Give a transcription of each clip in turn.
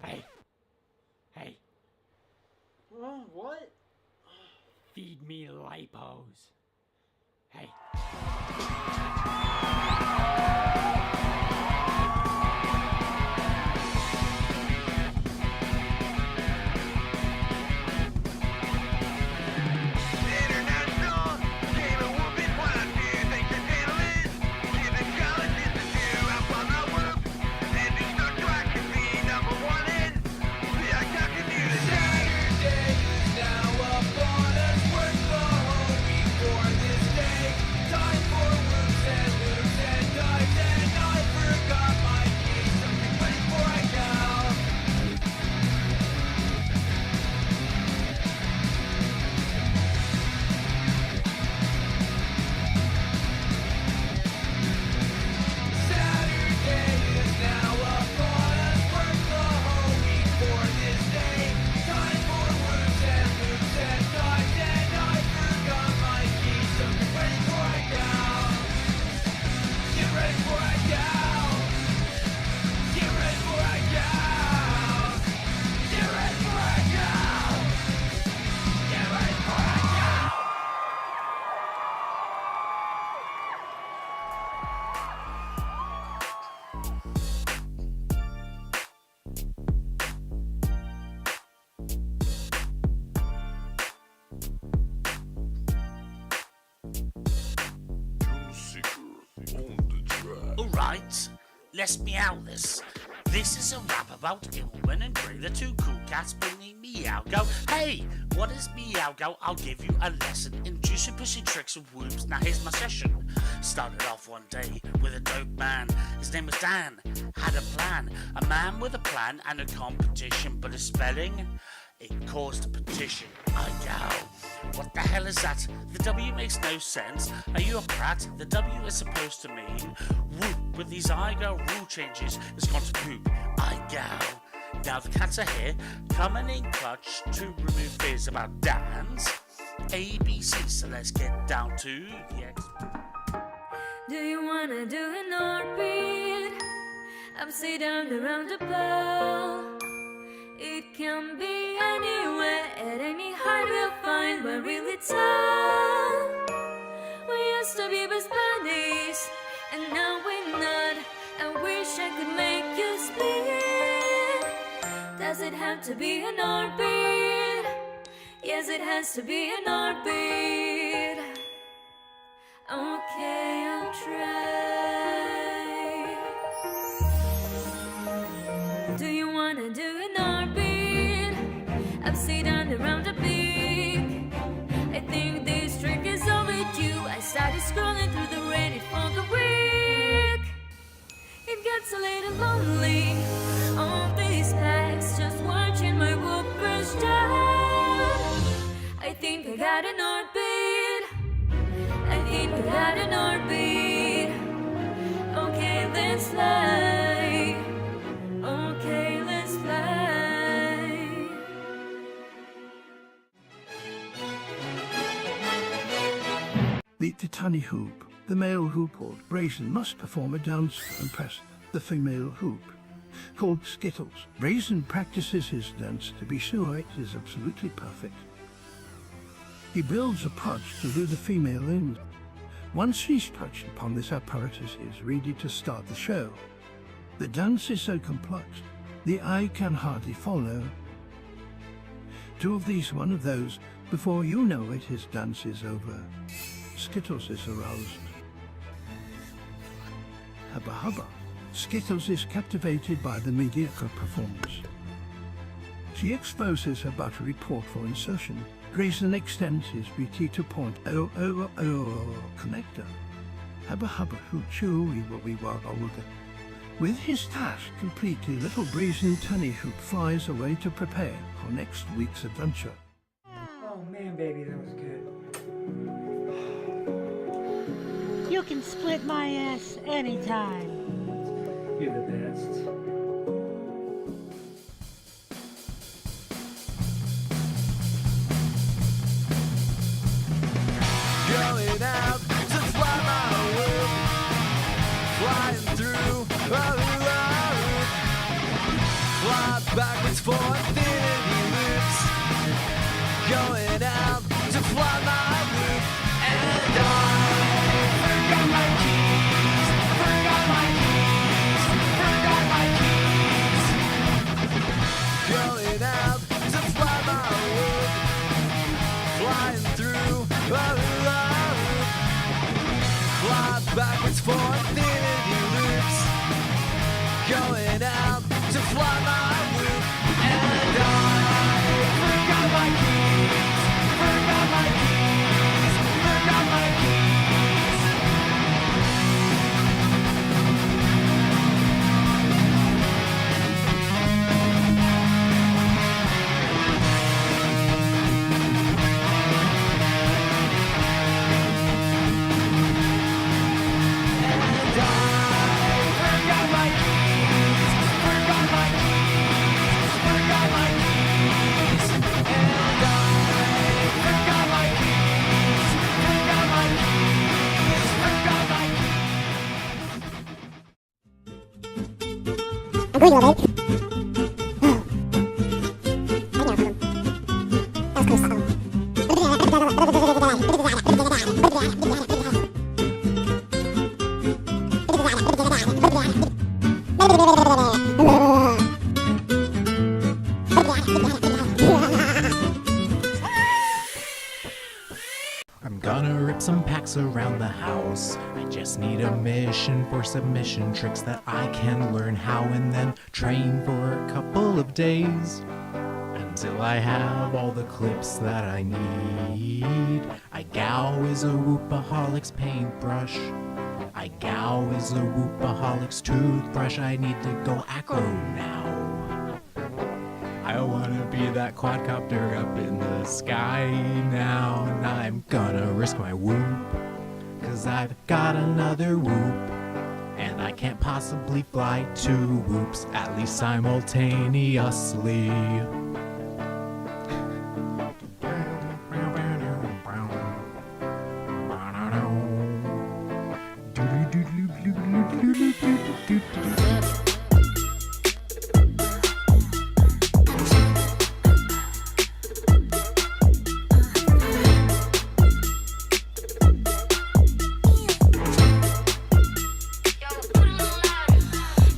Hey. Hey. What? Feed me lipos. Hey. Alright, let's meow this. This is a rap about Gilman and Grey, the two cool cats bringing meow-go. Hey, what is meow-go? I'll give you a lesson in juicy pussy tricks of whoops. Now here's my session. Started off one day with a dope man. His name was Dan, had a plan. A man with a plan and a competition, but his spelling, it caused a petition. IGOW. What the hell is that? The W makes no sense. Are you a prat? The W is supposed to mean whoop. With these IGOW rule changes, it's gone to poop. IGOW. Now the cats are here, coming in clutch to remove fears about Dan's ABC. So let's get down to the X. Do you wanna do an orbit? Upside down around the ball. It can be anywhere, at any height we'll find we're really tall. We used to be best buddies, and now we're not. I wish I could make you split. Does it have to be an orbit? Yes, it has to be an orbit. Okay, I'll try. Do you wanna do an orbit? Upside down around the peak. I think this trick is overdue. I started scrolling through the Reddit for the week. It gets a little lonely. All these packs just watching my whoopers down. I think I got an orbit. I think I got an orbit. Okay, let's fly. Okay, let's fly. Meet the tunny hoop. The male hoop or brazen must perform a dance and press the female hoop. Called Skittles, Brazen practices his dance to be sure it is absolutely perfect. He builds a pouch to lure the female in. Once he's touched upon this apparatus, he is ready to start the show. The dance is so complex, the eye can hardly follow. Two of these, one of those, before you know it, his dance is over. Skittles is aroused. Hubba hubba. Skittles is captivated by the mediocre performance. She exposes her buttery port for insertion. Brazen extends his BT to point connector. Hubba hubba hoo-choo wee wagga. With his task completely, little Brazen tunny hoop flies away to prepare for next week's adventure. Oh man, baby, that was good. You can split my ass anytime. You're the best. Going out to fly my loop, flying through the road. fly backwards for infinity loops, going out to fly my loop, and I forgot my keys, forgot my keys, forgot my keys, going out to fly my loop, flying through a loop, fly backwards for infinity loops, going out to fly my loop, and I forgot my keys, forgot my keys, forgot my keys. And I forgot my keys, forgot my keys, forgot my keys. And I forgot my keys, forgot my keys, forgot my keys. I'm going to make. That was close. I'm gonna rip some packs around the house. I just need a mission for submission tricks that I can learn how and then train for a couple of days. Until I have all the clips that I need. IGOW is a whoopaholic's paintbrush. IGOW is a whoopaholic's toothbrush. I need to go acro now. I wanna be that quadcopter up in the sky now. And I'm gonna risk my whoop, 'cause I've got another whoop. And I can't possibly fly two whoops, at least simultaneously.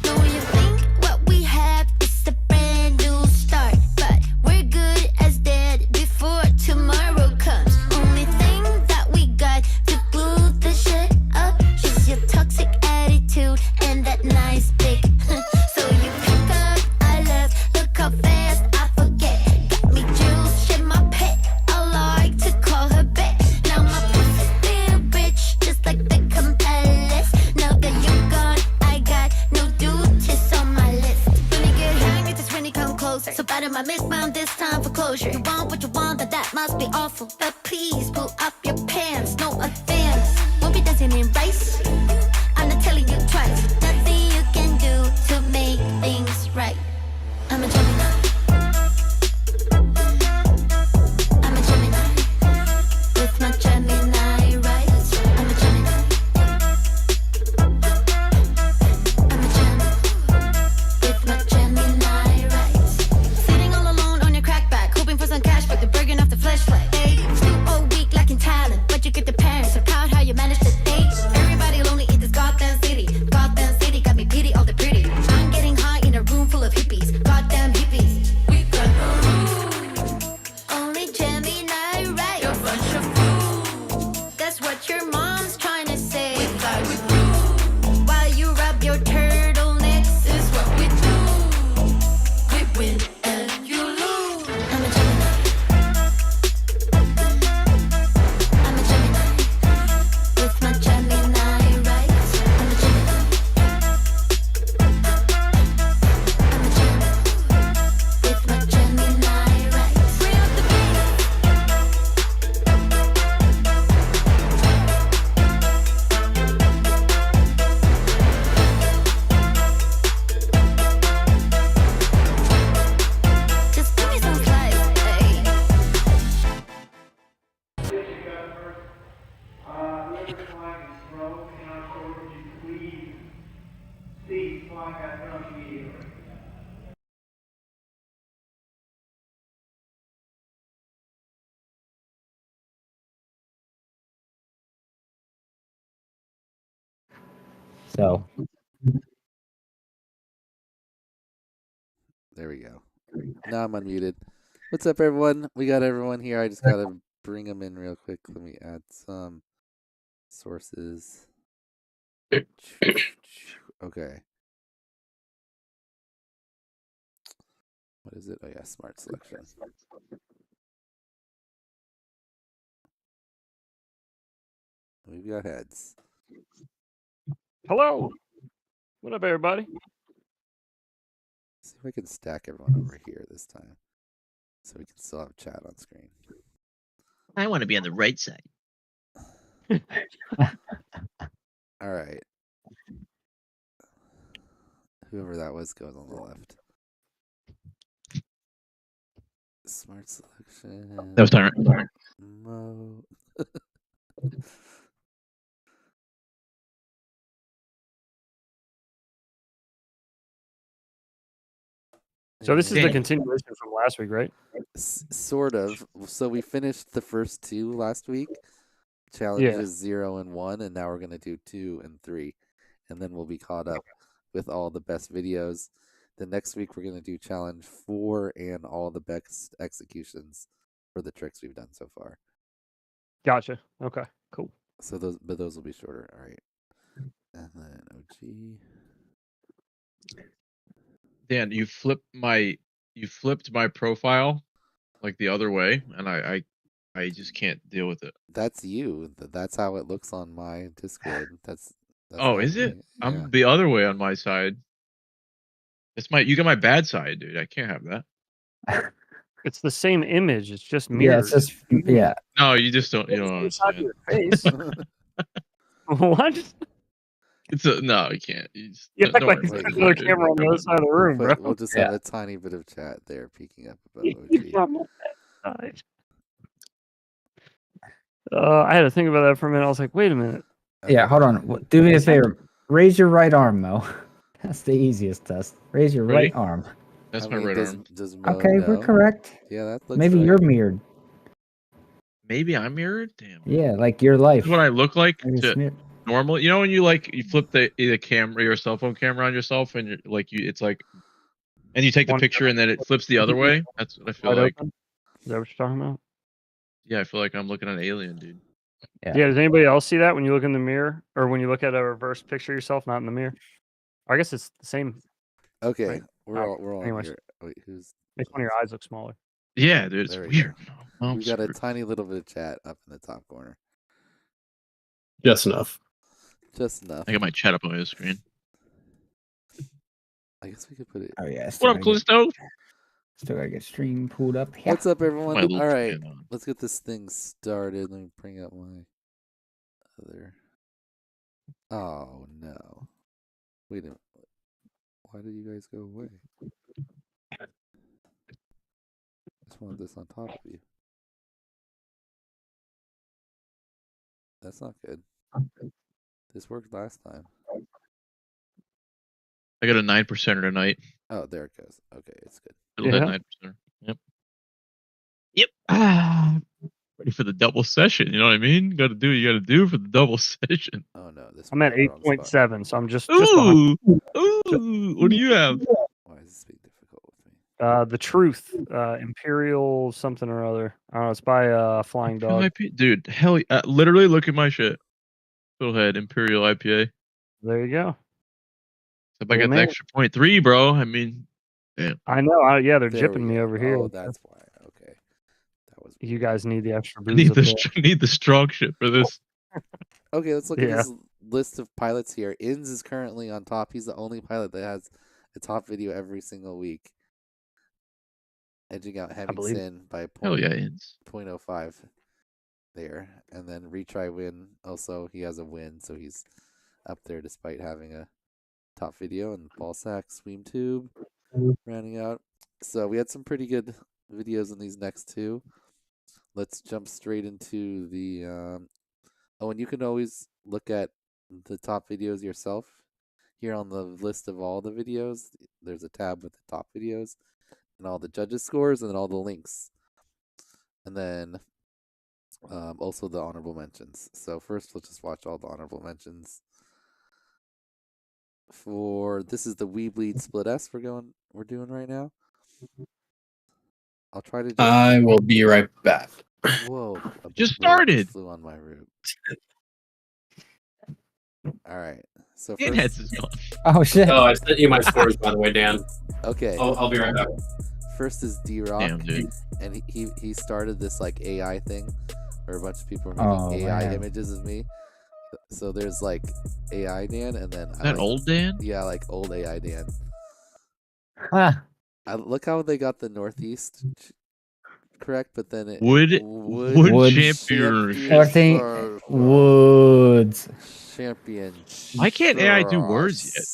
Don't you think what we have is a brand new start? But we're good as dead before tomorrow comes. Only thing that we got to glue the shit up is your toxic attitude and that nice dick. So you pick up, I left, look how fast I forget. Got me juice, shit my pet, I like to call her back. Now my pussy's still rich, just like the compellers. Now that you're gone, I got no duties on my list. When you get hang, it just when you come closer. So better my misbound this time for closure. You want what you want, that must be awful. But please pull up your pants, no offense. Won't be dancing in rice. I'm not telling you twice. Nothing you can do to make things right. I'm a Gemini. I'm a Gemini. With my Gemini rights. I'm a Gemini. I'm a Gemini. With my Gemini rights. Sitting all alone on your crackback, hoping for some cash, but they're burning off the flashlight. Hey, still all weak, lacking talent, but you get the parents. So proud how you manage to date. Everybody lonely in this goddamn city. Goddamn city got me pity all the pretty. I'm getting high in a room full of hippies. Goddamn hippies. We got no rules. Only Gemini right. You're a bunch of fools. That's what your mom's trying to say. We fly with you. While you rub your turtlenecks is what we do. We win and you lose. I'm a Gemini. I'm a Gemini. With my Gemini rights. I'm a Gemini. I'm a Gemini. With my Gemini rights. Bring up the Just give me some slice, hey. Whoever's flying is broke, and I'm sure would you please cease flying that drone immediately? So There we go. Now I'm unmuted. What's up, everyone? We got everyone here. I just gotta bring them in real quick. Let me add some sources. Okay. What is it? Oh yeah, smart selection. We've got heads. Hello. What up, everybody? See if I can stack everyone over here this time, so we can still have chat on screen. I want to be on the right side. All right. Whoever that was goes on the left. Smart selection. That was Tyrant. Mo. So this is the continuation from last week, right? Sort of. So we finished the first two last week. Challenges 0 and 1, and now we're gonna do 2 and 3, and then we'll be caught up with all the best videos. The next week we're gonna do challenge 4 and all the best executions for the tricks we've done so far. Gotcha. Okay. Cool. So those will be shorter. All right. And then OG. Dan, you flipped my profile like the other way, and I just can't deal with it. That's you. That's how it looks on my Discord. That's oh, is it? Yeah. I'm the other way on my side. You got my bad side, dude. I can't have that. It's the same image. It's just mirrored. yeah, it's just yeah. No, you don't understand. Your face. What? No, you can't. You just, You act don't like worry there's about it. another camera on the other side of the room, bro. We'll just have a tiny bit of chat there peeking up above OG. I had to think about that for a minute. I was like, wait a minute. Yeah, hold on. Do me a favor. Raise your right arm, Mo. That's the easiest test. Raise your Ready? right arm. That's my right arm. Does Mo Okay, we're know? correct. Yeah, that looks Maybe right. you're mirrored. Maybe I'm mirrored. Damn. Yeah, like your life. That's what I look like Maybe it's mirrored. normally. You know when you flip the camera, your cell phone camera on yourself, and it's like, and you take the picture, and then it flips the other way. That's what I feel Wide like. open? Is that what you're talking about? Yeah, I feel like I'm looking at an alien, dude. Yeah. Does anybody else see that when you look in the mirror, or when you look at a reverse picture of yourself, not in the mirror? I guess it's the same. Okay, right? we're all anyways. here. Wait, who's? Makes one of your eyes look smaller. Yeah, dude, it's There we weird. go. I'm We got a screwed. tiny little bit of chat up in the top corner. Just enough. Just enough. I got my chat up on my screen. I guess we could put it. Oh yeah. What up, Callisto? Still gotta get stream pulled up. Yeah. What's up, everyone? My little All right, fan on. let's get this thing started. Let me bring up my other. Oh no! Wait a minute. Why did you guys go away? I just wanted this on top of you. That's not good. This worked last time. I got a 9% tonight. Oh, there it goes. Okay, it's good. It'll hit 9%. Yep. Yep. Ah, ready for the double session. You know what I mean? Got to do what you got to do for the double session. Oh no, this. I'm at 8.7, so I'm just Ooh, behind. ooh. What do you have? Why is this being difficult with me? The Truth, Imperial something or other. I don't know. It's by Flying Dog. Dude, hell, literally look at my shit. Go ahead, Imperial IPA. There you go. If I got the extra 0.3, bro. I mean, damn. I know. Yeah, they're There jipping we me go. over here. Oh, that's why. Okay, that was. You guys need the extra I booze. need up there. need the strong shit for this. Okay, let's look at Yeah. this list of pilots here. Inns is currently on top. He's the only pilot that has a top video every single week. Edging out Having believe it. Sin by Hell yeah, Inns. 0.05 there. And then Retry Win, also he has a win, so he's up there despite having a top video. And Ballsack, Swim Tube, rounding out. So we had some pretty good videos in these next two. Let's jump straight into the... Oh, and you can always look at the top videos yourself. Here on the list of all the videos, there's a tab with the top videos and all the judges' scores and then all the links. And then also the honorable mentions. So first, let's just watch all the honorable mentions. for this is the weBLEED split S we're doing right now. I'll try to just... I will be right back. Whoa. Just started. Flew on my route. All right. So Pinheads first... is gone. Oh shit. Oh, I sent you my scores, by the way, Dan. Okay. I'll be right back. First is D-Rock. Damn, dude. And he started this like AI thing where a bunch of people are making AI images of me. So there's like AI Dan, and then That old Dan? Yeah, like old AI Dan. Ah. Look how they got the Northeast correct, but then it Wood champion Woods. Champion. Why can't AI do words yet?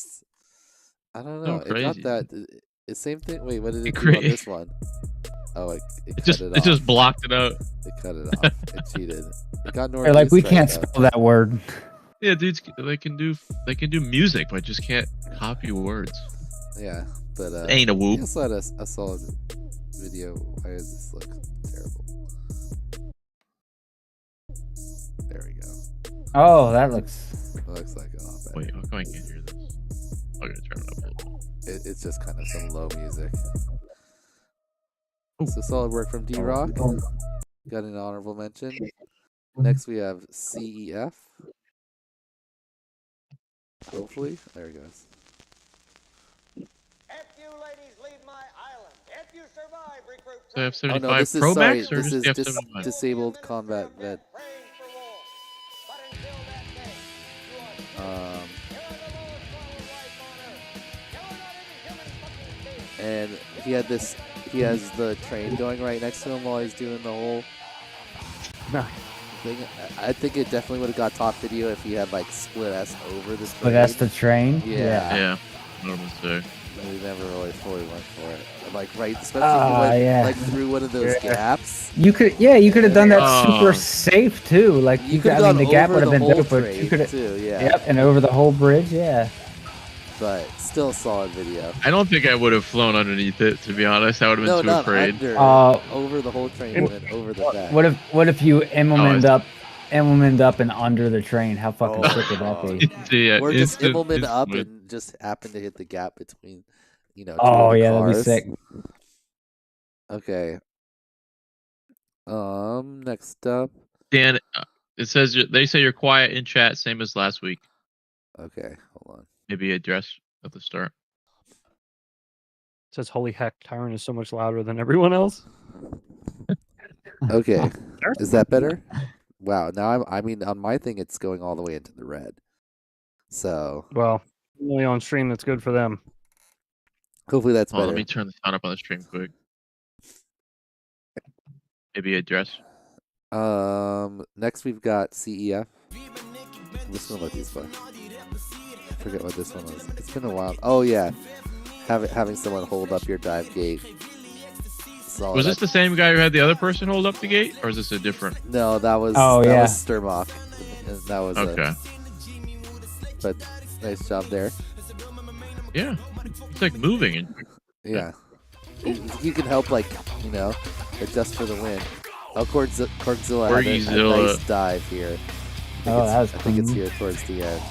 I don't know. So it got crazy. that. The same thing. Wait, what did it do on this one? Oh, it just blocked it out. It cut it off. It cheated. It got They're like, we Northeast can't right, spell that word. Yeah, dudes, they can do music, but just can't copy words. Yeah, but Ain't a whoop. I also had a solid video. Why does this look terrible? There we go. Oh, that looks. It looks like a lot better. Wait, how come I can't hear this? I'm gonna turn it up a little bit. It's just kind of some low music. So solid work from D-Rock. Got an honorable mention. Next we have CEF. Hopefully, there it goes. So F-75 Oh no, this is Pro sorry. Max or This is just the F-75? disabled combat vet. And he has the train going right next to him while he's doing the whole thing. I think it definitely would have got top video if he had like split S over the train. But that's the train? Yeah. Normal too. We never really fully went for it. Like right, especially like through one of those gaps. You could have done that super safe too. Like You could've I mean, gone the gap over would have the been whole dope, but train you could have too, yeah. Yep, and over the whole bridge, yeah. But still solid video. I don't think I would have flown underneath it, to be honest. I would have been too not afraid. under, over the whole train and then over the back. What if you implement up and under the train? How fucking sick would that be? Yeah, or just implement up and just happen to hit the gap between, two Oh of the yeah, cars. that'd be sick. Okay. Next up. Dan, it says they say you're quiet in chat, same as last week. Okay, hold on. Maybe address at the start. It says, "Holy heck, Tyron is so much louder than everyone else." Okay, is that better? Wow. Now I mean, on my thing, it's going all the way into the red. So. Well, only on stream, that's good for them. Hopefully that's better. Let me turn the sound up on the stream quick. Maybe address. Next we've got CEF. I'm just gonna let these play. I forget what this one was. It's been a while. Oh yeah, having someone hold up your dive gate. Solid. Was this the same guy who had the other person hold up the gate, or is this a different? No, that was was Sturmock. And that was okay. But nice job there. Yeah, it's like moving and. Yeah, you can help adjust for the wind. Oh, Cordzilla had a nice dive here. I think it's here towards the end.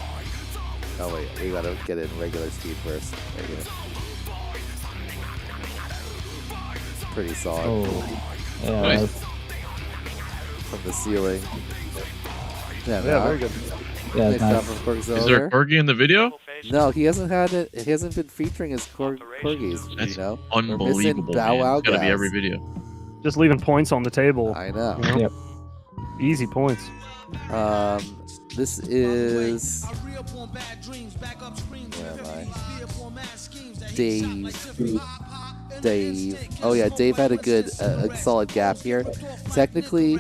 Oh wait, we gotta get it in regular speed first. There you go. Pretty solid. Oh, yeah, nice. From the ceiling. Yeah, very good. Yeah, nice job from Cordzilla. Is there a corgi in the video? No, he hasn't had it. He hasn't been featuring his corgis. That's unbelievable. We're missing Bow Wow It's gotta be guys. every video. Just leaving points on the table. I know. Yep. Easy points. This is where am I? Dave. Oh yeah, Dave had a good, a solid gap here. Technically,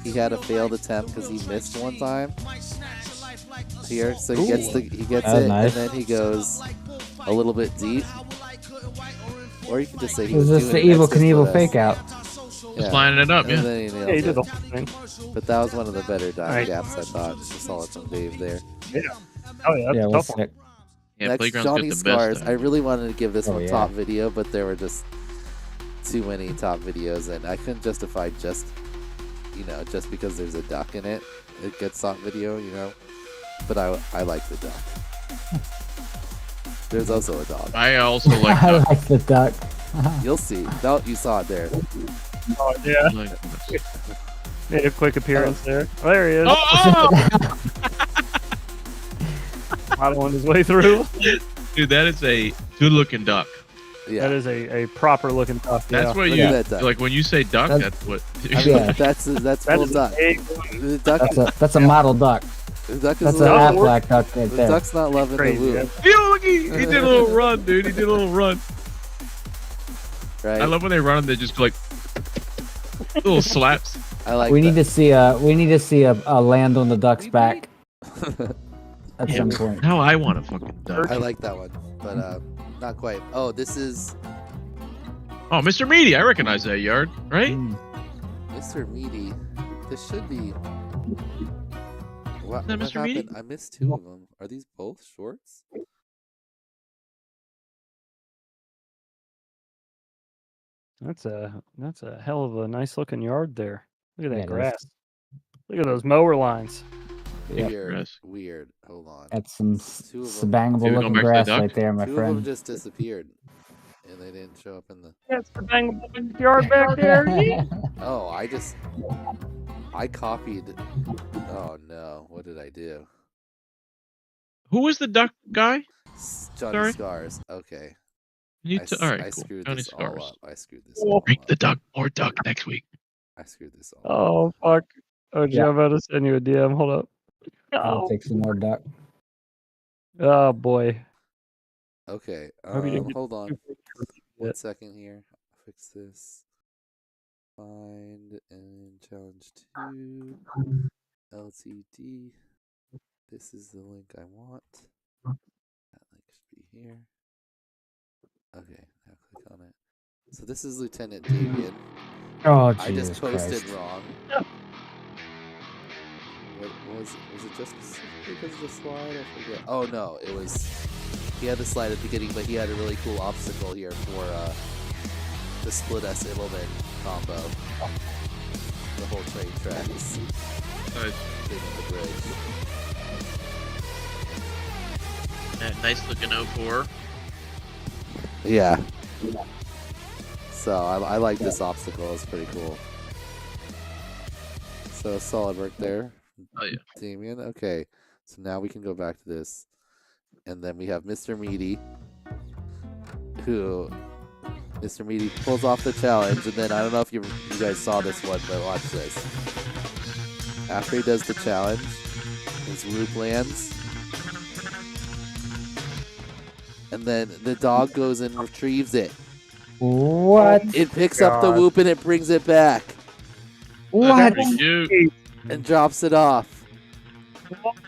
he had a failed attempt because he missed one time here, so he gets it, nice. and then he goes a little bit deep. Or you can just say he Was was this doing the it Evil next to Knievel split fake out? Just lining it up, and yeah. then he nailed Yeah, he it. did the whole thing. But that was one of the better dive Right. gaps, I thought. Solid from Dave there. Yeah. Oh yeah, that's Yeah, a was tough one. sick. Yeah, Next, Playground's Johnny got the Scars. best. I really wanted to give this Oh, one yeah. top video, but there were just too many top videos, and I couldn't justify just because there's a duck in it, it gets top video, But I like the duck. There's also a dog. I also like I duck. like the duck. You'll see. No, you saw it there. Oh yeah. Made a quick appearance there. Oh, there he is. Oh! Modeling his way through. Dude, that is a good-looking duck. Yeah. That is a proper looking duck. That's yeah. what Look you at that duck. like when you say duck. That's what. Yeah. That's That full is duck. The duck. That's a model duck. The duck is That's a an little- Aflac duck right The there. duck's not loving Crazy, the woo. Yo, look, he did a little run, dude. He did a little run. Right. I love when they run and they just go like little slaps. I like. We that. need to see a land on the duck's back at Yeah, some point. Now I want a fucking duck. I like that one, but not quite. Oh, this is Oh, Mr. Meaty, I recognize that yard, right? Mr. Meaty. This should be. What, Isn't that what Mr. Meaty? happened? I missed 2 of them. Are these both shorts? That's a hell of a nice looking yard there. Look at that Yeah, it is. grass. Look at those mower lines. Yep. Weird. Yes. Weird. Hold on. That's some 2 of them. bangable Maybe looking going back to the grass duck? right there, my 2 of them friend. just disappeared, and they didn't show up in the. That's the bang yard back there. Oh, I copied. Oh no! What did I do? Who was the duck guy? Johnny Sorry? Scars. Okay. You I, t- s- all right, I cool. screwed Johnny this Scars. all up. I screwed this all Bring up. the duck, more duck next week. I screwed this all up. Oh fuck. Oh, Yeah. I'm about to send you a DM. Hold up. I'll Oh, take some more duck. oh boy. Okay. Hope you didn't get Hold on. too quick. 1 second here. I'll fix this. Find and challenge 2. LTD. This is the link I want. That link should be here. Okay, now click on it. So this is Lieutenant Davian. Oh, I Jesus just posted Christ. wrong. What was it just because of the slide? I forget. Oh no, it was he had the slide at the beginning, but he had a really cool obstacle here for the split S Immelman combo. The whole train tracks. Nice. Thing on the bridge. That nice looking 04. Yeah. So I like this obstacle. It's pretty cool. So solid work there. Oh yeah. Damien. Okay. So now we can go back to this. And then we have Mr. Meaty, who Mr. Meaty pulls off the challenge, and then I don't know if you guys saw this one, but watch this. After he does the challenge, his whoop lands, and then the dog goes and retrieves it. What? It picks up the God. whoop and it brings it back What? Pretty cute. and drops it off.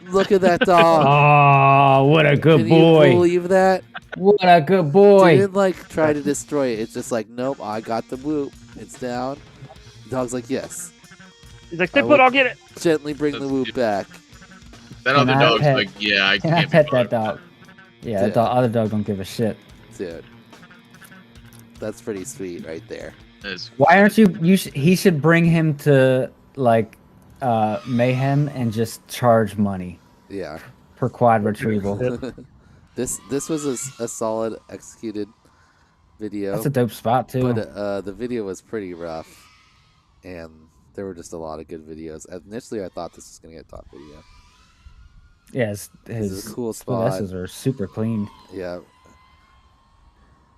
Look at that dog. Oh, what a good Can boy. you believe that? What a good boy. Didn't like try to destroy it. It's just like, nope, I got the whoop. It's down. The dog's like, yes. He's like, stay put, I'll get it. Gently bring the That's whoop cute. back. That Can other I dog's pet- like, yeah, I Can I can't pet be that bothered. dog? Yeah, the other dog don't give a shit. Dude. That's pretty sweet right there. That's- Why aren't you? He should bring him to like Mayhem and just charge money Yeah. for quad retrieval. This was a solid executed video. That's a dope spot too. But the video was pretty rough, and there were just a lot of good videos. Initially, I thought this was gonna get top video. Yeah, This his is a cool split spot. S's are super clean, Yeah,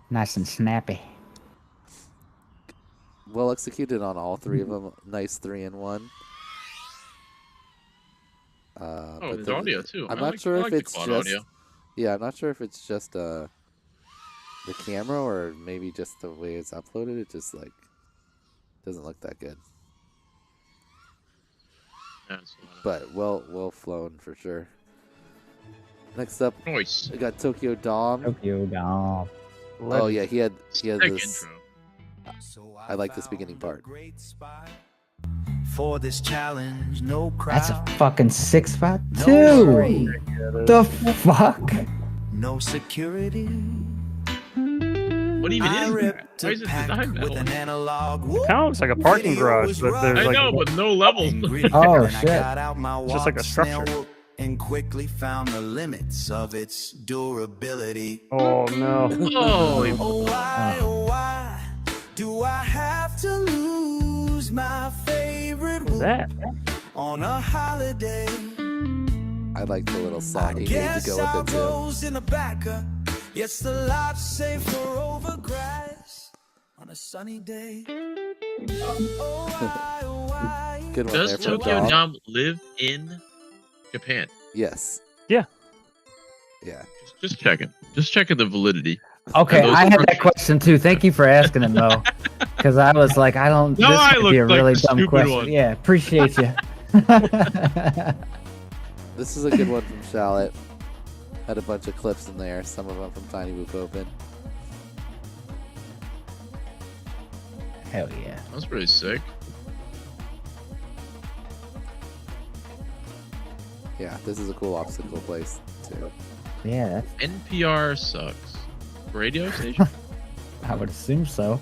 nice and snappy. well executed on all 3 of them. Nice 3-in-1. Oh, but there's the- audio too. I'm I not like- sure I if like the it's quad just. audio. Yeah, I'm not sure if it's just the camera or maybe just the way it's uploaded. It just like doesn't look that good. Yeah, it's a lot of- But well flown for sure. Next up, Nice. we got Tokyo Dom. Tokyo Dom. Oh yeah, he had Sick this. intro. I like this beginning part. For this challenge, no crowd, That's a fucking 6'5" no too. screen, The fuck? no security. What even I is that? ripped Why a is it pack designed that with way? an analog. Kind of looks like a parking Video garage, was but there's I like know, but no levels. Oh, and I shit. got out my It's just like a walk, structure. snail whoop, and quickly found the limits of its durability. Oh no. Oh why do I have to lose my favorite What's that? on a holiday? I like the little song he made to go with it too. Rose in the back, yes, the life's safe for over grass on a sunny day. Good one Does there for Tokyo Dom. Dom live in Japan? Yes. Yeah. Yeah. Just checking. Just checking the validity. Okay, And those I had that structures- question too. Thank you for asking it, Mo. Because I was like, I don't. No, this I might be a looked like really the dumb stupid question. one. Yeah, appreciate you. This is a good one from Shallot. Had a bunch of clips in there, some of them from Tiny Whoop Open. Hell yeah. That's pretty sick. Yeah, this is a cool obstacle place too. Yeah, NPR sucks. Radio station? I would assume so.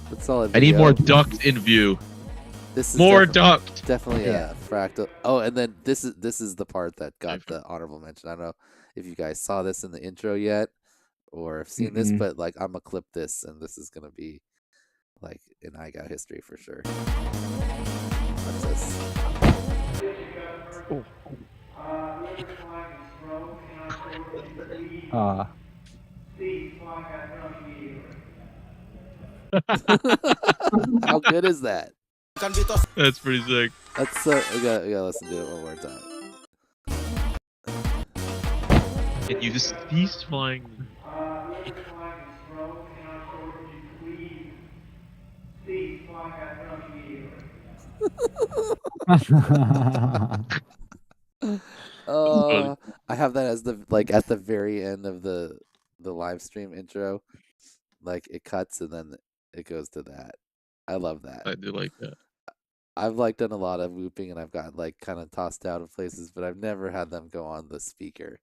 It's solid. I need video. more duct in view. This is More defi- duct. Definitely Yeah. a fractal. Oh, and then this is the part that got the honorable mention. I don't know if you guys saw this in the intro yet or have seen this, but like I'm gonna clip this, and this is gonna be like in IGOW history for sure. What's this? How good is that? That's pretty sick. That's so. We gotta listen to it one more time. And you just ceased flying. I have that as the like at the very end of the live stream intro. Like it cuts and then it goes to that. I love that. I do like that. I've like done a lot of whooping and I've got like kind of tossed out of places, but I've never had them go on the speaker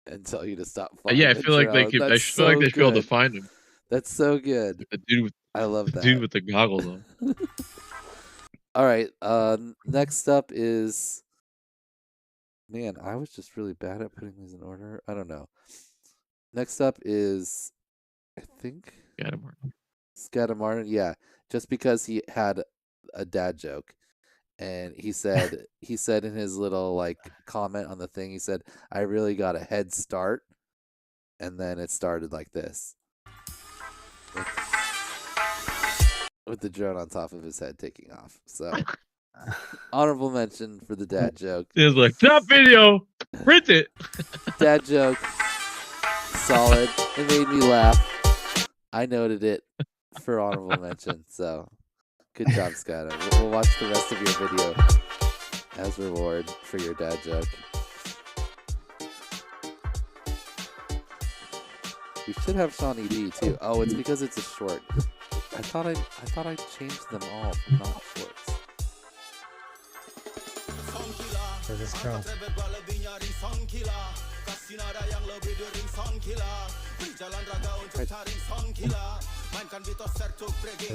and tell you to stop. Yeah, I feel like they could. I feel like they should be able to find him. That's so good. The dude with, I love that. Dude with the goggles on. All right. Next up is. Man, I was just really bad at putting these in order. I don't know. Next up is, I think. Scatamartin. Yeah, just because he had a dad joke, and he said in his little like comment on the thing, he said, "I really got a head start," and then it started like this. With the drone on top of his head taking off. So, honorable mention for the dad joke. It was like, top video, print it. Dad joke, solid. It made me laugh. I noted it for honorable mention. So, good job, Scott. We'll watch the rest of your video as reward for your dad joke. We should have Sean ED too. Oh, it's because it's a short. I thought I changed them all from not shorts. For this girl. For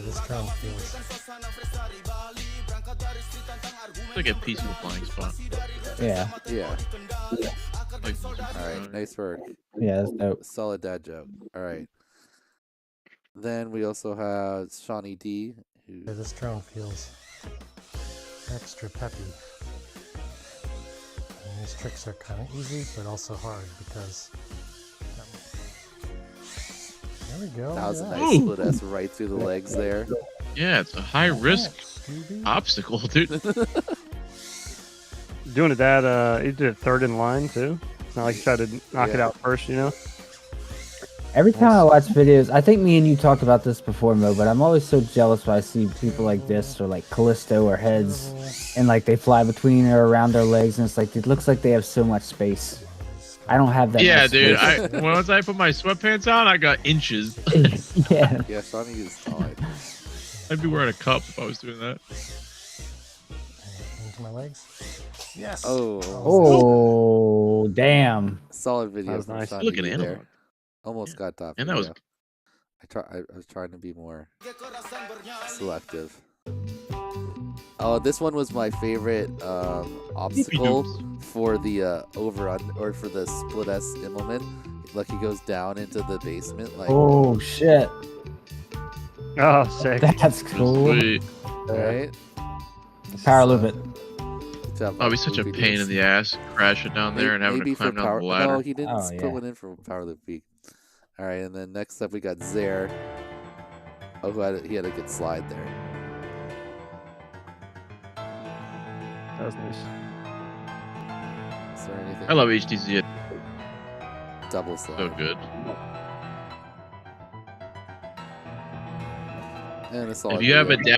this girl feels. Like a peaceful flying spot. Yeah. Yeah. All right. Nice work. Yeah, that's dope. Solid dad joke. All right. Then we also have Shawnee D. For this drone feels extra peppy. And these tricks are kind of easy, but also hard because. There we go. That was a yeah. nice split S right through the legs there. Yeah, it's a high risk obstacle, dude. Doing it that he did it third in line too. It's not like he tried to knock it out first, you know. Every time I watch videos, I think me and you talked about this before, Mo, but I'm always so jealous when I see people like this or like Callisto or Heads, and like they fly between or around their legs, and it's like it looks like they have so much space. I don't have that. Yeah, much dude. space. Once I put my sweatpants on, I got inches. Yeah. Yeah, Shawnee is solid. I'd be wearing a cup if I was doing that. Into my legs. Yes. Oh, damn. Solid video. That was from nice. Shawnee Look at D analog. there. Almost got top. And that was video. I was trying to be more selective. Oh, this one was my favorite obstacle for the overrun or for the split S implement. Like he goes down into the basement. Like Oh shit! Oh, sick. That's cool. Sweet. right. Power loop it. Good job, Oh, it'd be such a Movie pain Dudes. in the ass crashing down there and having Maybe to climb for down power. the ladder. No, he didn't Oh, put yeah. one in for Power Loop Peak. All right, and then next up we got Zare. Oh, he had a good slide there. That was nice. Is there anything? I love HTZ. Double slide. So good. And a solid If you have a video.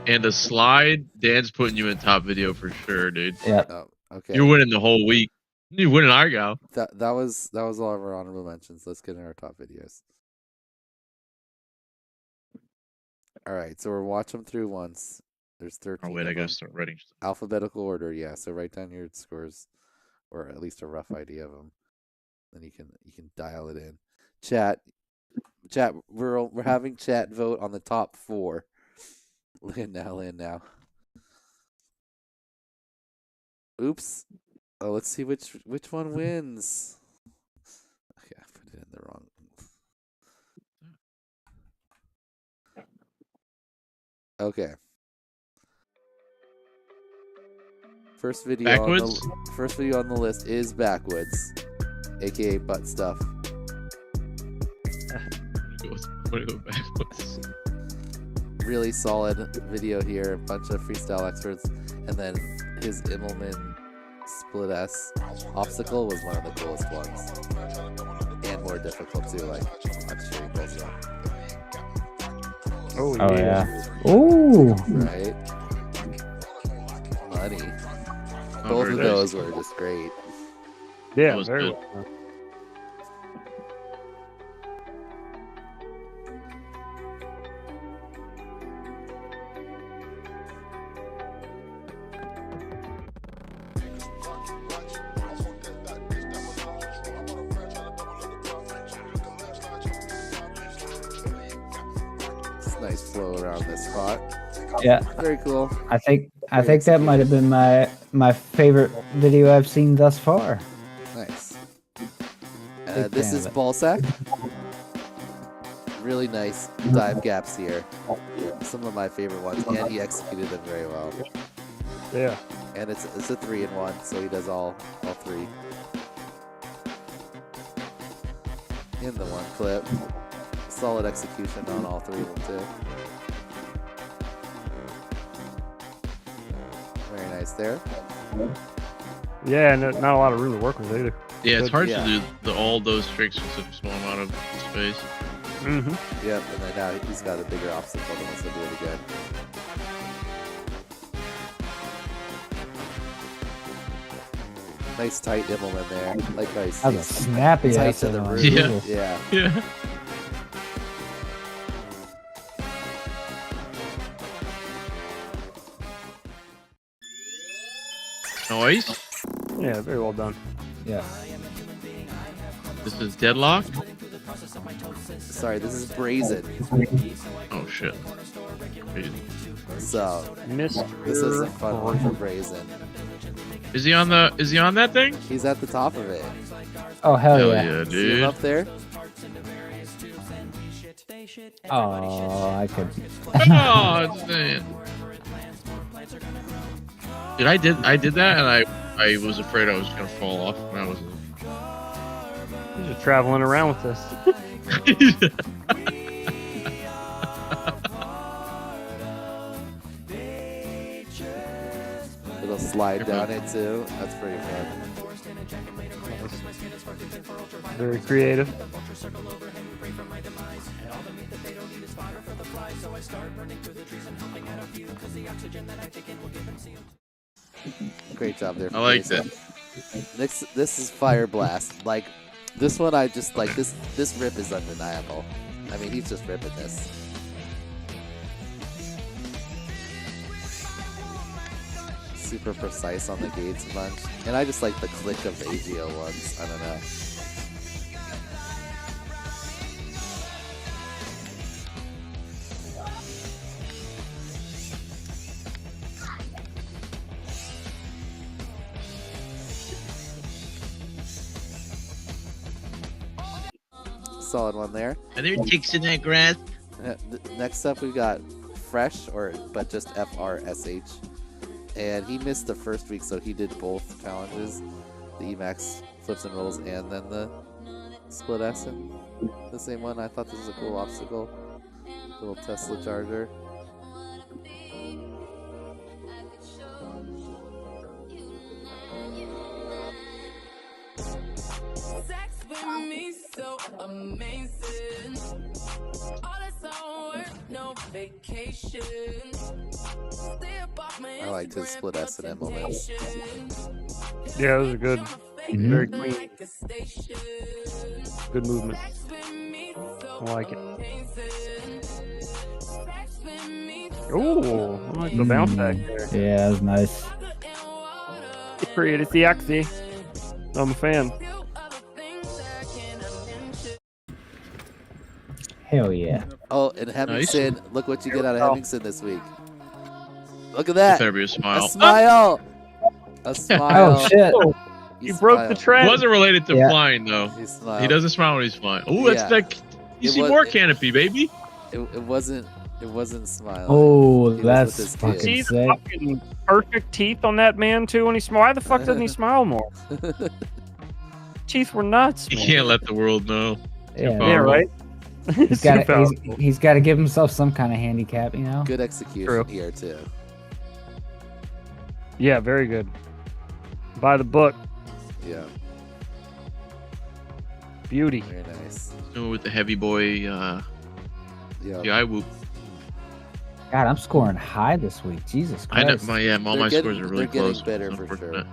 and a slide, Dan's putting you in top video for sure, dude. Yeah. Oh, okay. You're winning the whole week. You're winning IGOW. That was all of our honorable mentions. Let's get in our top videos. All right, so we'll watch them through once. There's 13. Oh wait, of I gotta them. start writing. Alphabetical order, yeah. So write down your scores, or at least a rough idea of them. Then you can dial it in. Chat. We're having chat vote on the top 4. Land now. Oops. Oh, let's see which one wins. Okay, I put it in the wrong. Okay. First video Backwoods? on the list is Backwoods, aka Butt Stuff. I'm gonna go backwards. Really solid video here, a bunch of freestyle experts, and then his Immelman split S obstacle was one of the coolest ones, and more difficult too. Like I'm sure he goes on. Oh, Oh yeah. Ooh. Right? Money. Oh, Both very of nice. those were just great. Yeah, That was very good. well done. It's nice flow around this spot. Yeah. Very cool. I think Very that might have been my favorite video I've seen thus far. Nice. Big This fan is of it. Ballsack. Really nice dive gaps here. Some of my favorite ones, and he executed them very well. Yeah. And it's a 3-in-1, so he does all 3 in the one clip. Solid execution on all 3 of them too. Very nice there. Yeah, and not a lot of room to work with either. Yeah, it's hard Yeah. to do all those tricks with a small amount of space. Mm-hmm. Yep, and then now he's got a bigger obstacle that wants to do it again. Nice tight Immelman there. Like how he's That was a snappy tight ass to the one. roof. Yeah. Yeah. Yeah. Noise. Yeah, very well done. Yeah. This is Deadlock. Sorry, this is Brazen. Oh shit. So Mr. this is a fun one for Brazen. Is he on that thing? He's at the top of it. Oh hell, Hell yeah. yeah, See him dude. up there? Oh, I could. Oh, it's man. Dude, I did that, and I was afraid I was gonna fall off when I was. You're just traveling around with this. It'll slide down it too. That's pretty fun. Very creative. Great job there. I liked it. This is Fire Blast. Like this one, I just like this. This rip is undeniable. I mean, he's just ripping this. Super precise on the gates a bunch, and I just like the click of the AGO ones. I don't know. solid one there. Are there ticks in that grass? Next up, we've got Fresh, but just FRSH. And he missed the first week, so he did both challenges. The EMAX flips and rolls, and then the split S in the same one. I thought this was a cool obstacle. Little Tesla charger. So amazing. All this all work, no vacation. I liked his split S and M moments. Yeah, those are good. Very clean. Good movement. I like it. Oh, I like the bounce back there. Yeah, that was nice. It's pretty sexy. I'm a fan. Hell yeah. Oh, and Hemmingson, look what you get out of Hemmingson this week. Look at that. Better be a smile. A smile. A smile. Oh, shit. You broke the trend. It wasn't related to flying, though. He doesn't smile when he's flying. Oh, that's like you see more canopy, baby. It wasn't smiling. Oh, He was that's with his fucking kids. sick. Fucking perfect teeth on that man too when he smiles. Why the fuck doesn't he smile more? Teeth were nuts. You Man. can't let the world know. Yeah, Yeah, right. He's got to give himself some kind of handicap, you know. Good execution True. here too. Yeah, very good. By the book. Yeah. Beauty. Very nice. So with the heavy boy, GI whoop. God, I'm scoring high this week. Jesus I know, Christ. all my scores are really they're close. getting better It's for unfortunate. sure.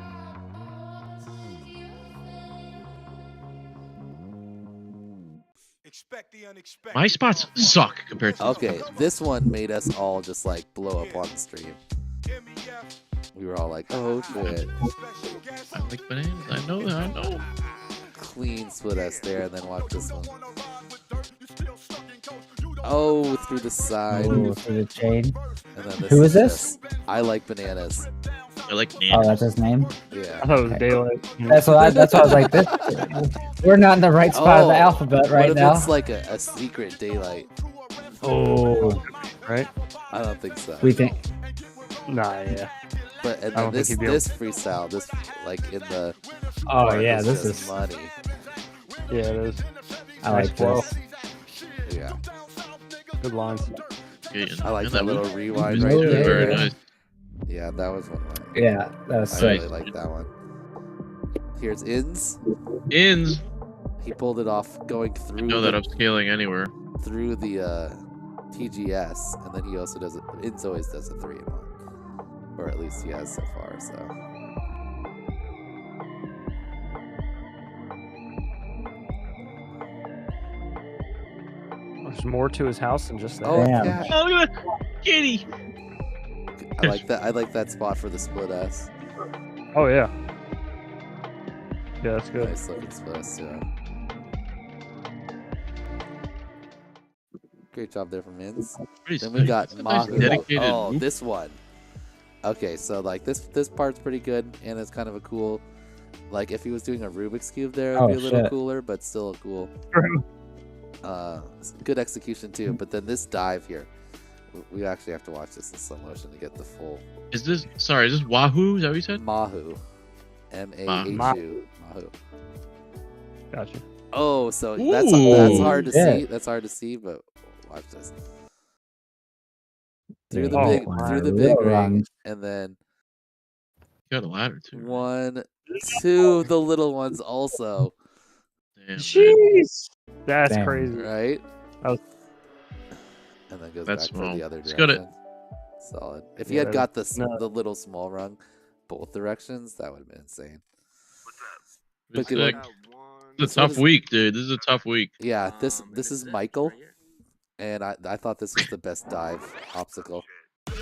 My spots suck compared to Okay, this one made us all just like blow up on the stream. We were all like, "Oh shit!" I like bananas. I know. Clean split S there, and then watch this one. Oh, through the side. Ooh, through the chain. And then Who is this? I like bananas. I like Oh, that's his name. Yeah. I thought it was daylight. That's what I was like. We're not in the right spot of the alphabet right what if now. it's like a secret daylight? Oh, right. I don't think so. We think. Nah, yeah. But and I then don't this think he'd be this freestyle, this like in the Oh part yeah, is this just is. money. Yeah, it is. I Nice like flow. this. Yeah. Good lines. I like And that little whoop rewind is right there. Very nice. Yeah, that was one of my. Yeah, that was I sick. really like that one. Here's Ins. Ins. He pulled it off going through. Know that upscaling anywhere. Through the TGS, and then he also does it. Ins always does a 3-in-1, or at least he has so far. So. There's more to his house than just that. Oh, Damn. yeah. Oh, look at that kitty. I like that. I like that spot for the split S. Oh yeah. Yeah, that's good. Nice looking split S too. Great job there from Ins. Pretty Then we sick. got That's a nice Mahu. dedicated Oh, whoop. this one. Okay, so like this part's pretty good, and it's kind of a cool. Like if he was doing a Rubik's cube there, it'd be a little shit. cooler, but still cool. Good execution too. But then this dive here, we actually have to watch this in slow motion to get the full. Is this Wahoo? Is that what you said? Mahu, M-A-H-U, Mahu. Gotcha. Oh, so Ooh. that's hard to Yeah. see. That's hard to see, but watch this. Through the Oh, big, my through the big little ring, ones. and then You got a ladder too. 1, 2, the little ones also, Damn, man. Jeez. That's Damn. crazy. right? That was- And then goes That's back small. for the other It's direction. good Solid. If he Yeah, had that got was the nuts. the little small rung, both directions, that would have been insane. It's Look sick. at It's a tough week, dude. This is a tough week. Yeah, this is Michael, and I thought this was the best dive obstacle. We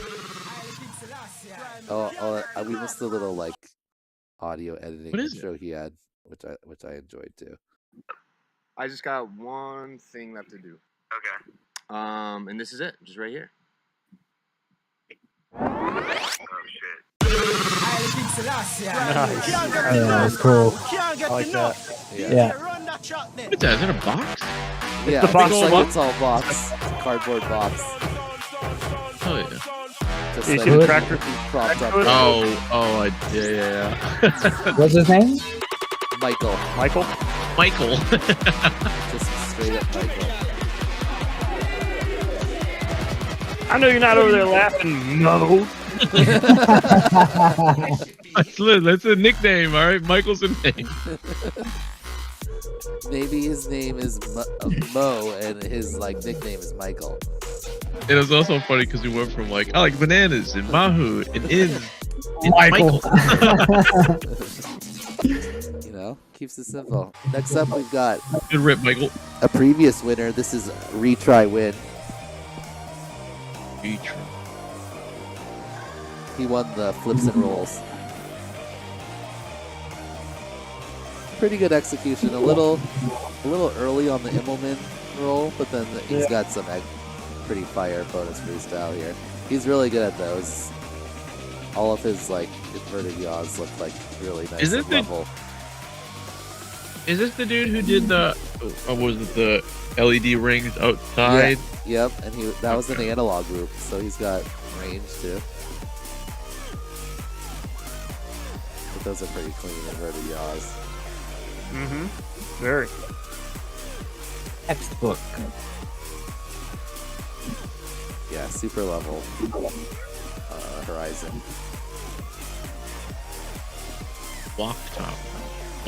missed the little like audio editing What is intro he had, which I enjoyed too. I just got one thing left to do. Okay. And this is it, just right here. Nice. Yeah, that's cool. I like that. Yeah. Yeah. What is that? Is that a box? Yeah, the it box. looks like it's all box. It's a cardboard box. Oh yeah. Just You like see the tractor? propped up. Yeah. What's his name? Michael. Michael? Michael. Just straight up Michael. I know you're not over there laughing, no. That's a nickname, all right? Michael's a name. Maybe his name is Mo, and his nickname is Michael. It was also funny because we went from I like bananas and Mahu and in Michael. You know, keeps it simple. Next up, we've got Good rip, Michael. a previous winner. This is a retry win. Retry. He won the flips and rolls. Pretty good execution. A little early on the Immelman roll, but then he's got some pretty fire bonus freestyle here. He's really good at those. All of his inverted yaws look really nice Is and this level. Is this the dude who did the the LED rings outside? Yeah. Yep, and that was in the analog group, so he's got range too. But those are pretty clean inverted yaws. Mm-hmm. Very. Textbook. Yeah, super level. Horizon. Walk top.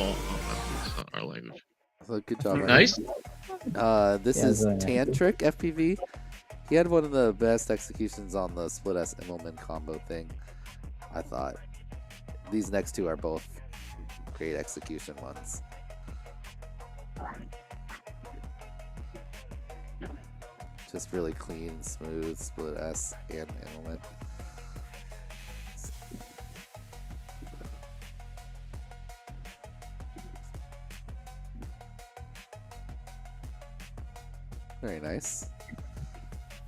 Oh, that's not our language. So good job. Nice. This is Tantric FPV. He had one of the best executions on the split S Immelman combo thing, I thought. These next two are both great execution ones. Just really clean, smooth, split S and Immelman. Very nice.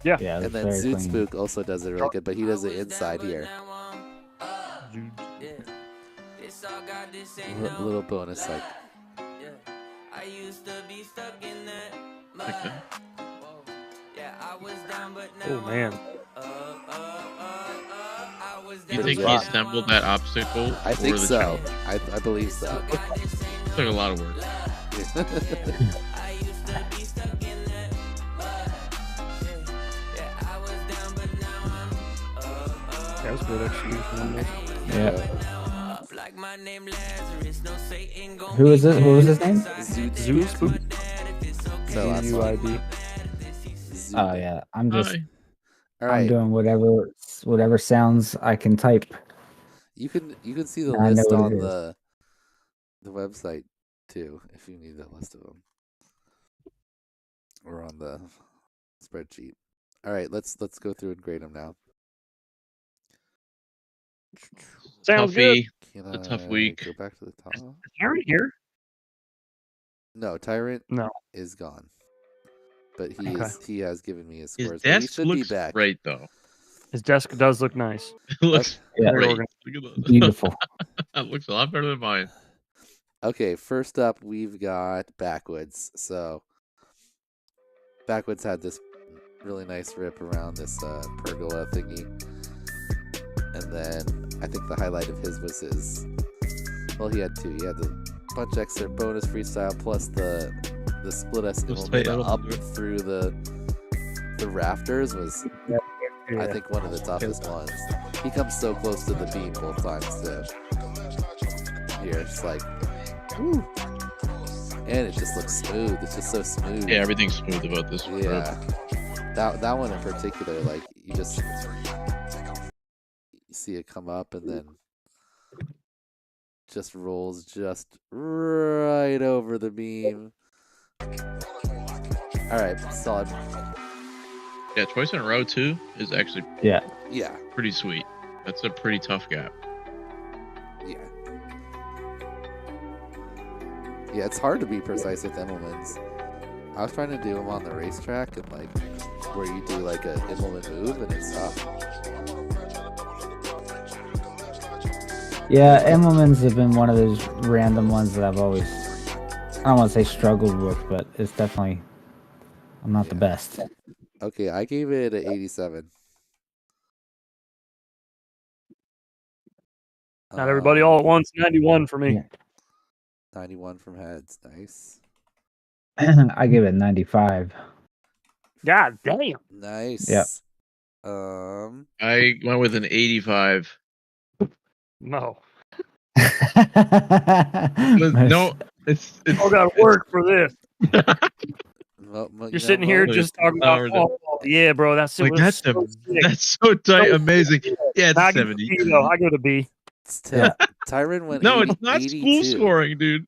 Yeah. Yeah. And then Zoot Spook also does it really good, but he does it inside here. Little bonus Okay. Oh man. You think he assembled that obstacle? I think for the so. challenge? I believe so. Took a lot of work. That was good execution on this. Yeah. Who is it? What was his name? Zoot Spook. ZUID. Oh yeah. I'm just. All right. I'm doing whatever sounds I can type. You can see the I know list what on it is. the website too, if you need that list of them, or on the spreadsheet. All right, let's go through and grade them now. Sounds good. Can A tough I week. Go back to the top. Is Aaron here? No, Tyrant No. is gone, but Okay. he has given me his His scores. But he desk should be looks back. great though. His desk does look nice. It looks Yeah. great. Organized. Look at those. Beautiful. That looks a lot better than mine. Okay, first up we've got Backwoods. So Backwoods had this really nice rip around this pergola thingy. And then I think the highlight of his was he had two. He had the punch extra bonus freestyle plus the split S up through the rafters was I think one of the toughest ones. He comes so close to the beam both times too. Here, it's woo. And it just looks smooth. It's just so smooth. Yeah, everything's smooth about this. Yeah. That one in particular, you just see it come up and then just rolls just right over the beam. All right, solid. Yeah, twice in a row too is actually Yeah. pretty sweet. That's a pretty tough gap. Yeah. Yeah, it's hard to be precise with Immelmans. I was trying to do them on the racetrack and where you do an Immelman move and it's tough. Yeah, Immelmans have been one of those random ones that I've always, I don't want to say struggled with, but it's definitely I'm not the best. Okay, I gave it an 87. Not everybody all at once. 91 for me. Yeah. 91 from heads. Nice. I give it 95. God damn. Nice. Yep. I went with an 85. No. No, it's all got to work for this. You're sitting here just talking about, yeah, bro, that's like, was that's so sick. that's so tight, amazing. Yeah, it's I a give it 70. a B, though. I give it a B. Tyron went No, 80, it's not 82. school scoring, dude.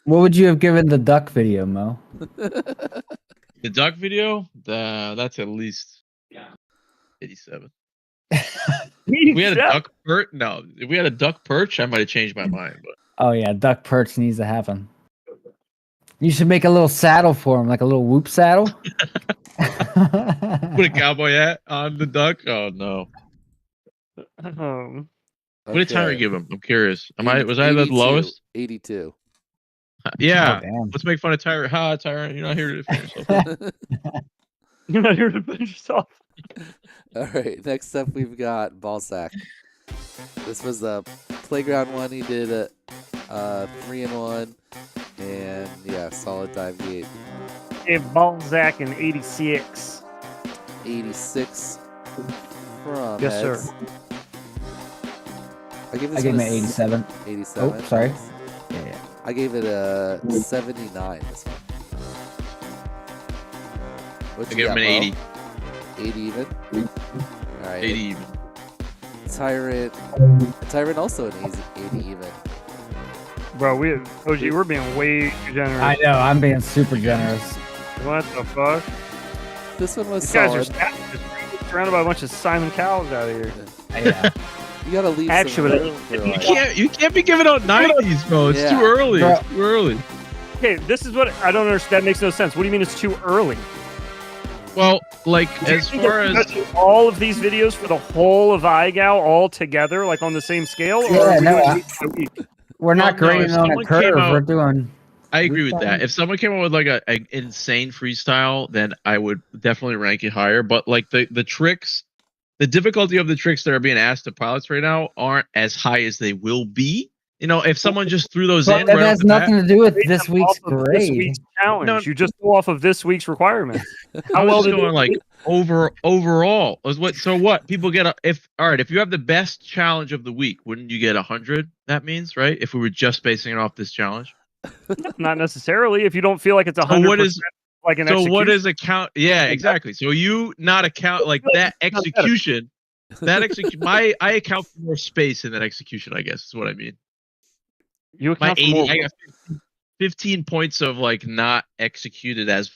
What would you have given the duck video, Mo? The duck video, that's at least 87. If we had a duck perch, no. If we had a duck perch, I might have changed my mind. But Oh yeah, duck perch needs to happen. You should make a little saddle for him, like a little whoop saddle. put a cowboy hat on the duck. Oh no. What did Tyron give him? I'm curious. Was I the 82, lowest? 82. Yeah. Oh, damn. Let's make fun of Tyron. Ha, Tyron, you're not here to defend yourself. You're not here to defend yourself. All right, next up we've got Ballsack. This was the playground one. He did a 3-in-1, and yeah, solid dive gate. If Balzac in 86. 86 from Yes, heads. sir. I gave him an 87. 87. Oh, sorry. Yeah. I gave it a 79. This one. What I you gave him got, an Mo? 80. 80 even. All right. 80 even. Tyron also an 80 even. Bro, OG, we're being way too generous. I know, I'm being super generous. What the fuck? This one was These guys are solid. surrounded by a bunch of Simon Cowells out here. Yeah. You gotta leave Actually, some room for You can't be giving out 90s, bro. It's Yeah. too early. Bro. It's too early. Okay, this is what I don't understand. That makes no sense. What do you mean it's too early? Well, like Do you as think far if as you touch all of these videos for the whole of IGOW all together, like on the same scale, or Yeah, are we no, doing I- week to week? We're not Well, no, grading if on a someone came curve. out- We're doing. I agree with freestyle. that. If someone came up with like an insane freestyle, then I would definitely rank it higher. But like the tricks, the difficulty of the tricks that are being asked of pilots right now aren't as high as they will be. You know, if someone just threw those But in, that right has off the bat- nothing to do with Based this week's off of grade. This week's challenge. No. You just go off of this week's requirements. I well was did going they- like overall. So what? People get if you have the best challenge of the week, wouldn't you get 100? That means, right? If we were just basing it off this challenge. Not necessarily. If you don't feel like it's 100%, So what is like an so what execution. is account? Yeah, exactly. So you not account like that execution. That execution. I account for more space in that execution. I guess is what I mean. You My account for 80. more. I got 15 points of like not executed as.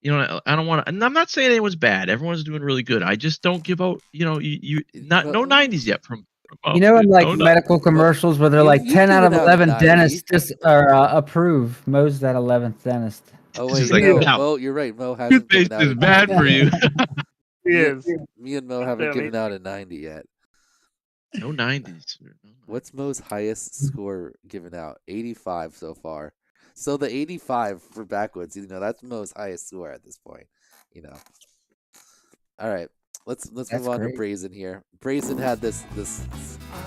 You know, I don't want to. And I'm not saying anyone's bad. Everyone's doing really good. I just don't give out. You know, you not no 90s yet from. You know, in like no, medical commercials where they're like you've 10 out of given out 11 90. dentists just are approve. Mo's that 11th dentist. Oh It's wait, just like, no, no. Mo, you're right. Mo hasn't Toothpaste given out is a bad 90. for you. He is. Me and Mo haven't Damn, given out a 90 yet. No 90s. What's Mo's highest score given out? 85 so far. So the 85 for backwoods, you know, that's Mo's highest score at this point. You know. All right, let's move That's on great. to Brazen here. Brazen had this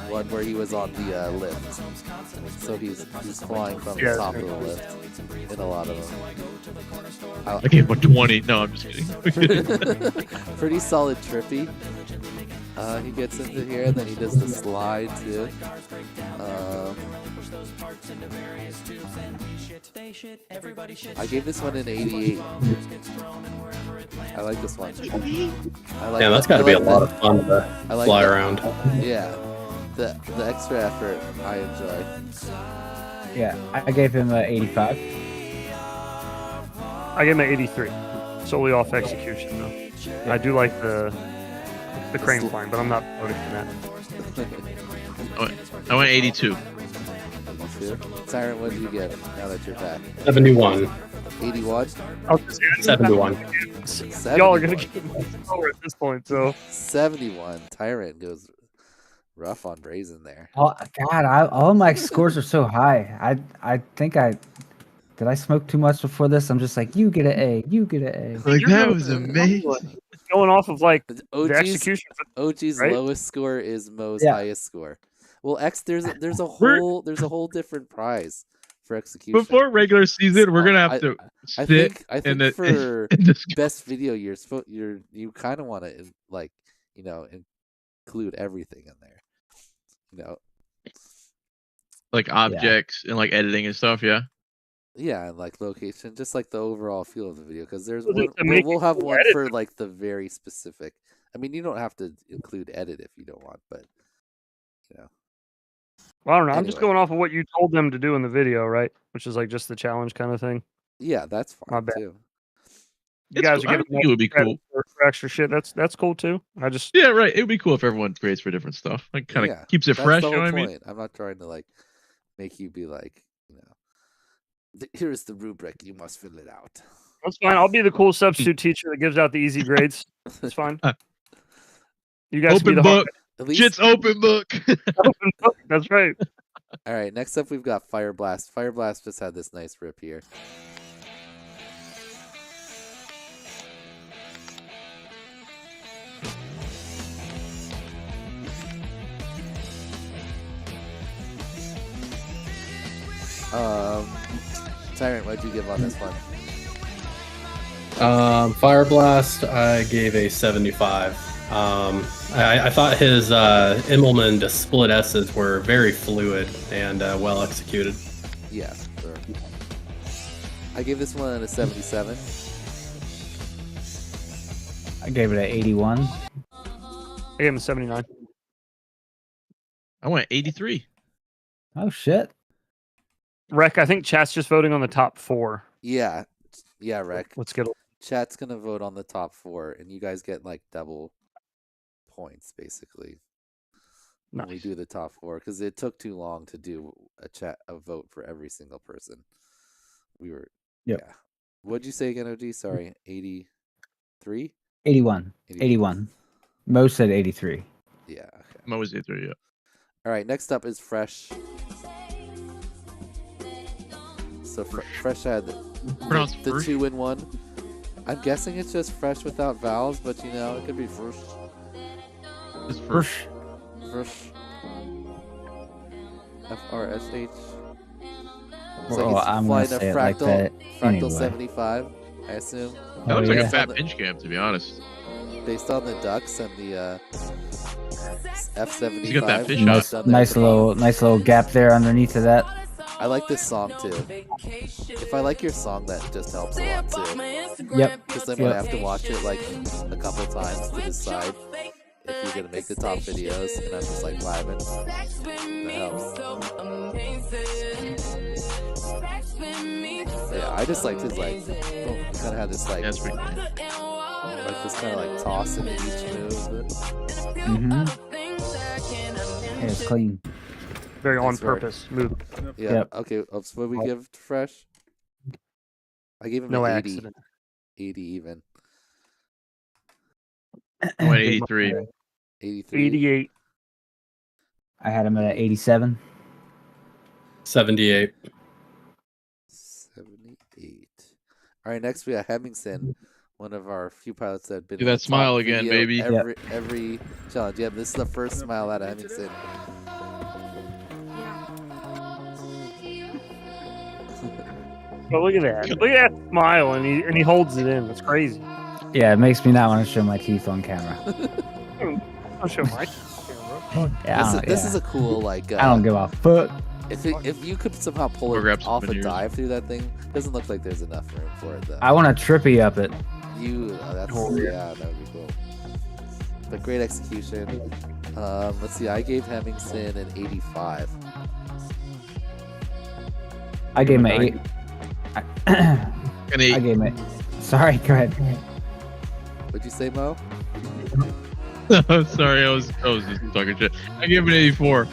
one where he was on the lift, so he's flying from the top of the lift in a lot of them. I gave him a 20. No, I'm just kidding. Pretty solid trippy. He gets into here and then he does the slide too. I gave this one an 88. I like this one. I like Yeah, that's got to be a lot of fun to I like fly that. around. Yeah, the extra effort I enjoy. Yeah, I gave him a 85. I gave him an 83, solely off execution though. I do like the crane flying, but I'm not voting for that. I went 82. Siren, what did you get now that you're back? 71. 81? I'll just 71. Y'all are gonna get lower at this point, so 71. Tyrant goes rough on Brazen there. Oh God, all my scores are so high. I think I did I smoke too much before this? I'm just like, you get an A, you get an A. Like that was amazing. Going off of like the OG's, execution. OG's right? lowest score is Mo's Yeah. highest score. Well, there's a whole different prize for execution. Before regular season, we're gonna have to I sit think in the for in this- best video, you kind of want to like include everything in there. like objects and like editing and stuff. Yeah. Yeah, and like location, just like the overall feel of the video, because there's Well, one, to make we'll it have cool one edit. for like the very specific. I mean, you don't have to include edit if you don't want, but Well, I don't know. I'm just Anyway. going off of what you told them to do in the video, right? Which is like just the challenge kind of thing. yeah, that's My fine bad. too. You It's guys cool. are I giving think it would be credit cool. for extra shit. That's cool too. I just Yeah, right. It would be cool if everyone creates for different stuff. Like kind of Yeah, keeps it that's fresh. the You know whole what I mean? point. I'm not trying to like make you be like, here's the rubric, you must fill it out. that's fine. I'll be the cool substitute teacher that gives out the easy grades. It's fine. You guys be Open the book. At least, Shit's open book. open book. That's right. all right. Next up, we've got Fire Blast. Fire Blast just had this nice rip here. Tyrant, what'd you give on this one? Fire Blast, I gave a 75. I thought his Immelman to split S's were very fluid and well executed. Yeah, sure. I gave this one a 77. I gave it an 81. I gave him a 79. I went 83. Oh shit. Rec, I think chat's just voting on the top 4. Yeah, Rec. Let's get Chat's gonna vote on the top 4, and you guys get like double points basically when we do the top 4, because it took too long to do a vote for every single person. Yeah. What'd you say again, OG? Sorry, 83? 81. 81. Mo said 83. Yeah. Okay. Mo was 83. Yeah. All right. Next up is Fresh. So Fresh had the Pronounced Fresh? 2-in-1. I'm guessing it's just Fresh without vowels, but it could be Fresh. It's Fresh. Fresh. FRSH. Well, I'm gonna say it like that Fractal anyway. 75, I assume. That looks like yeah. a fat pinch cam, to be honest. Based on the ducks and the F75. He's got that fish eye. Nice little gap there underneath of that. I like this song too. If I like your song, that just helps a lot too. Yep. Because then when I have to watch it like a couple times to decide if you're gonna make the top videos, and I'm just like vibing, that helps. Yeah, I just liked his boom. He kind of had this like this kind of like toss in each move. Mm-hmm. Yeah, it's clean. very on Nice work. purpose move. Yeah. Yep. Okay. So what we give to Fresh? I gave him No an 80. accident. 80 even. I went 83. 83. 88. I had him at 87. 78. 78. All right. Next we have Hemmingson, one of our few pilots that have been. Do in that the smile top again, video baby. Every challenge. Yeah, this is the first smile out of Hemmingson. But look at that. Look at that smile, and he holds it in. That's crazy. Yeah, it makes me not want to show my teeth on camera. I'll show my Yeah, This is a cool like. I don't give a fuck. If you could somehow pull We'll it grab some off a veneers. dive through that thing, doesn't look like there's enough room for it though. I want to trippy up it. That would be cool. But great execution. Let's see. I gave Hemmingson an 85. I gave him an 8. An 8. I gave him it. Sorry, go ahead. What'd you say, Mo? Sorry, I was just talking shit. I gave him an 84.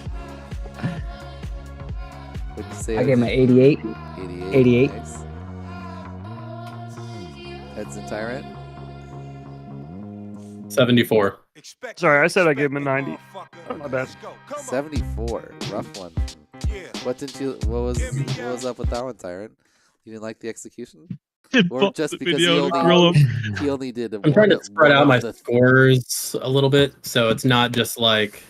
What'd you say? I gave him an 88. 88. Nice. Heads and Tyrant. 74. Sorry, I said I gave him a 90. My bad. 74. Rough one. What was up with that one, Tyrant? You didn't like the execution? Did Or pause just the because video and grill him. he only did I'm trying to spread out my the scores a little bit, so it's not just like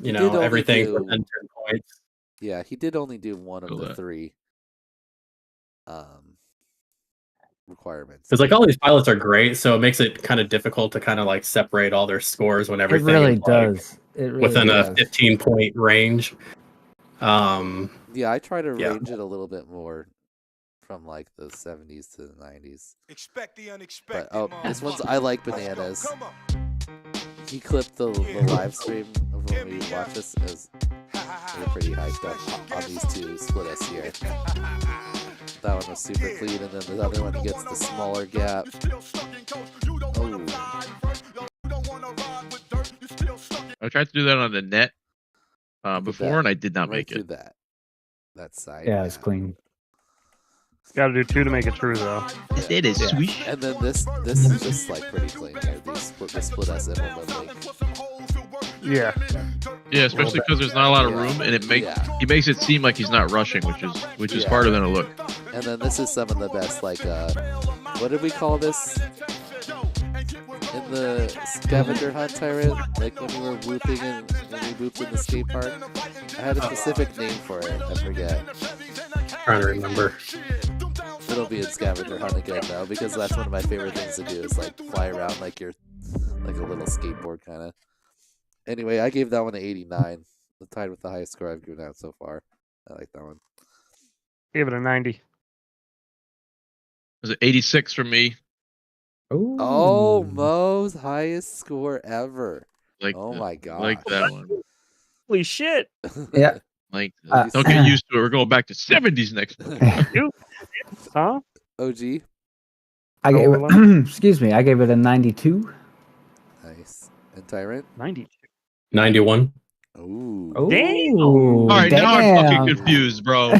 He did only everything do- within 10 points. Yeah, he did only do one of Feel the that. 3 requirements. Because like all these pilots are great, so it makes it kind of difficult to kind of like separate all their scores when everything really is, like, does. It really within does. a 15-point range. Yeah, I try to Yeah. range it a little bit more from like the 70s to the 90s. Expect the unexpected. But this one's I Like Bananas. He clipped the live stream of when we watched this. It was pretty hyped up on these 2 split S here. That one was super clean, and then the other one he gets the smaller gap. I tried to do that on the net before, and I did not make it. That side. Yeah, it's clean. Got to do 2 to make it true, though. It is sweet. And then this is just like pretty clean here. The split S implement link. Yeah. Yeah, especially because there's not a lot of room, and he makes it seem like he's not rushing, which is harder than it look. And then this is some of the best, like, what did we call this in the scavenger hunt, Tyrant? Like when we were whooping and when we whooped in the skate park? I had a specific name for it. I forget. Trying to remember. It'll be in scavenger hunt again though, because that's one of my favorite things to do is like fly around like you're like a little skateboard kind of. Anyway, I gave that one an 89. The tied with the highest score I've given out so far. I like that one. Gave it a 90. It was an 86 from me. Ooh. Oh, Mo's highest score ever. Oh that- my god. Like that one. Holy shit. Yeah. Like, don't get used to it. We're going back to 70s next month. Huh? OG. I gave it, excuse me, I gave it a 92. Nice. And Tyrant? 92. 91. Ooh. Damn. All right, now I'm damn. fucking confused, bro.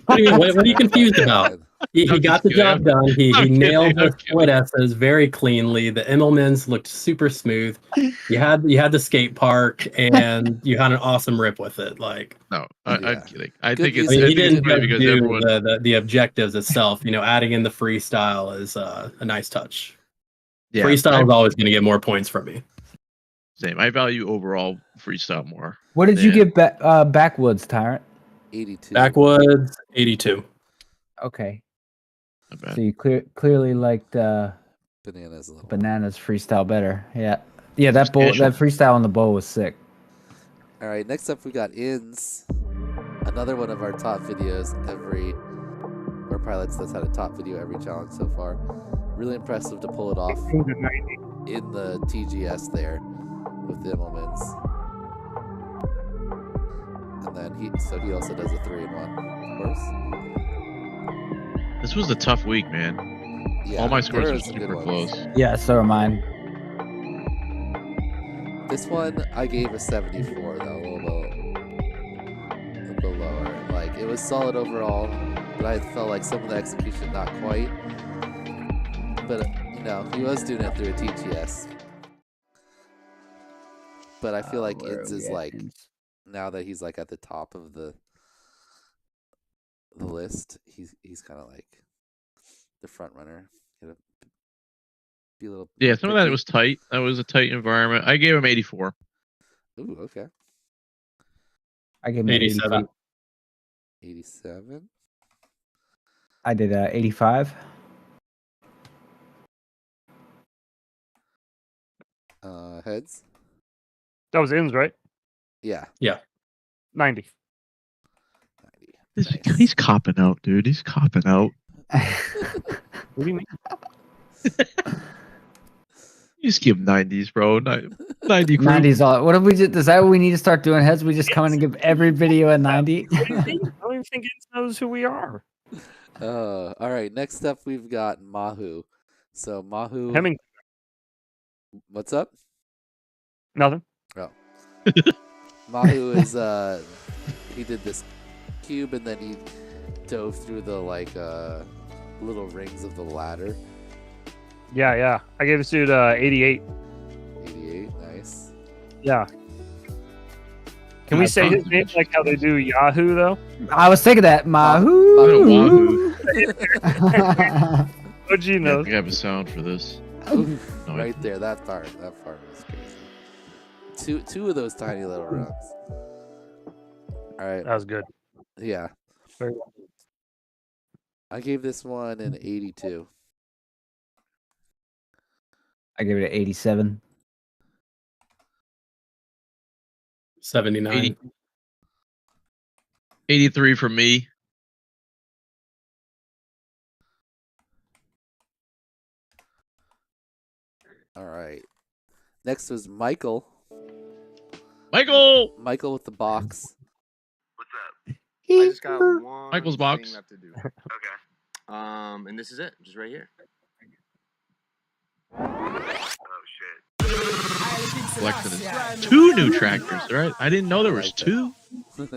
What are you confused about? He got the job done. He nailed the split S's very cleanly. The Immelmans looked super smooth. You had the skate park, and you had an awesome rip with it. Like, no, I'm kidding. I Good think it's, music. he I think it's didn't funny because do everyone. the objectives itself. Adding in the freestyle is a nice touch. Yeah, Freestyle is always going to get more points from me. Same. I value overall freestyle more. What did you give Backwoods, Tyrant? 82. Backwoods, 82. Okay. Not bad. So you clearly liked Bananas a little. Bananas freestyle better. Yeah. Yeah, that freestyle on the bowl was sick. All right, next up we got Ins. Another one of our top videos our pilots that's had a top video every challenge so far. Really impressive to pull it off in the TGS there with the Immelmans. And then he also does a 3-in-1, of course. This was a tough week, man. Yeah, All my scores there are are some good super ones. close. Yeah, so are mine. This one I gave a 74 though, a little lower. Like it was solid overall, but I felt like some of the execution not quite. But he was doing it through a TGS. But I feel like Ins is like now that he's like at the top of the list, he's kind of like the front runner. Be a little Some of that was tight. That was a tight environment. I gave him 84. Ooh, okay. I gave him 87. 87. I did 85. Heads. That was Ins, right? Yeah. 90. He's copping out, dude. He's copping out. What do you mean? You just give 90s, bro. 90 crew. 90's all. What if we just? Is that what we need to start doing? Heads? We just come in and give every video a 90. I don't even think Ins knows who we are. All right. Next up, we've got Mahu. So Mahu. Hemming. What's up? Nothing. Oh. Mahu is he did this cube and then he dove through the little rings of the ladder. Yeah. I gave this dude 88. 88, nice. Yeah. Can we say his name like how they do Yahoo though? I was thinking that. Mahoo. Wahoo. OG knows. We have a sound for this. Right there, that part was crazy. Two of those tiny little rocks. All right. That was good. Yeah. Very well. I gave this one an 82. I give it an 87. 79. 83 for me. All right. Next was Michael. Michael with the box. I just got one Michael's box. thing left to do. Okay. And this is it, just right here. Collecting 2 new tractors, right? I didn't know there was 2. He's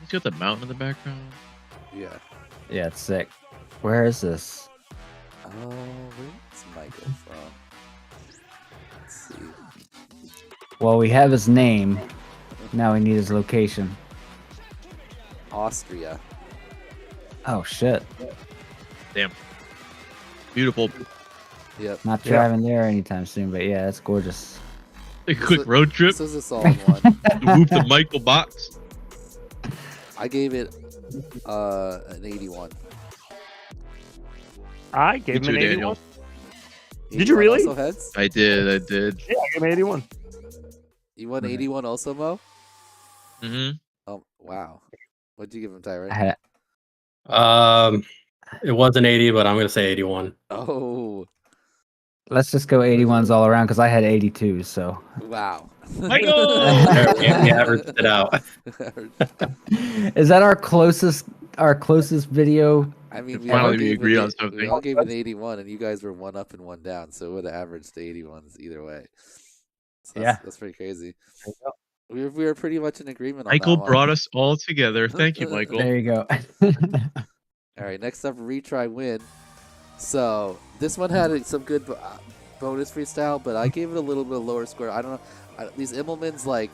got the mountain in the background. Yeah. Yeah, it's sick. Where is this? Oh, where's Michael from? Let's see. Well, we have his name. Now we need his location. Austria. Oh, shit. Damn. Beautiful. Yep. Not driving there anytime soon, but yeah, that's gorgeous. A quick road trip. This is a solid one. Whoop the Michael box. I gave it an 81. I gave him too, an 81. Daniel. Did you really? Also heads? I did. Yeah, I gave him 81. You won 81 also, Mo? Mm-hmm. Oh, wow. What'd you give him, Tyrant? It was an 80, but I'm gonna say 81. Oh. Let's just go 81s all around because I had 82, so. Wow. Michael! We averaged it out. Is that our closest video? I mean, Finally we agreed on we something. all gave it an 81, and you guys were one up and one down, so it would have averaged to 81s either way. So that's pretty crazy. We were pretty much in agreement on Michael that one. brought us all together. Thank you, Michael. There you go. All right, next up, retry win. So this one had some good bonus freestyle, but I gave it a little bit of lower score. I don't know. These Immelmans, like,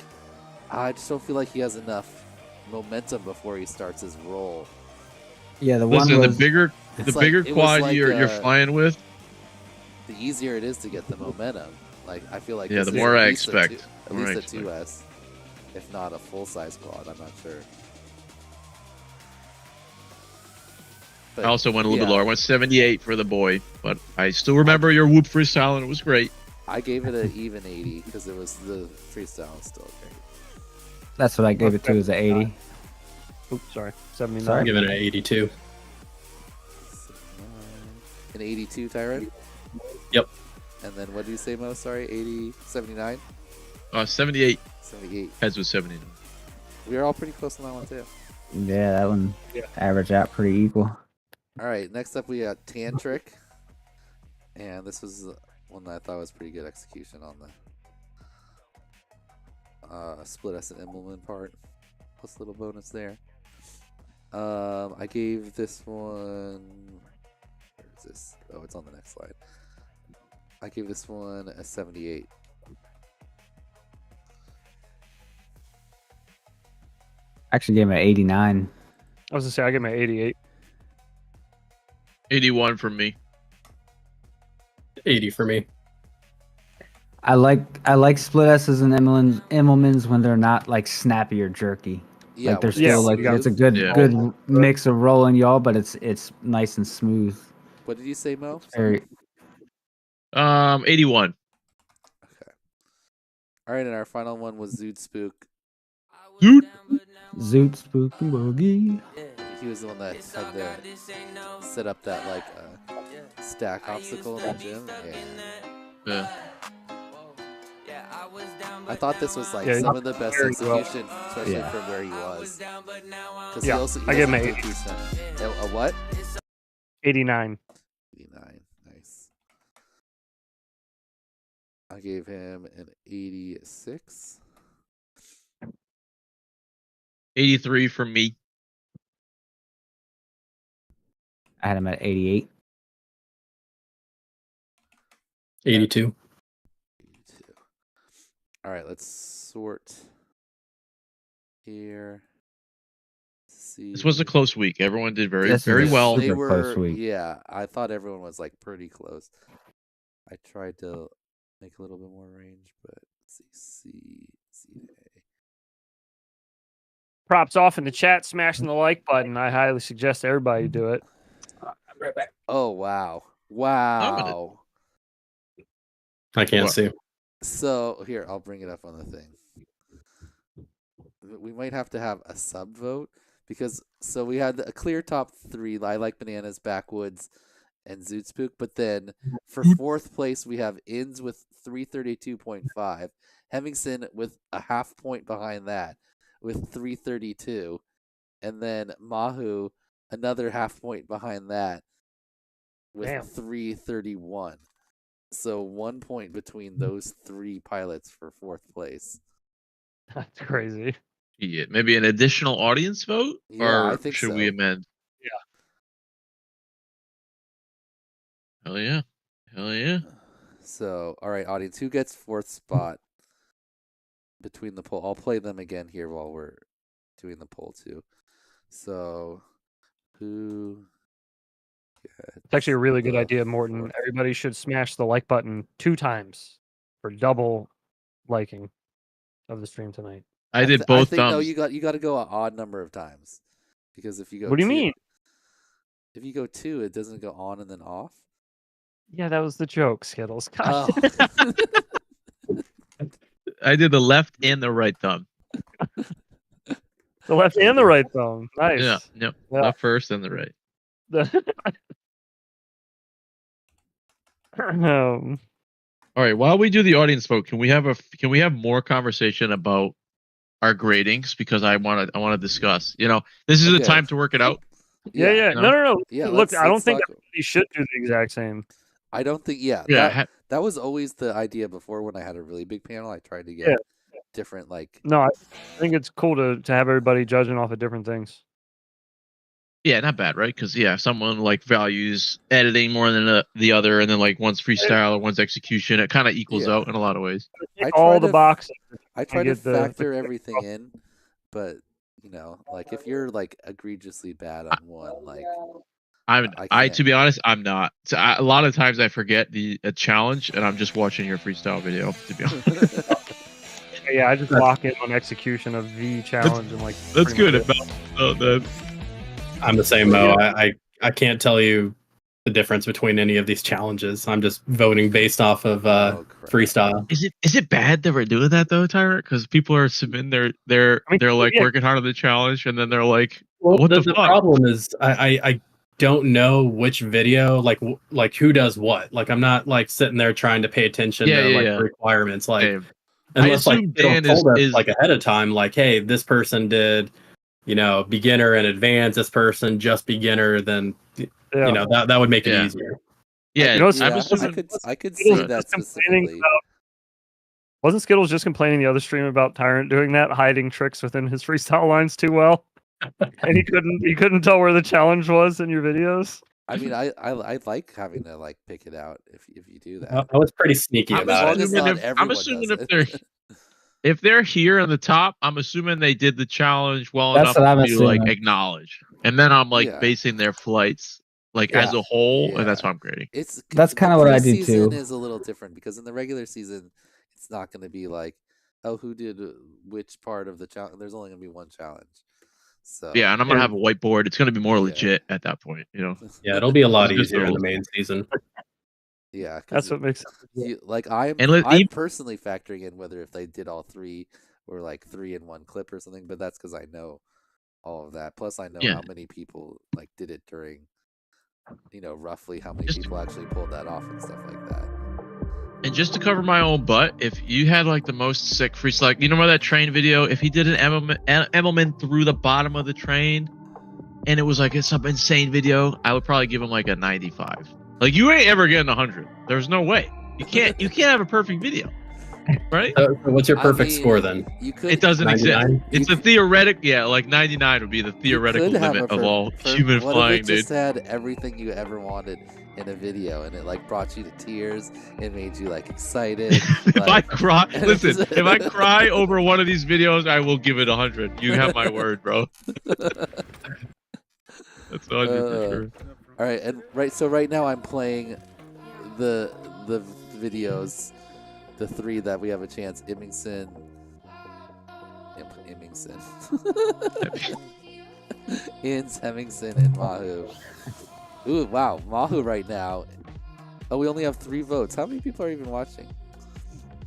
I just don't feel like he has enough momentum before he starts his roll. Yeah, the Listen, one was, the bigger quad like, you're flying with, the easier it is to get the momentum. Like, I feel like yeah, this the is more at I least expect. at least a 2S, if not a full size quad. I'm not sure. I also went a little bit lower. I went 78 for the boy, but I still remember your whoop freestyle, and it was great. I gave it an even 80 because it was the freestyle was still great. that's what I gave it to, is an 80. Oops, sorry. 79. Sorry? I'm giving it an 82. An 82, Tyrant? Yep. And then what did you say, Mo? Sorry, 80, 79? 78. 78. Heads was 79. We were all pretty close on that one, too. Yeah, that one averaged out pretty equal. All right, next up we got Tantric. And this was one that I thought was pretty good execution on the split S and Immelman part. Plus a little bonus there. I gave this one... Where is this? Oh, it's on the next slide. I gave this one a 78. Actually gave it an 89. I was gonna say I gave him an 88. 81 from me. 80 for me. I like split S's and Immelmans when they're not like snappy or jerky. Yeah, like they're still like it's a good mix of rolling y'all, but it's nice and smooth. What did you say, Mo? Very, 81. Okay. All right, and our final one was Zoot Spook. Zoot Spooky Boogie. He was the one that had to set up that like stack obstacle in the gym. Yeah. I thought this was like some of the best execution, especially from where he was. Yeah, I give him an 80. A what? 89. 89. Nice. I gave him an 86. 83 from me. I had him at 88. 82. All right, let's sort here. See. This was a close week. Everyone did very This is very a well. They super were, close week. yeah. I thought everyone was like pretty close. I tried to make a little bit more range, but let's see. Props off in the chat, smashing the like button. I highly suggest everybody do it. I'll be right back. Oh wow, wow. I can't see. So here, I'll bring it up on the thing. We might have to have a sub vote because we had a clear top 3. I Like Bananas, Backwoods, and Zoot Spook. But then for 4th place, we have Inns with 332.5, Hemmingson with a half point behind that with 332, and then Mahu another half point behind that with 331. So 1 point between those 3 pilots for 4th place. That's crazy. Yeah, maybe an additional audience vote, Yeah, or I think should so. we amend? Yeah. Hell yeah, hell yeah. So all right, audience, who gets 4th spot between the poll? I'll play them again here while we're doing the poll too. So who? It's actually a really good idea, Morton. Everybody should smash the like button 2 times for double liking of the stream tonight. I did both I think, no, thumbs. you got to go an odd number of times, because if you go. What do you 2, mean? If you go 2, it doesn't go on and then off. Yeah, that was the joke, Skittles. Oh. I did the left and the right thumb. The left and the right thumb. Nice. Yeah, yep. Yeah. Left first and the right. All right. While we do the audience vote, can we have more conversation about our gradings, because I want to discuss. You know, this is the time to work it out. Yeah. You know? No. Yeah, Look, I don't let's think talk- everybody should do the exact same. I don't think. Yeah, that was always the idea before. When I had a really big panel, I tried to get different No, I think it's cool to have everybody judging off of different things. Yeah, not bad, right? Because someone like values editing more than the other, and then like one's freestyle or one's execution, it kind of equals out in a lot of ways. All the boxes. I try to factor everything in, but you know, like if you're like egregiously bad on one, like I to be honest, I'm not. So a lot of times I forget the challenge, and I'm just watching your freestyle video. To be honest. Yeah, I just lock in on execution of the challenge and like. That's good. I'm the same, Mo. I can't tell you the difference between any of these challenges. I'm just voting based off of freestyle. Is it bad that we're doing that though, Tyra? Because people are submitting they're working hard on the challenge, and then they're like, Well, what the the fuck? problem is I don't know which video like who does what. Like I'm not like sitting there trying to pay attention to the requirements. Like unless like they told us like ahead of time, like, hey, this person did, beginner and advanced, this person just beginner, then that would make it easier. Yeah, I could see that specifically. Wasn't Skittles just complaining the other stream about Tyrant doing that, hiding tricks within his freestyle lines too well, and he couldn't tell where the challenge was in your videos? I mean, I like having to like pick it out if you do that. I was pretty sneaky about it. I'm assuming if they're here on the top, I'm assuming they did the challenge well That's enough what I'm to like assuming. acknowledge, and then I'm like basing their flights like as a whole, and that's what I'm grading. That's kind of what I do Preseason too. is a little different because in the regular season, it's not going to be like, oh, who did which part of the challenge. There's only going to be one challenge. So Yeah, and I'm gonna have a whiteboard. It's gonna be more legit at that point, Yeah, it'll be a lot It's just easier in a the main season. Yeah, That's what makes sense. I'm personally factoring in whether if they did all 3 or like 3 in one clip or something, but that's because I know all of that. Plus, I know how many people like did it during, roughly how many people actually pulled that off and stuff like that. And just to cover my own butt, if you had like the most sick freestyle, like you know that train video, if he did an Emmelman through the bottom of the train, and it was like some insane video, I would probably give him like a 95. Like you ain't ever getting 100. There's no way. You can't have a perfect video. right? So what's your perfect score then? You could. It doesn't 99? exist. It's a theoretic. Yeah, like 99 would be the theoretical could have limit a of all per- human what flying, if it dude. just had everything you ever wanted in a video, and it like brought you to tears? It made you like excited. If I cry, listen. If I cry over one of these videos, I will give it 100. You have my word, bro. That's 100 for sure. All right, and right now I'm playing the videos, the 3 that we have a chance. Immingson, Inns, Hemmingson, and Mahu. Ooh, wow, Mahu right now. Oh, we only have 3 votes. How many people are even watching?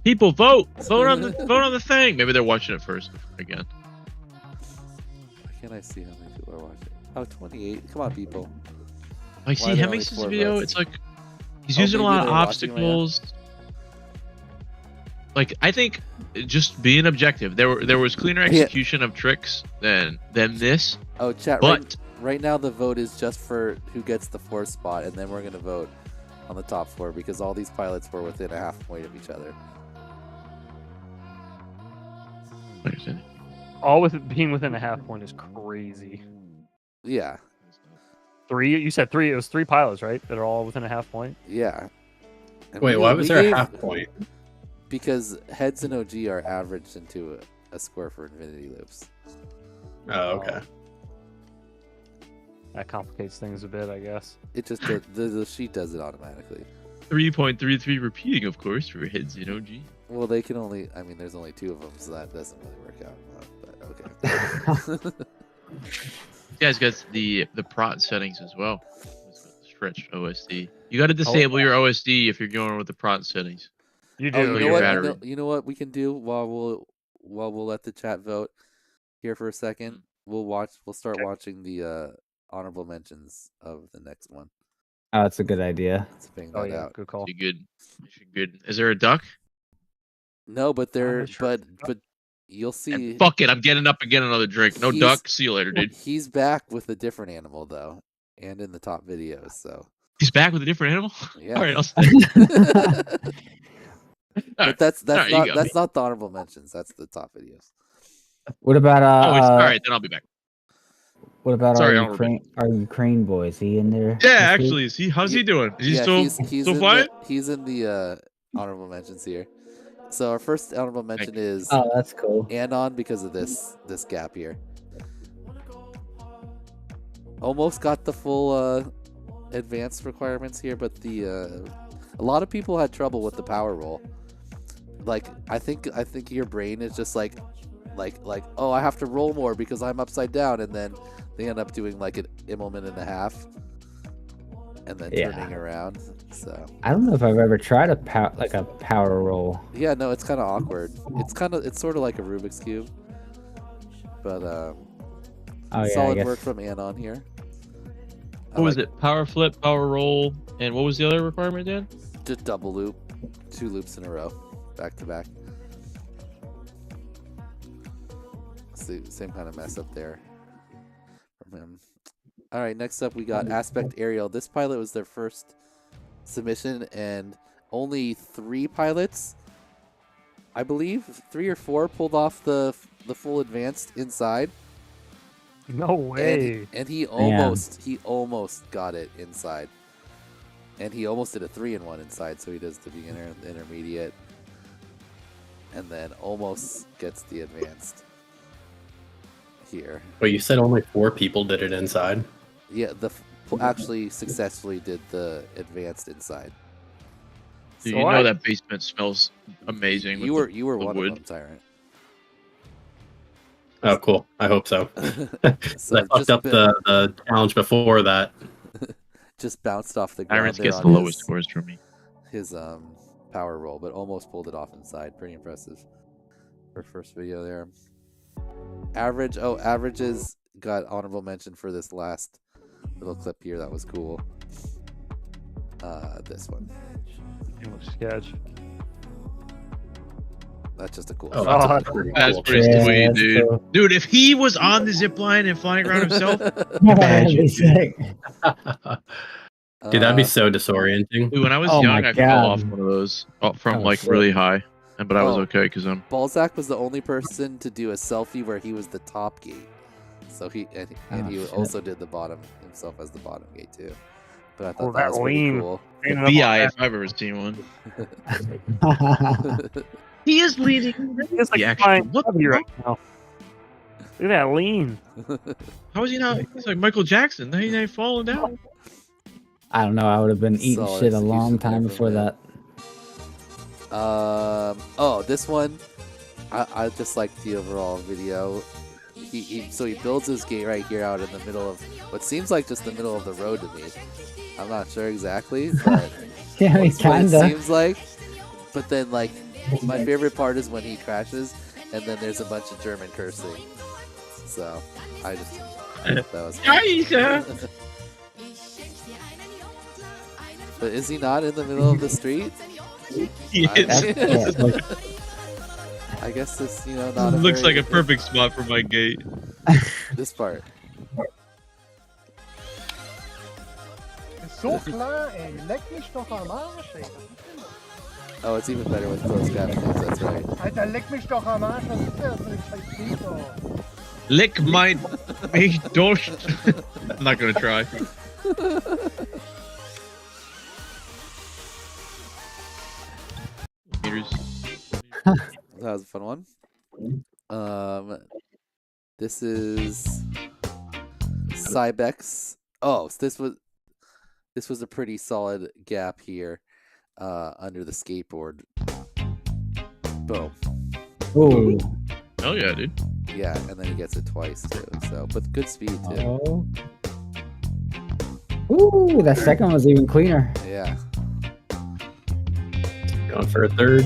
People vote on the thing. Maybe they're watching it first again. Why can't I see how many people are watching? Oh, 28. Come on, people. I see Hemmingson's video. Votes? It's like he's using a lot of obstacles. Like, I think just being objective, there was cleaner execution of tricks than this. Oh, chat. But right now the vote is just for who gets the 4th spot, and then we're gonna vote on the top 4 because all these pilots were within a half point of each other. All with it being within a half point is crazy. Yeah. 3? You said 3. It was 3 pilots, right? That are all within a half point. Yeah. And Wait, why was there a half point? Because heads and OG are averaged into a score for infinity loops. Oh, okay. That complicates things a bit, I guess. It just the sheet does it automatically. 3.33 repeating, of course, for heads and OG. Well, they can only. I mean, there's only 2 of them, so that doesn't really work out. But okay. You guys got the prot settings as well. Stretch OSD. You got to disable your OSD if you're going with the prot settings. You do. You know what we can do while we'll let the chat vote here for a second. We'll start watching the honorable mentions of the next one. Oh, that's a good idea. Let's bang that out. Good call. Good. Is there a duck? No, but but you'll see. And fuck it, I'm getting up and getting another drink. No duck. See you later, dude. He's back with a different animal though, and in the top videos. So he's back with a different animal. Yeah. All right, I'll stay. But that's not the honorable mentions. That's the top videos. What about all right, then I'll be back. What about Sorry, our Ukraine boy? Is he in there? Yeah, actually, is he? How's he doing? Is he still flying? He's in the honorable mentions here. So our first honorable mention is that's cool. Anon because of this gap here. Almost got the full advanced requirements here, but a lot of people had trouble with the power roll. Like I think your brain is just like oh, I have to roll more because I'm upside down, and then they end up doing like an Immelman and a half and then turning around. So I don't know if I've ever tried a power roll. Yeah, no, it's kind of awkward. It's sort of like a Rubik's cube, but solid work from Anon here. What was it? Power flip, power roll, and what was the other requirement, Dan? Just double loop, 2 loops in a row, back to back. Same kind of mess up there from him. All right, next up we got Aspect Aerial. This pilot was their first submission, and only 3 pilots, I believe, 3 or 4 pulled off the full advanced inside. No way. And he almost got it inside. And he almost did a 3-in-1 inside, so he does the beginner, the intermediate, and then almost gets the advanced here. Wait, you said only 4 people did it inside? Yeah, actually successfully did the advanced inside. So you know that basement smells amazing. You were one wood. of them, Tyrant. Oh, cool. I hope so. So I fucked up the challenge before that. Just bounced off the ground. Tyrant gets the lowest scores from me. His power roll, but almost pulled it off inside. Pretty impressive for first video there. Averages got honorable mention for this last little clip here. That was cool. This one. Sketch. That's just a cool. That's pretty sweet, dude. Cool. Dude, if he was on the zip line and flying around himself, Dude, that'd be so disorienting. Dude, when I was young, I fell off one of those from really high. but I was okay because I'm. Balzac was the only person to do a selfie where he was the top gate. So he also did the bottom himself as the bottom gate too. But I thought that was pretty cool. BI if I've ever seen one. He is leading. He's like flying right now. Look at that lean. How is he not? He's like Michael Jackson. He ain't falling down. I don't know. I would have been eating Solid shit a long execution time there before from that. Oh, this one, I just like the overall video. So he builds his gate right here out in the middle of what seems like just the middle of the road to me. I'm not sure exactly, but Yeah, that's what it kinda. seems like. But then, like, my favorite part is when he crashes, and then there's a bunch of German cursing. So I just that was fun. But is he not in the middle of the street? I guess this, not a Looks very- like a perfect spot for my gate. This part. So klar, ey. Leck mich doch am Arsch, ey. Oh, it's even better with closed captions, that's right. Alter, leck mich doch am Arsch. Was ist das für ein scheiß Video? Lick my mich durch. I'm not gonna try. That was a fun one. This is Cybex. Oh, so this was a pretty solid gap here, under the skateboard. Boom. Ooh. Oh yeah, dude. Yeah, and then he gets it twice too. So, with good speed too. Oh. Ooh, that second was even cleaner. Yeah. Going for a third.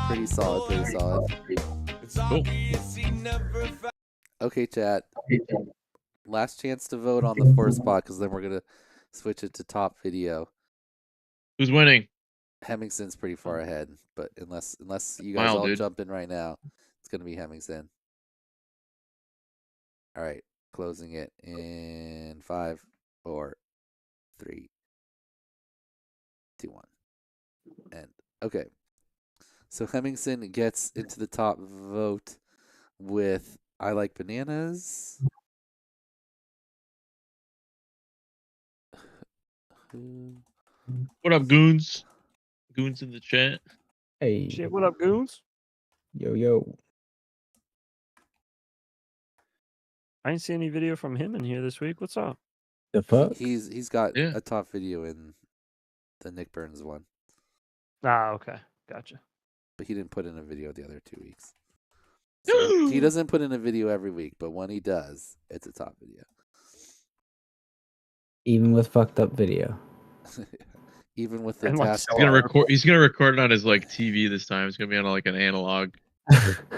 Pretty solid, pretty solid. Cool. Okay, chat. Last chance to vote on the first spot, because then we're gonna switch it to top video. Who's winning? Hemmingson's pretty far ahead, but unless you guys all dude. jump in right now, it's gonna be Hemmingson. All right, closing it in 5, 4, 3, 2, 1, and okay. So Hemmingson gets into the top vote with I Like Bananas. What up, goons? Goons in the chat. Hey. Shit, what up, goons? Yo, yo. I didn't see any video from him in here this week. What's up? The fuck? He's got a top video in the Nick Burns one, Ah, okay. Gotcha. but he didn't put in a video the other 2 weeks. So he doesn't put in a video every week, but when he does, it's a top video. Even with fucked up video. Even with the And, like, task. He's gonna record. He's gonna record it on his like TV this time. It's gonna be on like an analog.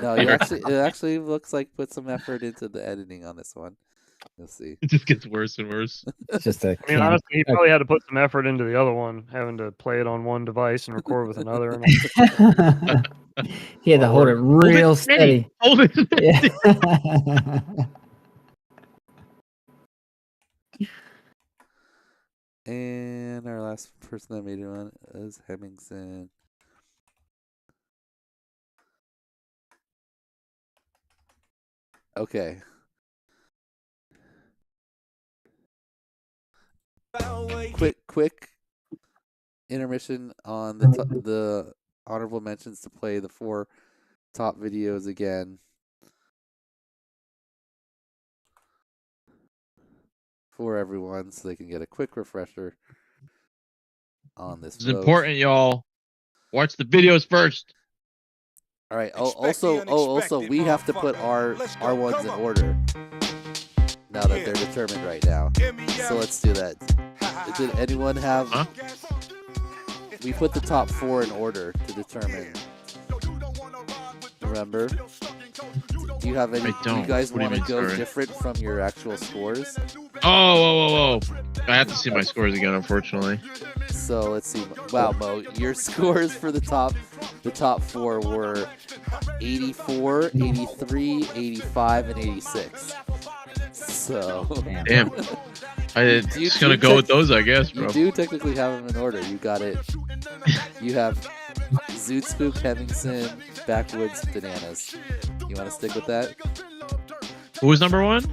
No, it actually looks like put some effort into the editing on this one. You'll see. It just gets worse and worse. It's just a I mean, honestly, he probably had to put some effort into the other one, having to play it on one device and record with another. He had to hold it real steady. Hold it. Yeah. And our last person that made it on is Hemmingson. Okay. Quick intermission on the honorable mentions to play the 4 top videos again. For everyone, so they can get a quick refresher on this. It's important, y'all. Watch the videos first. All right. Also, we have to put our ones in order now that they're determined right now. So let's do that. Did anyone have? Huh? We put the top 4 in order to determine. Remember? Do you have any? Do you guys What do you want to mean, go sorry? different from your actual scores? Oh. I have to see my scores again, unfortunately. So let's see. Wow, Mo, your scores for the top 4 were 84, 83, 85, and 86. So Damn. I'm just gonna go with those, I guess, bro. You do technically have them in order. You got it. You have Zoot Spook, Hemmingson, Backwoods, Bananas. You want to stick with that? Who was number one?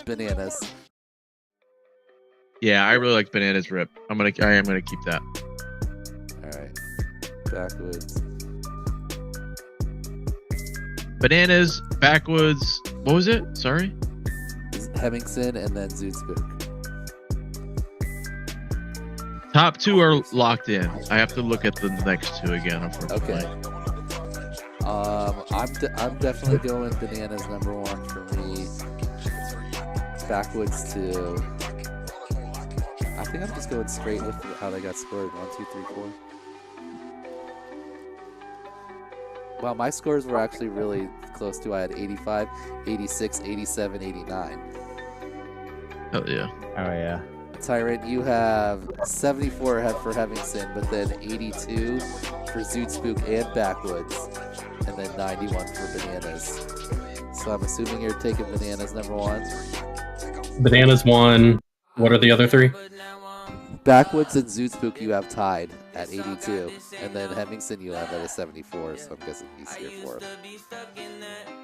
Bananas. Yeah, I really like Bananas Rip. I am gonna keep that. All right. Backwoods. Bananas, Backwoods. What was it? Sorry. Hemmingson and then Zoot Spook. Top two are locked in. I have to look at the next two again. Okay. I'm definitely going Bananas number one for me. Backwoods 2. I think I'm just going straight with how they got scored. 1, 2, 3, 4. Wow, my scores were actually really close too. I had 85, 86, 87, 89. Oh yeah. Oh yeah. Tyrant, you have 74 ahead for Hemmingson, but then 82 for Zoot Spook and Backwoods, and then 91 for Bananas. So I'm assuming you're taking Bananas number one. Bananas 1. What are the other 3? Backwoods and Zoot Spook you have tied at 82, and then Hemmingson you have at a 74, so I'm guessing he's here for it.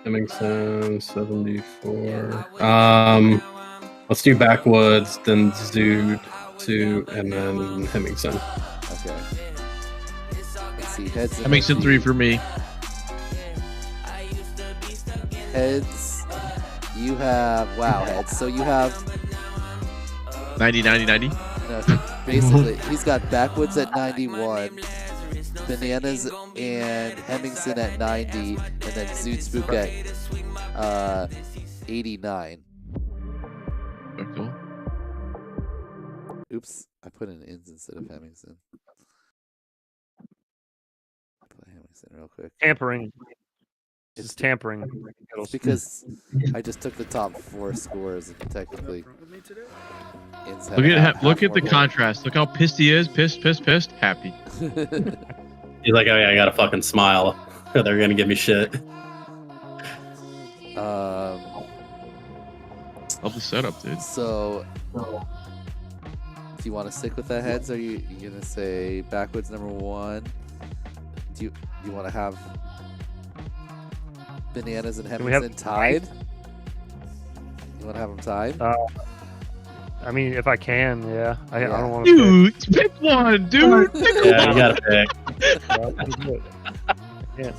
Hemmingson 74. Let's do Backwoods, then Zoot, and then Hemmingson. Okay. Let's see, heads. Hemmingson 3 for me. Heads. You have heads. So you have 90, 90, 90. No, basically, he's got Backwoods at 91, Bananas and Hemmingson at 90, and then Zoot Spook at 89. Cool. Oops, I put in ins instead of Hemmingson. I'll put Hemmingson real quick. Tampering. It's tampering. It's because I just took the top 4 scores and technically ins Look at the contrast. Look how pissed he is. Pissed, happy. He's like, oh yeah, I gotta fucking smile. Or they're gonna give me shit. Love the setup, dude. So, do you want to stick with that, heads? Or are you gonna say Backwoods number one? Do you want to have Bananas and Hemmingson tied? You want to have them tied? I mean, if I can, yeah. I don't want to pick one, dude. Yeah, you gotta pick. Yes.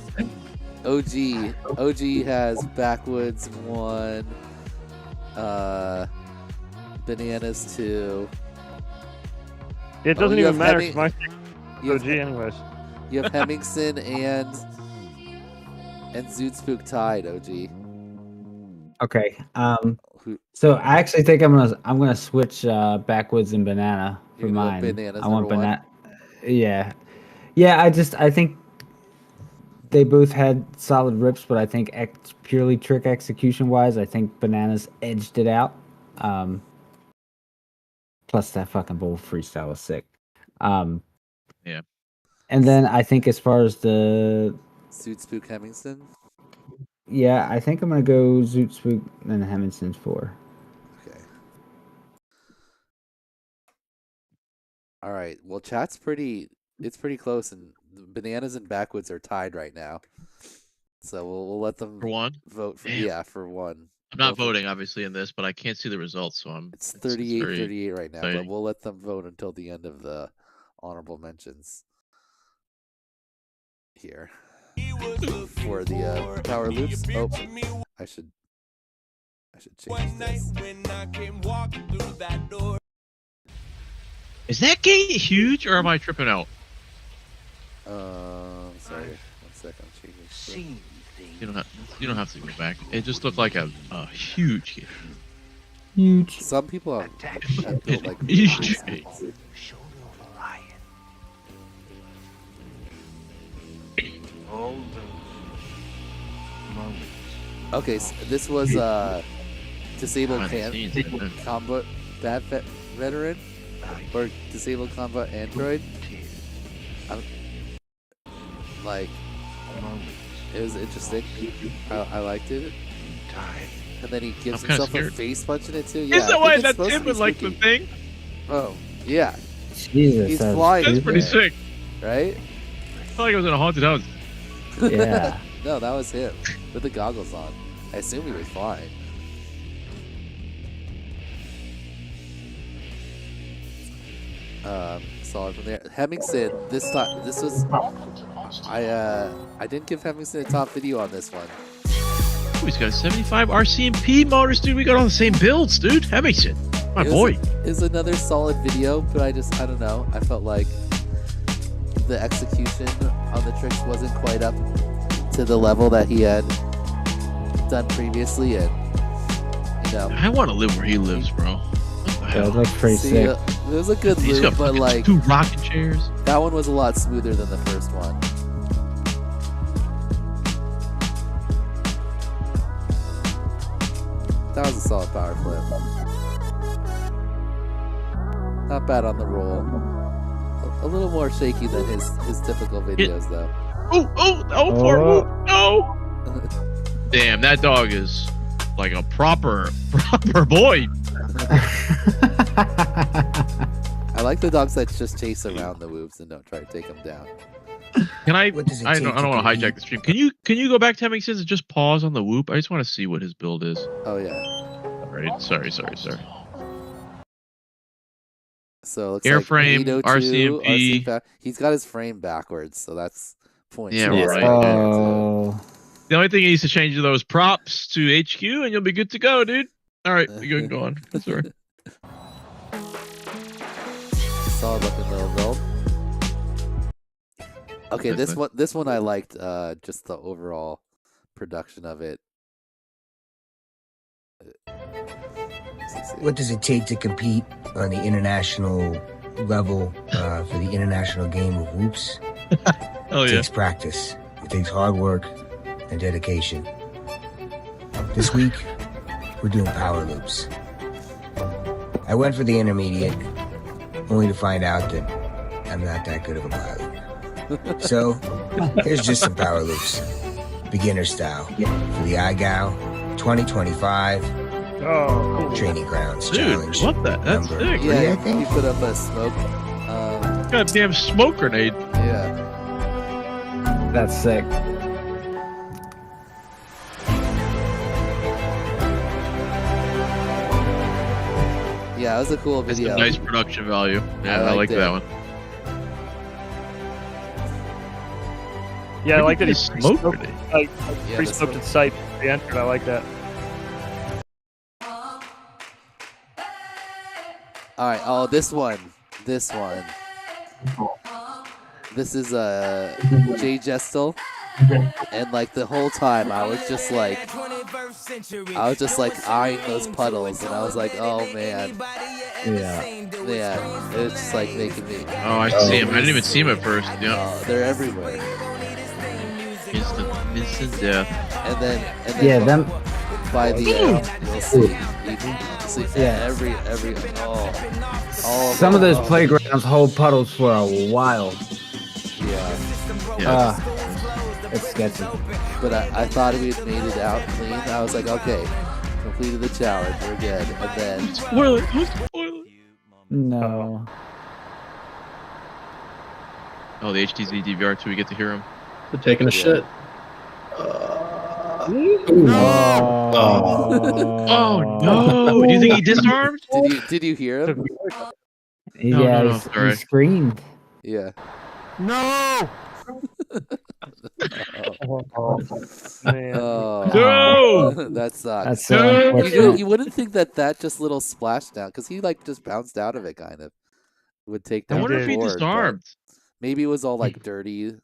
OG has Backwoods 1, Bananas 2. It doesn't even matter. My OG, anyways. You have Hemmingson and Zoot Spook tied. OG. Okay. So I actually think I'm gonna switch Backwoods and Banana for mine. Bananas I want number Banana. Yeah. I think they both had solid rips, but I think purely trick execution wise, I think Bananas edged it out. Plus that fucking bull freestyle was sick. Yeah. And then I think as far as the Zoot Spook Hemmingson. Yeah, I think I'm gonna go Zoot Spook and Hemmingson's 4. Okay. All right. Well, chat's pretty close, and Bananas and Backwoods are tied right now. So we'll let them for one vote for for one. I'm not voting obviously in this, but I can't see the results, so It's 38-38 right now, but we'll let them vote until the end of the honorable mentions here for the power loops. Oh, I should change this. Is that gate huge, or am I tripping out? Sorry. 1 second. I'm changing. You don't have to go back. It just looked like a huge gate. Huge. Some people have built like huge. Okay, so this was disabled combat veteran or disabled combat android. It was interesting. I liked it. And then he gives himself a face punch in it too. Yeah, is that why that's him with like the thing? Oh, yeah. Jesus, he's flying. That's pretty sick. Right? I felt like I was in a haunted house. Yeah. No, that was him with the goggles on. I assume he was flying. Solid from there. Hemmingson, this was I didn't give Hemmingson a top video on this one. Ooh, he's got 75 RCMP motors, dude. We got all the same builds, dude. Hemmingson, my boy. Is another solid video, but I don't know. I felt like the execution on the tricks wasn't quite up to the level that he had done previously, and you know. I want to live where he lives, bro. Yeah, it looks pretty sick. It was a good He's loop, got but like 2 rocking chairs. That one was a lot smoother than the first one. That was a solid power flip. Not bad on the roll. A little more shaky than his typical videos, though. Poor whoop, no! Damn, that dog is like a proper boy. I like the dogs that just chase around the whoops and don't try to take them down. Can I don't want to hijack the stream. Can you go back to Hemmingson and just pause on the whoop? I just want to see what his build is. Oh yeah. All right. Sorry. So it looks airframe, like RCMP. He's got his frame backwards, so that's points. Yeah, right. Oh. The only thing he needs to change are those props to HQ, and you'll be good to go, dude. All right, you can go on. Sorry. Solid looking little build. Okay, this one I liked. Just the overall production of it. What does it take to compete on the international level for the international game of whoops? Oh, it takes practice. It takes hard work and dedication. This week, we're doing power loops. I went for the intermediate, only to find out that I'm not that good of a pilot. So, here's just some power loops, beginner style, for the IGOW 2025 Training Grounds Challenge. What that? That's number sick. 3, I think. He put up a smoke. Goddamn smoke grenade. Yeah. That's sick. Yeah, it was a cool It's video. a nice production value. Yeah, I like liked it. that one. Yeah, I like that he smoke smoked grenade. Yeah, pre-smoked its sight. He entered. I like that. All right. Oh, this one. This is Jay Gestel, and like the whole time I was just like eyeing those puddles, and I was like, oh man. Yeah. Yeah. It's just like making me. Oh, I see him. I didn't even see him at first. Yeah. They're everywhere. Instant death. And then Yeah, them. by the end, you'll see. Yeah. Every all Some of those playgrounds hold puddles for a while. Yeah. It's sketchy. But I thought we had made it out clean. I was like, okay, completed the challenge. We're good. And then Spoil it. No. Oh, the HTZ DVR 2. We get to hear him. They're taking a shit. Oh no! Do you think he disarmed? Did you hear him? Yeah, no, he sorry. screamed. Yeah. No! Man. Oh, that sucks. That's so unfortunate. You wouldn't think that just little splashdown, because he like just bounced out of it, kind of would take down. I wonder the if he board, but disarmed. Maybe it was all like dirty.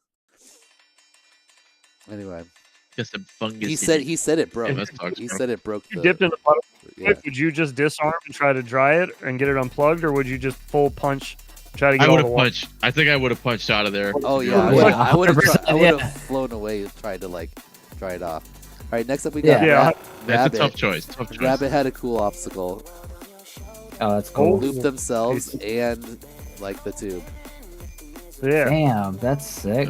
Anyway, Just a fungus. he said it broke. that's toxic, He bro. said it broke. You dipped in the puddle. Yeah. Would you just disarm and try to dry it and get it unplugged, or would you just full punch, try to get I all would the have water? punched. I think I would have punched out of there. Oh yeah, I would have flown away and tried to like dry it off. All right, next up we got That's Rabbit. a tough choice. Tough choice. Rabbit had a cool obstacle. Oh, that's cool. Loop themselves and like the tube. Yeah. Damn, that's sick.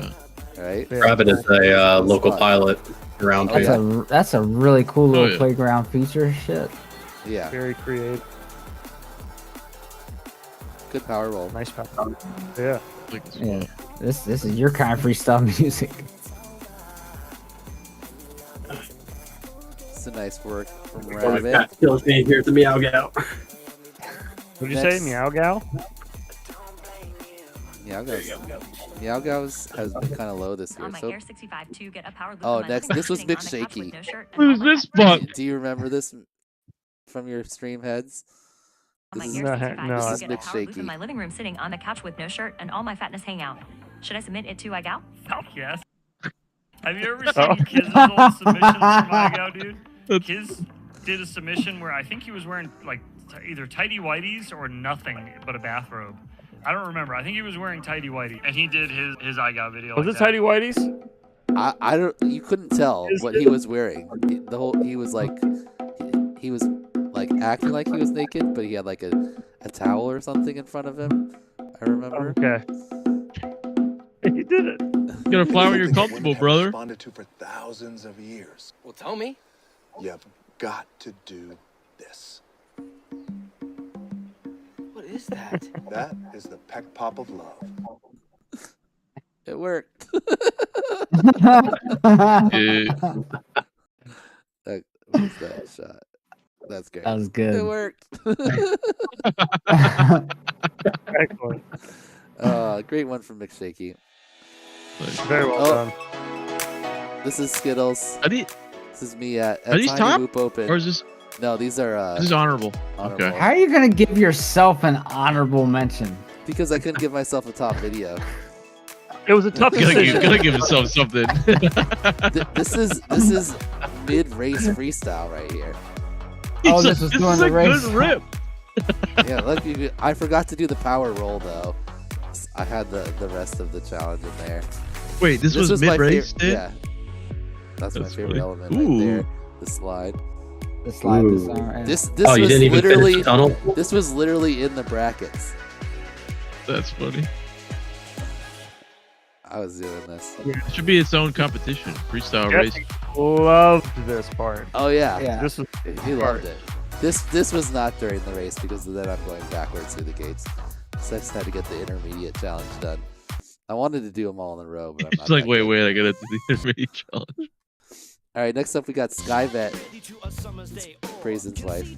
Right. Rabbit is a local pilot around here. That's a really cool little yeah. playground feature. Shit. Yeah. Very creative. Good power roll. Nice power. Yeah. Yeah. This is your kind of freestyle music. It's a nice work from Before we Rabbit. got kills me, here's the meow gal. What'd you say, Meow Gal? Meow Gals has been kind of low this year. On my So, Air 65 to get a power loop oh, on my next, living this was room Mick sitting on the couch Shaky. with no shirt and Who's all my this fuck? Do you remember this from your stream heads? On my This Air is, 65 this to is get a Mick power loop Shaky. in my living room sitting on the couch with no shirt and all my fatness hang out. Should I submit it to IGOW? Fuck yes. Have you ever seen Kiz's old submissions from IGOW, dude? Kiz did a submission where I think he was wearing like either tighty whities or nothing but a bathrobe. I don't remember. I think he was wearing tighty whities, and he did his IGOW video. Was like it that. tighty whities? I don't. You couldn't tell what he was wearing. He was like acting like he was naked, but he had like a towel or something in front of him. I remember. Okay. He did it. You gotta fly when you're comfortable, brother. Responded to for thousands of years. Well, tell me. You've got to do this. What is that? That is the peck pop of love. It worked. That was that shot. That's great. That was good. It worked. Excellent. Great one from Mick Shaky. Very well done. This is Skittles. This is me at these Tiny top? Whoop Open. Or is this? No, these are. This is honorable. Okay. How are you gonna give yourself an honorable mention? Because I couldn't give myself a top video. It was a tough decision. Gotta give yourself something. This is mid-race freestyle right here. Oh, this was doing the race. Good rip. Yeah, look, I forgot to do the power roll though. I had the rest of the challenge in there. Wait, this was my mid-race, favorite- dude? Yeah, that's my favorite funny. element Ooh. right there. The slide. The slide. Ooh. This Oh, you was didn't even finish literally the tunnel? this was literally in the brackets. That's funny. I was doing this. It should be its own competition. Freestyle Jesse race. loved this part. Oh yeah, Yeah. This was he loved it. This was not during the race because then I'm going backwards through the gates. So I just had to get the intermediate challenge done. I wanted to do them all in a row, but I'm not. It's like, that wait, good. I gotta do the intermediate challenge. All right, next up we got Skyvet. It's Preseason's wife.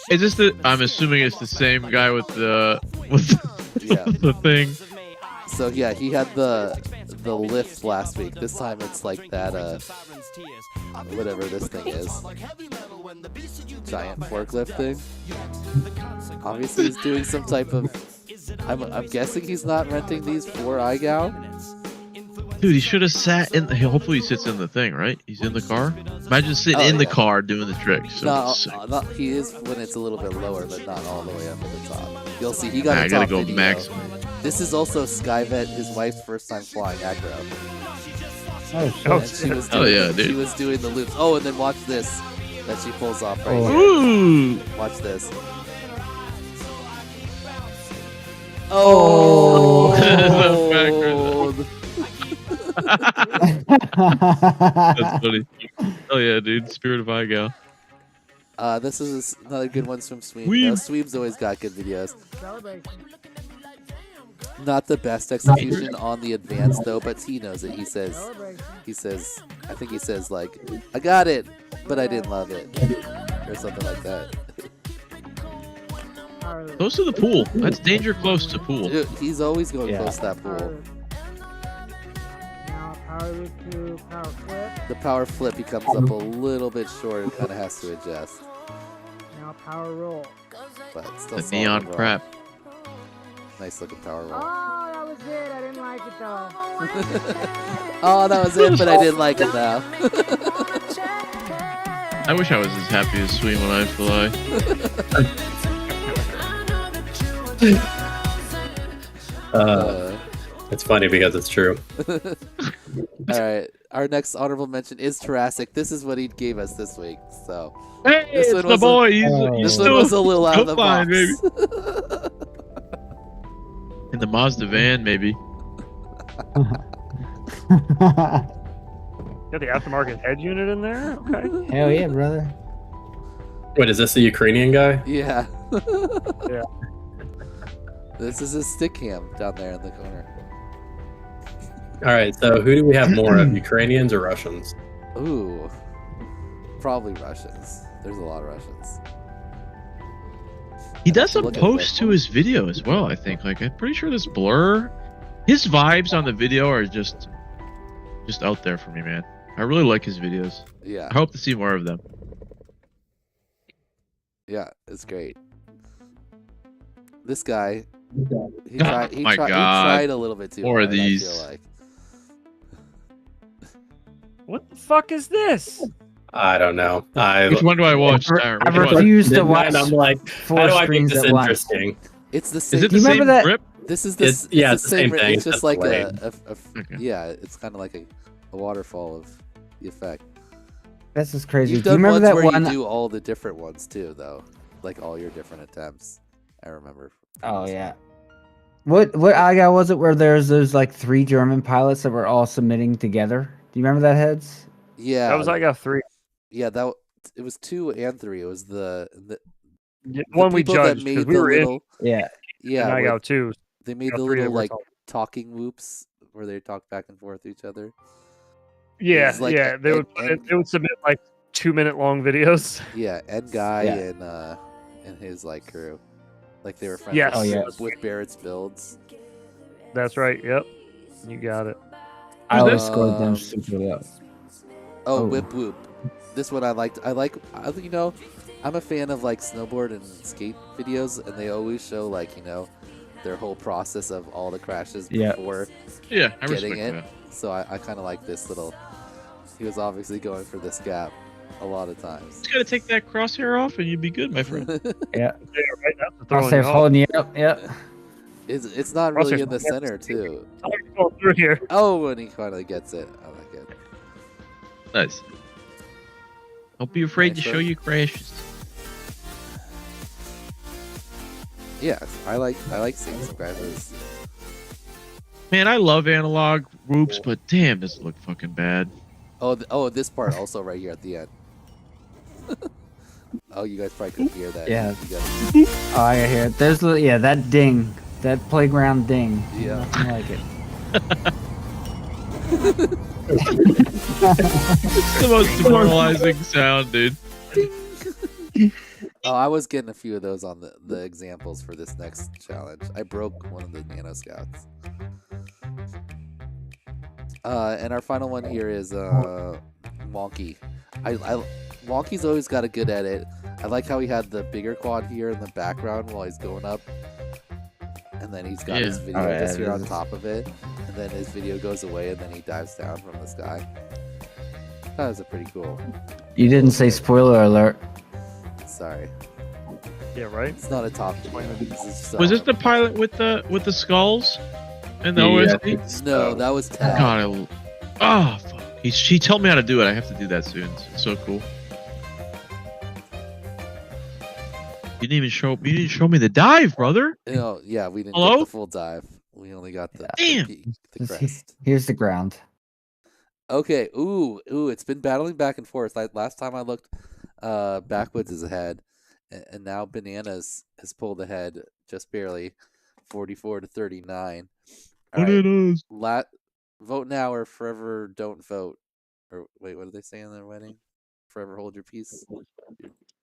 Is this the? I'm assuming it's the same guy with the Yeah. the thing. So yeah, he had the lift last week. This time it's like that whatever this thing is. Giant forklift thing. Obviously he's doing some type of I'm guessing he's not renting these for IGOW. Dude, he should have sat in. Hopefully, he sits in the thing, right? He's in the car. Imagine sitting in the car doing the tricks. No, he is when it's a little bit lower, but not all the way up to the top. You'll see, he got I a gotta top go video. max. This is also Skyvet, his wife's first time flying aggro. Oh shit. And she was doing, yeah, dude. She was doing the loops. Oh, and then watch this that she pulls off right Ooh. here. Watch this. Oh. That's funny. Oh yeah, dude. Spirit of IGOW. This is another good one from Sweeb. Sweeb. You know, Sweeb's always got good videos. Not the best execution on the advanced though, but he knows it. He says, I think he says like, I got it, but I didn't love it, or something like that. Close to the pool. That's danger close to pool. Dude, he's always going Yeah. close to that pool. Now power loop to power flip. The power flip, he comes up a little bit short and kind of has to adjust, Now power roll. but still The solid neon overall. crap. Nice looking power roll. Oh, that was it. I didn't like it though. Oh, that was it, but I didn't like it now. I wish I was as happy as Sweet when I fly. It's funny because it's true. Alright, our next honorable mention is Jurassic. This is what he gave us this week, so. Hey, This it's one the was boy. He's This still one was a little out of the fine, box. baby. In the Mazda van, maybe. Got the aftermarket head unit in there. Okay. Hell yeah, brother. Wait, is this the Ukrainian guy? Yeah. Yeah. This is his stick cam down there in the corner. All right, so who do we have more of, Ukrainians or Russians? Ooh, probably Russians. There's a lot of Russians. He does a Look at post to his video as well, I think. Like, I'm pretty sure this Blur, his vibes on the video are just out there for me, man. I really like his videos. Yeah. I hope to see more of them. Yeah, it's great. This guy, he Oh my God. tried a little bit too More of hard, these. I feel like. What the fuck is this? I don't know. Which one do I watch? I refuse to watch. And I'm like, four how do I make screens this at once. interesting? It's the same. Is it Do the you remember same that- grip? This is the It's the same thing. It's just just like delayed. yeah. It's kind of like a waterfall of the effect. This is crazy. You've Do you done remember ones that where one? you do all the different ones too, though, like all your different attempts. I remember. Oh yeah. What IGOW was it where there's those like 3 German pilots that were all submitting together? Do you remember that, Heads? Yeah, That was IGOW3. yeah. It was 2 and 3. It was the One we people that judged made because we the were little Yeah. yeah. in where IGOW2. They made the IGOW3 little that we're like talking. talking whoops where they talk back and forth to each other. Yeah, was like yeah. They would submit like 2-minute long videos. Yeah, Ed Guy Yeah. and his like crew, like they were friends Yes. Oh, yeah. with Barrett's builds. That's right. Yep. You got it. I Who's always this? scored them super low. Oh, Oh. Whip Whoop. This one I liked. You know, I'm a fan of like snowboard and skate videos, and they always show like, you know, their whole process of all the crashes Yeah. before Yeah, I getting respect it. that. So I kind of like this little. He was obviously going for this gap a lot of times. Just gotta take that crosshair off and you'd be good, my friend. Yeah. Yeah, right. That's the I'll throwing say you off. holding you up. Yep. It's not really Crosshair's in the not- center too. I'm going through here. Oh, when he finally gets it, I like it. Nice. Don't be afraid Nice to show work. your crashes. Yes, I like seeing some crashes. Man, I love analog whoops, but damn, does it look fucking bad. Oh, this part also right here at the end. Oh, you guys probably couldn't hear that. Yeah. You guys- Oh, I hear it. There's that ding, that playground ding. Yeah. Nothing like it. It's the most demoralizing sound, dude. Oh, I was getting a few of those on the examples for this next challenge. I broke one of the Nano Scouts. And our final one here is Wonky. Wonky's always got a good edit. I like how he had the bigger quad here in the background while he's going up. And then he's got his Yeah. video Oh, yeah, just here it on is. top of it. And then his video goes away and then he dives down from the sky. That was a pretty cool. You didn't say spoiler alert. Sorry. Yeah, right. It's not a top video. This is just, Was this the pilot with the skulls and the Yeah, OSD? No, that was Tab. God, oh fuck! She told me how to do it. I have to do that soon. It's so cool. You didn't show me the dive, brother. No, yeah, we didn't Hello? get the full dive. We only got the Damn. peak, the crest. Here's the ground. Okay, ooh, it's been battling back and forth. Last time I looked, Backwoods is ahead, and now Bananas has pulled ahead just barely, 44-39. All right, Bananas. vote now or forever don't vote. Or wait, what did they say in their wedding? Forever hold your peace.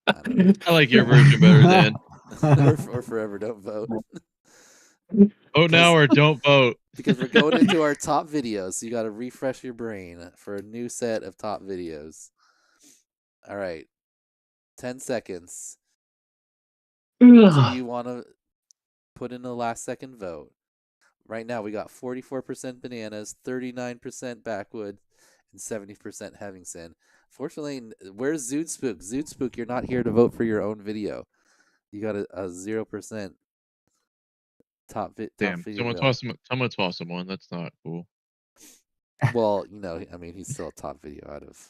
I don't know. I like your version better, Dan. or forever don't vote. Vote now or don't vote. Because we're going into our top videos, so you got to refresh your brain for a new set of top videos. All right, 10 seconds. Do you want to put in a last second vote? Right now, we got 44% Bananas, 39% Backwood, and 70% Hevingson. Fortunately, where's Zoot Spook? Zoot Spook, you're not here to vote for your own video. You got a 0% top video. Damn, someone toss him one. That's not cool. Well, you know, I mean, he's still a top video out of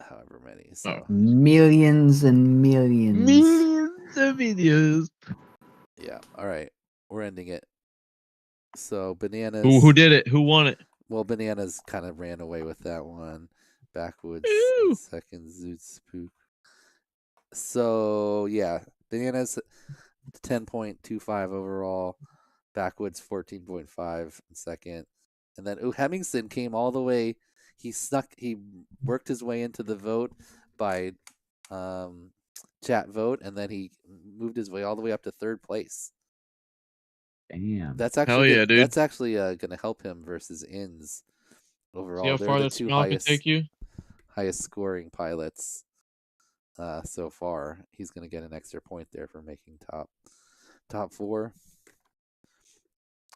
however many. So Millions and millions. Millions of videos. yeah, all right, we're ending it. So Bananas. Who did it? Who won it? Well, Bananas kind of ran away with that one. Backwoods Ew. second, Zoot Spook. So yeah, Bananas 10.25 overall. Backwoods 14.5 in second. And then Hemmingson came all the way. He worked his way into the vote by chat vote, and then he moved his way all the way up to third place. Damn. That's actually yeah, dude. That's actually going to help him versus Inns overall. See how They're far the that two smile can take you? highest scoring pilots so far. He's going to get an extra point there for making top 4.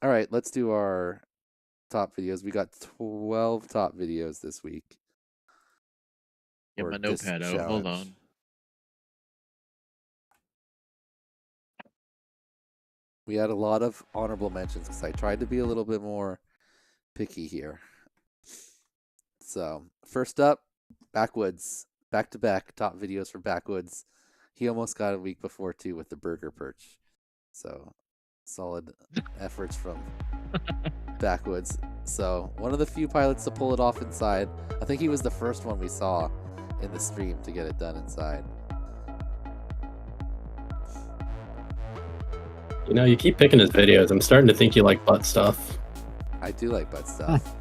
All right, let's do our top videos. We got 12 top videos this week. Get my notepad out. Hold on. We had a lot of honorable mentions because I tried to be a little bit more picky here. So, first up, Backwoods. Back-to-back top videos for Backwoods. He almost got a week before, too, with the burger perch. So, solid efforts from Backwoods. So, one of the few pilots to pull it off inside. I think he was the first one we saw in the stream to get it done inside. You know, you keep picking his videos. I'm starting to think you like butt stuff. I do like butt stuff.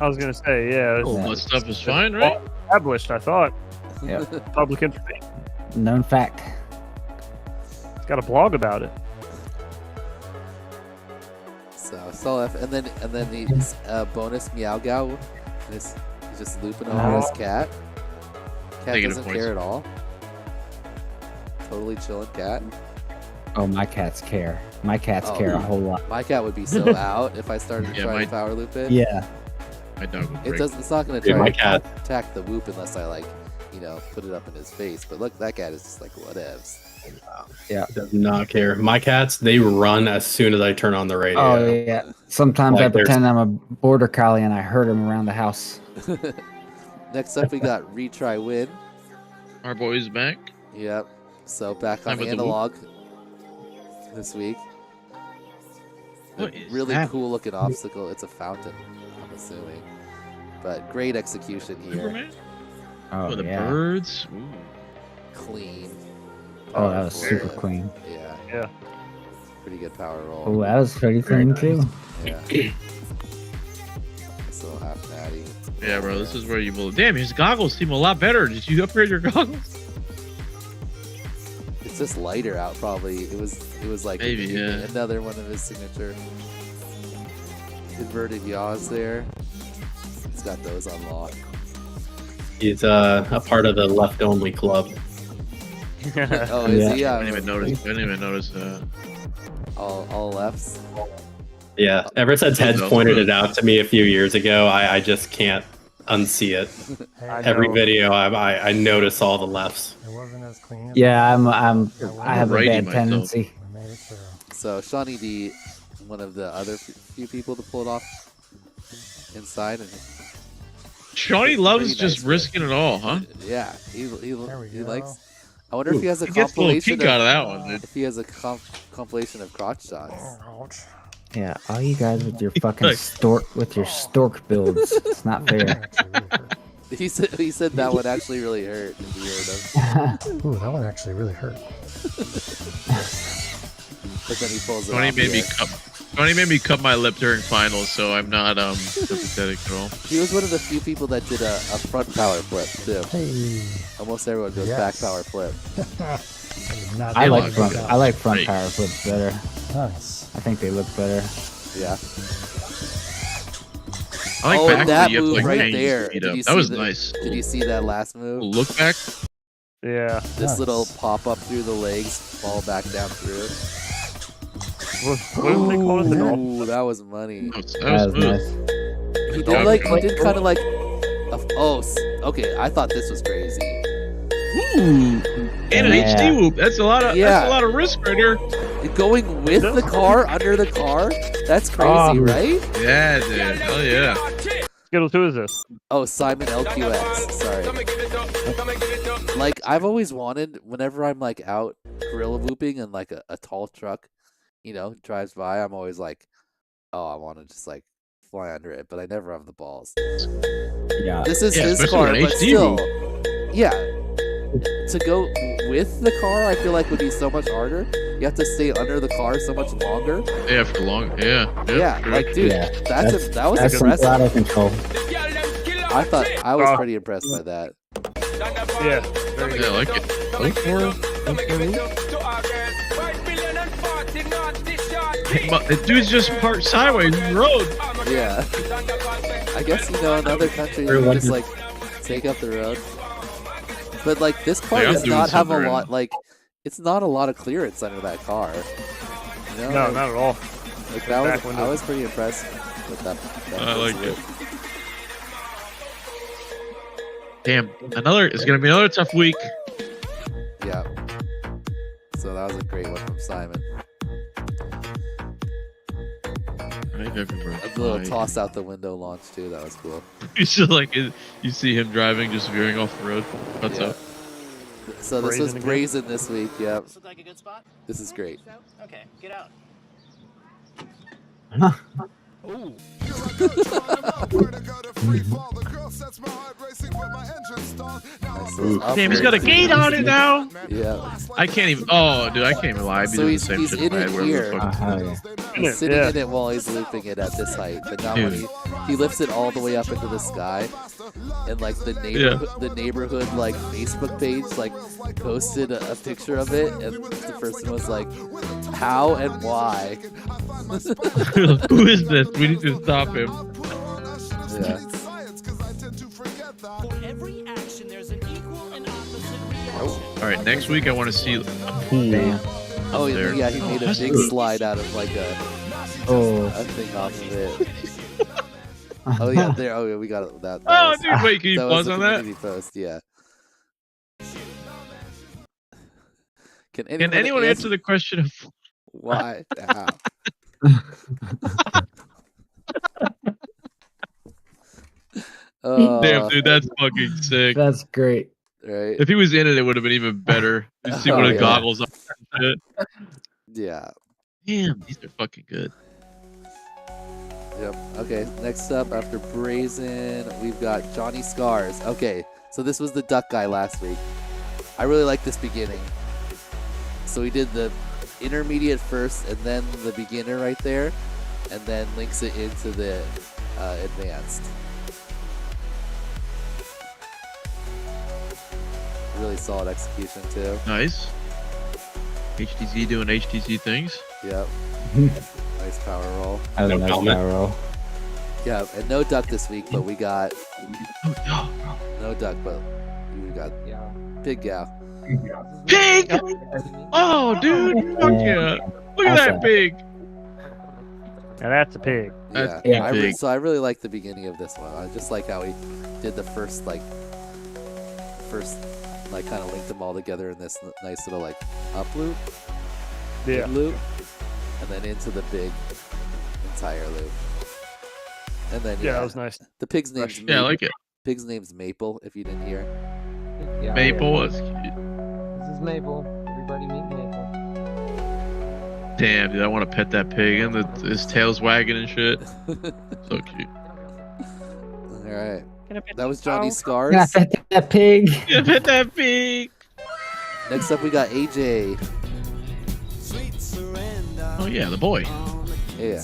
I was gonna say, yeah. Butt stuff is fine, right? Established, I thought. Yeah. Public information. Known fact. It's got a blog about it. So solid, and then the bonus meowgow. He's just looping over his cat. Cat Negative doesn't points. care at all. Totally chilling cat. Oh, my cats care. My cats care a whole lot. My cat would be so out if I started to try to power loop it. Yeah. My dog would It break. doesn't. It's not going to Dude, try my to cat- attack the whoop unless I put it up in his face. But look, that cat is just like whatevs. Yeah. Does not care. My cats, they run as soon as I turn on the radio. Oh, yeah. Sometimes Like, I there's- pretend I'm a border collie and I herd him around the house. Next up, we got retry win. Our boy's back. Yep. So back Time on with the analog this week. What A is really that? cool looking obstacle. It's a fountain, I'm assuming. But great execution here. Superman? Oh, the yeah. birds. Ooh. Clean. Oh, that was Powerful. super clean. Yeah. Yeah. Pretty good power roll. Oh, that was pretty clean, too. Yeah. Nice little half natty. Yeah, bro, this is where you will. Damn, his goggles seem a lot better. Did you upgrade your goggles? It's just lighter out, probably. It was like Maybe, yeah. another one of his signature inverted yaws there. He's got those on lock. He's a part of the left only club. Oh, is he? I didn't even notice. All lefts. Yeah, ever since Heads pointed it out to me a few years ago, I just can't unsee it. Every video, I notice all the lefts. It wasn't as clean. Yeah, I have a righty bad myself. tendency. I made it through. So Shawnee D, one of the other few people to pull it off inside, and Shawnee loves Pretty just nice, risking it all, huh? yeah, he There we go. likes. I wonder if he has a He gets a little compilation kick out of that one, dude. If he has a compilation of crotch shots. Ouch. Yeah, all you guys with your fucking stork builds. It's not fair. He said that one actually really hurt. If you heard him. Ooh, that one actually really hurt. But then he pulls it Shawnee off. made me Yeah. Shawnee made me cut my lip during finals, so I'm not sympathetic at all. He was one of the few people that did a front power flip too. Hey. Almost everyone does back power flip. I like front front Great. power flips better. Nice. I think they look better. Yeah. I like oh, back that where you have to, move like, right change there. speed Did up. you That see was the- nice. Did you see that last move? Look back. Yeah. This little pop up through the legs, fall back down through. What did they call it? The dolphin? Ooh, that was money. That was smooth. He did like he did kind of like okay. I thought this was crazy. Ooh, and an Yeah. HD whoop. That's a lot of risk right there. Going with the car under the car. That's crazy, right? Yeah, dude. Hell yeah. Skittles, who is this? Oh, Simon LQX. Sorry. Like I've always wanted, whenever I'm like out gorilla whooping and like a tall truck, drives by, I'm always like, oh, I want to just like fly under it, but I never have the balls. Yeah. This is Yeah, his especially car, with an but HD still, whoop. yeah. To go with the car, I feel like would be so much harder. you have to stay under the car so much longer. Yeah, for long. Yeah. Yeah, like dude, that was that's some impressive. throttle control. I was pretty impressed by that. Yeah, I like it. The dude's just parked sideways in the road. Yeah. I guess in other countries you can just like take up the road. But like this car does not have a lot it's not a lot of clearance under that car. No, not at all. Like I was pretty impressed with that I like it. Damn, it's gonna be another tough week. Yeah. So that was a great one from Simon. A little toss out the window launch too. That was cool. It's just like you see him driving, just veering off the road. Cuts up. So this was Brazen this week. Yep. This look like a good spot? This is great. Okay, get out. Ooh. Damn, he's got a gate on it now. Yeah. I can't even. Oh, dude, I can't even lie. So he's in it here. He's sitting in it while he's looping it at this height. But now when he lifts it all the way up into the sky, and like the neighborhood like Facebook page like posted a picture of it, and the person was like, "How and why?" Who is this? We need to stop him. Yeah. All right, next week I want to see a pool. Oh there. yeah, he made a big slide out of like a thing off of it. Oh yeah, there. Oh yeah, we got it. That Oh, was, dude, wait, can you pause on that? community post, yeah. Can anyone answer the question of why? How? Damn, dude, that's fucking sick. That's great. Right. If he was in it, it would have been even better. You see one of the goggles on and shit. Yeah. Damn, these are fucking good. Yep. Okay, next up after Brazen, we've got Johnny Scars. Okay, so this was the duck guy last week. I really like this beginning. So he did the intermediate first and then the beginner right there, and then links it into the advanced. Really solid execution too. Nice. HTZ doing HTZ things. Yep. Nice power roll. I don't know power roll. Yeah, and no duck this week, but we got no duck, but we got pig gal. Pig! Oh, dude! Fuck yeah! Look at that pig. Now that's a pig. Yeah. So I really like the beginning of this one. I just like how he did the first kind of linked them all together in this nice little like up loop, loop, and then into the big entire loop. And then that was nice. The pig's name's Maple. I like it. Pig's name's Maple. If you didn't hear. Yeah, Maple was cute. This is Maple. Everybody meet Maple. Damn, dude, I want to pet that pig, and his tail's wagging and shit. So cute. All right. That was Johnny Scars. Yeah, pet that pig. Yeah, pet that pig. Next up, we got AJ. Oh yeah, the boy. Yeah.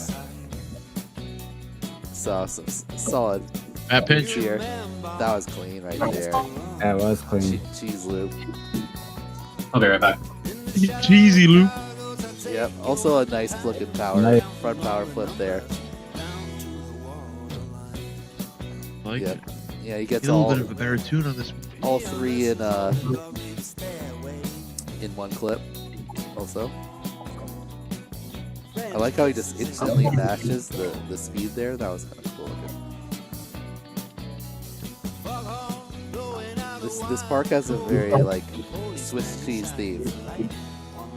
So some solid. At pinch here. That was clean right there. That was clean. Cheese loop. I'll be right back. Cheesy loop. Yep. Also a nice flipping power. Front power flip there. Like it. Yeah, he gets a little all bit of a better tune on this one. All three in one clip. Also, I like how he just instantly matches the speed there. That was kind of cool looking. This park has a very like Swiss cheese theme.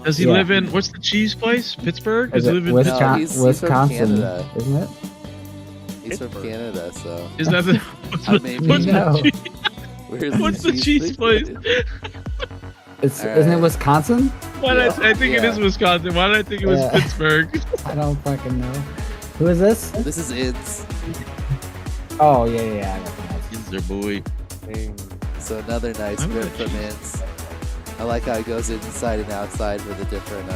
Does he live in what's the cheese place? Pittsburgh? Does he live in Wisconsin, he's from Canada. Isn't it? He's from Canada, so. Is that the what's the cheese place? Isn't it Wisconsin? Why did I think it is Wisconsin. Why did I think it was Pittsburgh? I don't fucking know. Who is this? This is Ids. Oh yeah. I recognize Ids their boy. So another nice rip from Ids. I like how it goes inside and outside for the different,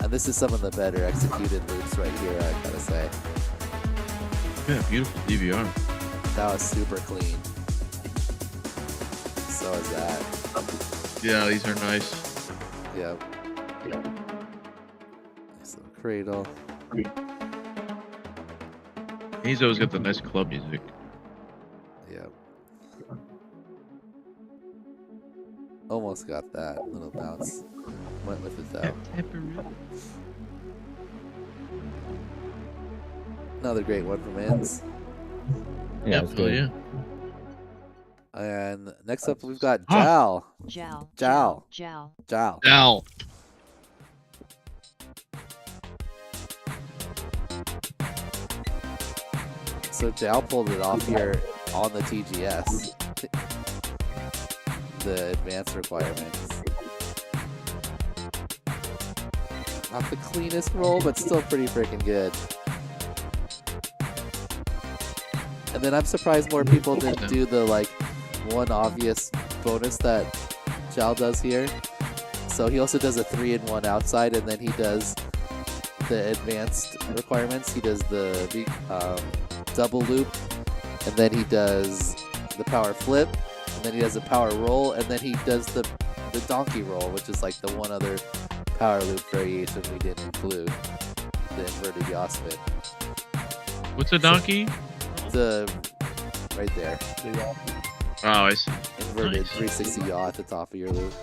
and this is some of the better executed loops right here, I gotta say. Yeah, beautiful DVR. That was super clean. So is that. Yeah, these are nice. Yep. Nice little cradle. He's always got the nice club music. Yep. Almost got that little bounce. Went with it though. Another great one from Ins. Yeah, it's good. Yeah. And next up we've got Jal. Jal. Jal. Jal. Jal. Jal. So Jal pulled it off here on the TGS. The advanced requirements. Not the cleanest roll, but still pretty freaking good. And then I'm surprised more people didn't do the like one obvious bonus that Jal does here. So he also does a 3-in-1 outside, and then he does the advanced requirements. He does the double loop, and then he does the power flip, and then he does the power roll, and then he does the donkey roll, which is like the one other power loop variation we didn't include, the inverted yaw spin. What's a donkey? The right there. Oh, I see. Inverted Nice. 360 yaw at the top of your loop.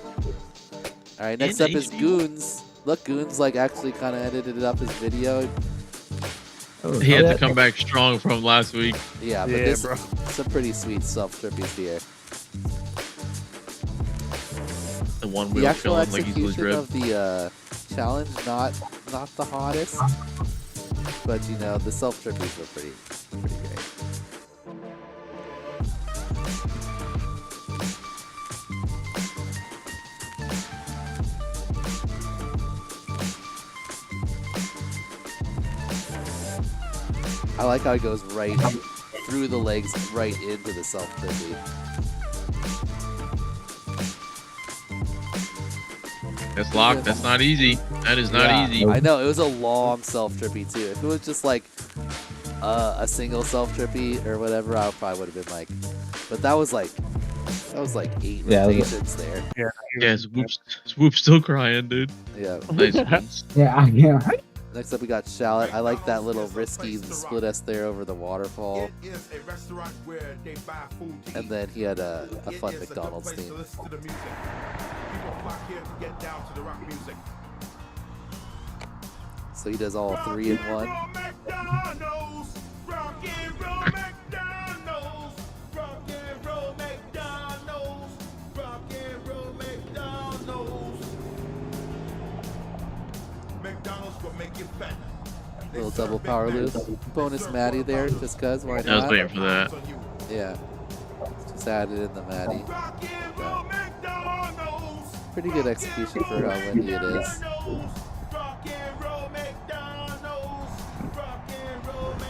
All right, next up is Goons. Look, Goons like actually kind of edited up his video. He had to come back strong from last week. Yeah, but this some pretty sweet self-trippies here. The one The wheel actual feeling like he's Liz execution Red. of the challenge, not the hottest, but you know the self-trippies were pretty great. I like how it goes right through the legs, right into the self-trippy. That's locked. That's not easy. That is not easy. I know, it was a long self-trippy too. If it was just like a single self-trippy or whatever, I probably would have been like, but that was like 8 rotations there. Yeah, Swoop's still crying, dude. Yeah. Nice ones. Yeah. Next up we got Shallot. I like that little risky split S there over the waterfall. And then he had a fun McDonald's theme. So he does all 3-in-1. Little double power loop. Bonus Maddie there, just cuz, why not? I was waiting for that. Yeah. Just added in the Maddie. Pretty good execution for how windy it is.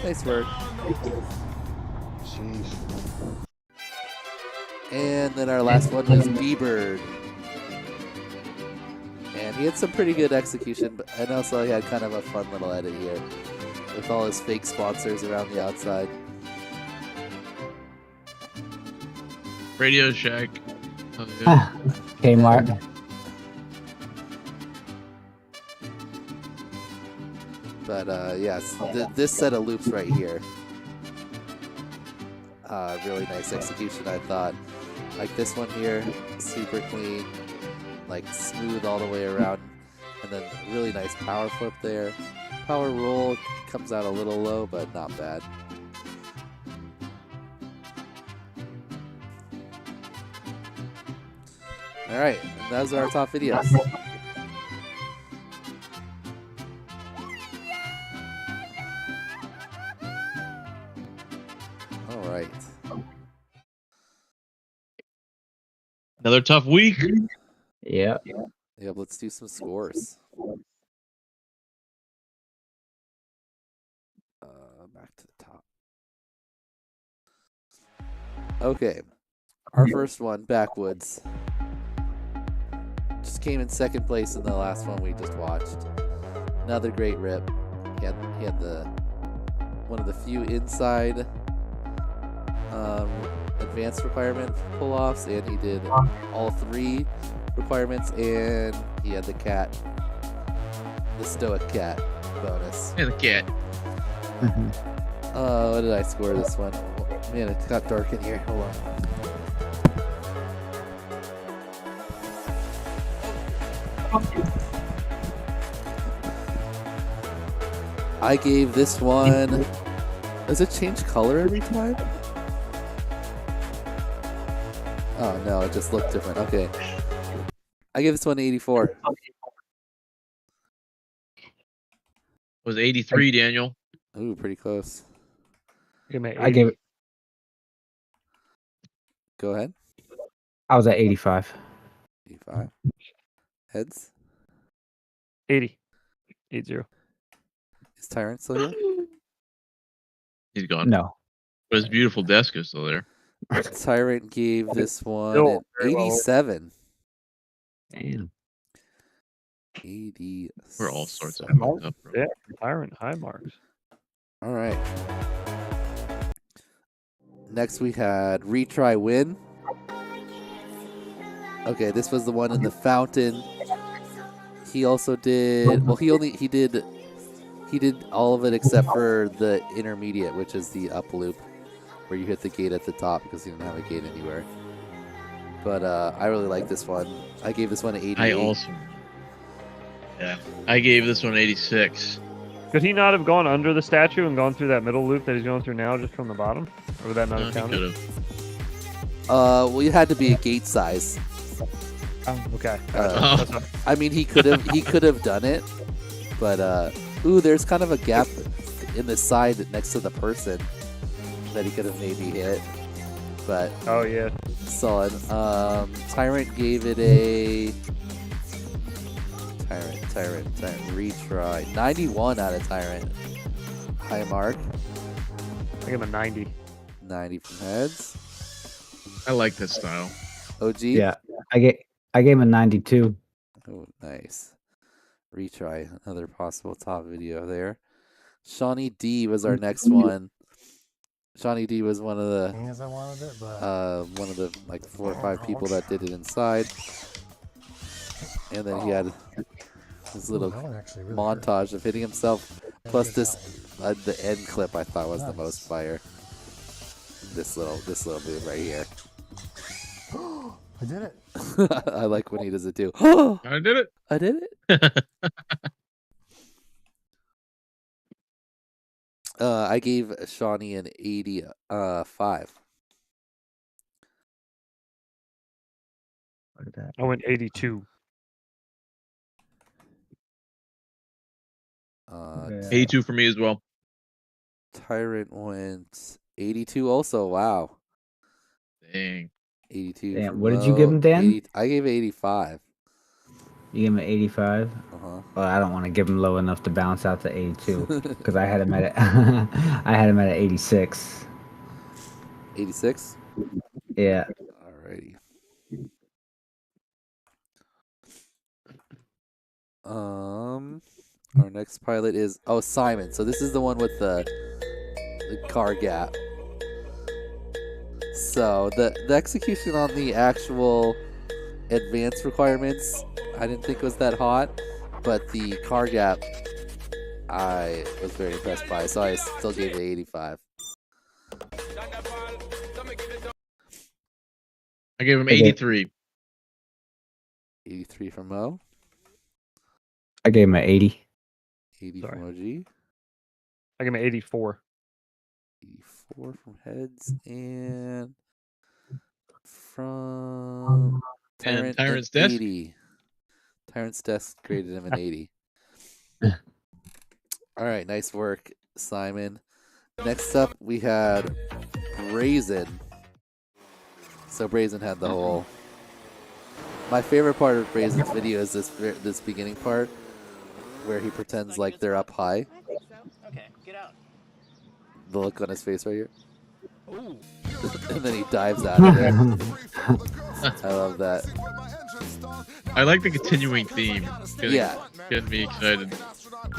Nice work. And then our last one was B-Bird. And he had some pretty good execution, and also he had kind of a fun little edit here with all his fake sponsors around the outside. Radio Shack. Oh, Kmart. But yes, this set of loops right here. Really nice execution, I thought. Like this one here, super clean, like smooth all the way around, and then really nice power flip there. Power roll comes out a little low, but not bad. All right, and those are our top videos. All right. Another tough week. Yeah. Yeah, let's do some scores. Back to the top. Okay. Our first one, Backwoods. just came in second place in the last one we just watched. Another great rip. He had the one of the few inside advanced requirement pull-offs, and he did all 3 requirements, and he had the cat, the stoic cat bonus. Yeah, the cat. What did I score this one? Oh, man, it got dark in here. Hold on. I gave this one. Does it change color every time? Oh no, it just looked different. Okay. I gave this one 84. Was 83, Daniel. Ooh, pretty close. I gave it. Go ahead. I was at 85. 85. Heads? 80. 80. Is Tyrant still here? He's gone. No. But his beautiful desk is still there. Tyrant gave this one Still an very well. 87. Damn. 80. We're all sorts of Mark, fucked up, bro. yeah, Tyrant, high marks. All right. Next we had retry win. Okay, this was the one in the fountain. He also did, well, he did all of it except for the intermediate, which is the up loop, where you hit the gate at the top because he didn't have a gate anywhere. But I really like this one. I gave this one an 88. I also. Yeah. I gave this one 86. Could he not have gone under the statue and gone through that middle loop that he's going through now, just from the bottom? Or would that not have He counted? could have. Well, it had to be a gate size. Oh, okay. I mean, he could have done it, but ooh, there's kind of a gap in the side next to the person that he could have maybe hit. But oh yeah, solid. Tyrant gave it a Tyrant retry 91 out of Tyrant. High mark. I give him a 90. 90 from heads. I like this style. OG. Yeah, I gave him a 92. Oh, nice. Retry, another possible top video there. Shawnee D was our next one. Shawnee D was one of the like 4 or 5 people that did it inside. And then he had his little montage of hitting himself. Plus this the end clip I thought was the most fire. This little move right here. I did it. I like when he does it too. I did it. I did it. I gave Shawnee an 85. I went 82. 82 for me as well. Tyrant went 82 also. Wow. Dang. 82. Damn, what did you give him, Dan? I gave 85. You gave him an 85? Uh-huh. Well, I don't want to give him low enough to bounce out to 82 because I had him at I had him at 86. 86? Yeah. Alrighty. Our next pilot is Simon. So this is the one with the car gap. So the execution on the actual advanced requirements, I didn't think was that hot, but the car gap I was very impressed by, so I still gave it 85. I gave him 83. 83 from Mo. I gave him an 80. 80 from OG. I give him 84. 84 from Heads, and from And Tyrant, Tyrant's an desk? 80. Tyrant's desk graded him an 80. All right, nice work, Simon. Next up, we had Brazen. So Brazen had the whole. My favorite part of Brazen's video is this beginning part, where he pretends like they're up high. Okay, get out. The look on his face right here. and then he dives out of there. I love that. I like the continuing theme. Yeah. Getting me excited.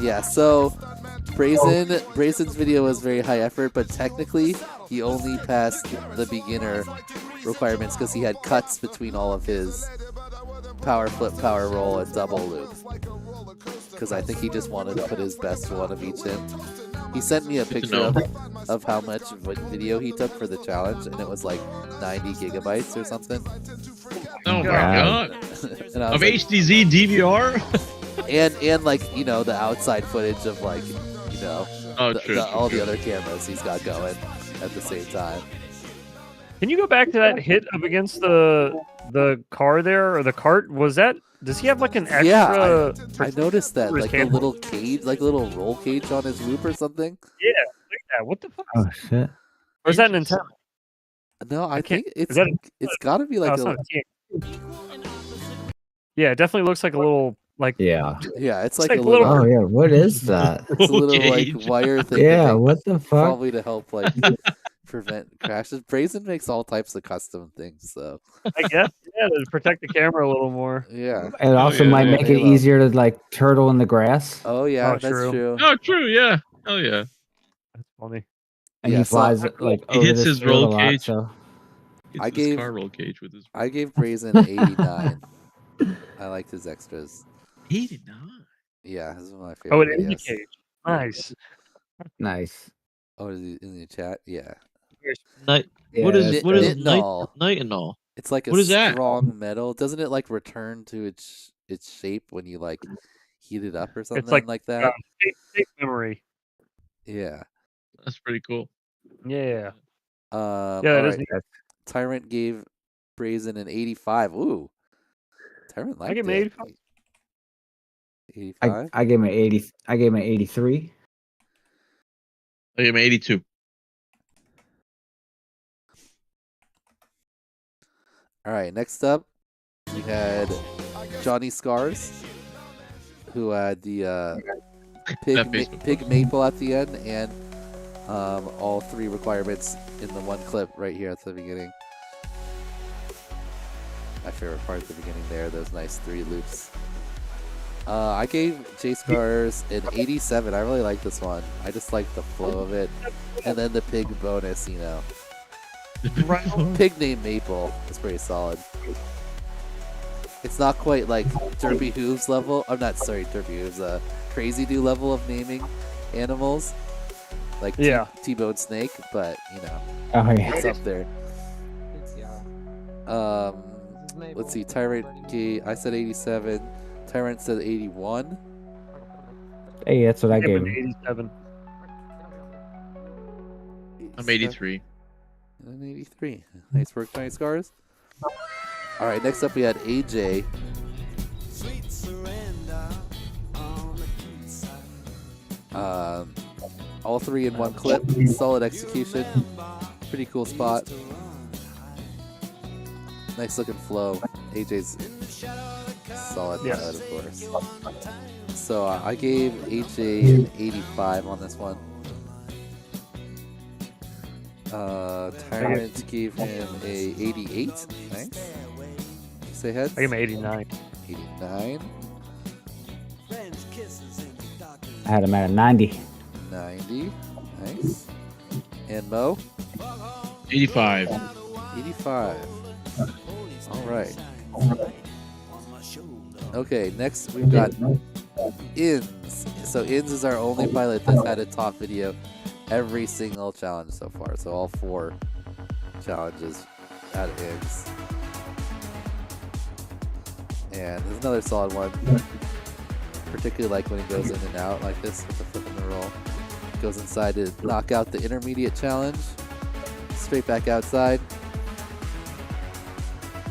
Yeah, so Brazen's video was very high effort, but technically he only passed the beginner requirements because he had cuts between all of his power flip, power roll, and double loop. Because I think he just wanted to put his best one of each in. He sent me a picture of how much video he took for the challenge, and it was like 90 gigabytes or something. Oh my god! And I Of was like, HDZ DVR? and like, you know, the outside footage of like, you know, all the other cameras he's got going at the same time. Can you go back to that hit up against the car there, or the cart? Was that? Does he have like an extra? Yeah, I noticed that, like a camera? little cage, like a little roll cage on his loop or something. Yeah, look at that. What the fuck? Oh shit. Or is that Nintendo? No, I think it's that it's got to be like it's not a yeah, it definitely looks like a little like Yeah. Yeah, it's It's like, like a little. Oh yeah, what is that? It's a little like wire thing. Yeah, that what the fuck? Probably to help like prevent crashes. Brazen makes all types of custom things, so I guess yeah, to protect the camera a little more. yeah. It also might make it easier to like turtle in the grass. Oh yeah, Oh, that's true. Oh, true. Yeah. Oh yeah. That's funny. And Yeah, he so flies like He over hits this his field roll a lot, cage. so I Hits his gave car roll cage with his. I gave Brazen 89. I liked his extras. 89. Yeah, this is one of my favorite. Oh, it videos. indicates. Nice. nice. Oh, is he in the chat? Yeah. Night. Yeah, What is that's what is night? Nitinol. Nitinol. It's like a What is that? strong metal. Doesn't it like return to its shape when you like heat it up or something It's like that? tape memory. Yeah. That's pretty cool. Yeah. Yeah, Yeah, that is neat. Tyrant gave Brazen an 85. Ooh. Tyrant liked I give him it. 85. 85? I gave him an 80. I gave him an 83. I gave him 82. All right, next up, we had Johnny Scars, who had the pig maple at the end, and all three requirements in the one clip right here at the beginning. My favorite part at the beginning there, those nice 3 loops. I gave J Scars an 87. I really like this one. I just like the flow of it, and then the pig bonus, you know. Pig named Maple is pretty solid. It's not quite like Derpy Hooves level. I'm not sorry, Derpy Hooves. Crazy Do level of naming animals, like T-Bone Snake, but you know, it's up there. Let's see. Tyrant I said 87. Tyrant said 81. Hey, that's what I gave him. 87. I'm 83. And 83. Nice work, Johnny Scars. All right, next up we had AJ. All 3 in one clip. Solid execution. Pretty cool spot. Nice looking flow. AJ's solid pilot, of course. So I gave AJ an 85 on this one. Tyrant gave him a 88. Nice. Say heads. I gave him 89. 89. I had him at a 90. 90. Nice. And Mo? 85. 85. All right. Okay, next we've got Inns. So Inns is our only pilot that's had a top video every single challenge so far. So all 4 challenges at Inns. And there's another solid one. Particularly like when he goes in and out like this with the flip and the roll. Goes inside to knock out the intermediate challenge. Straight back outside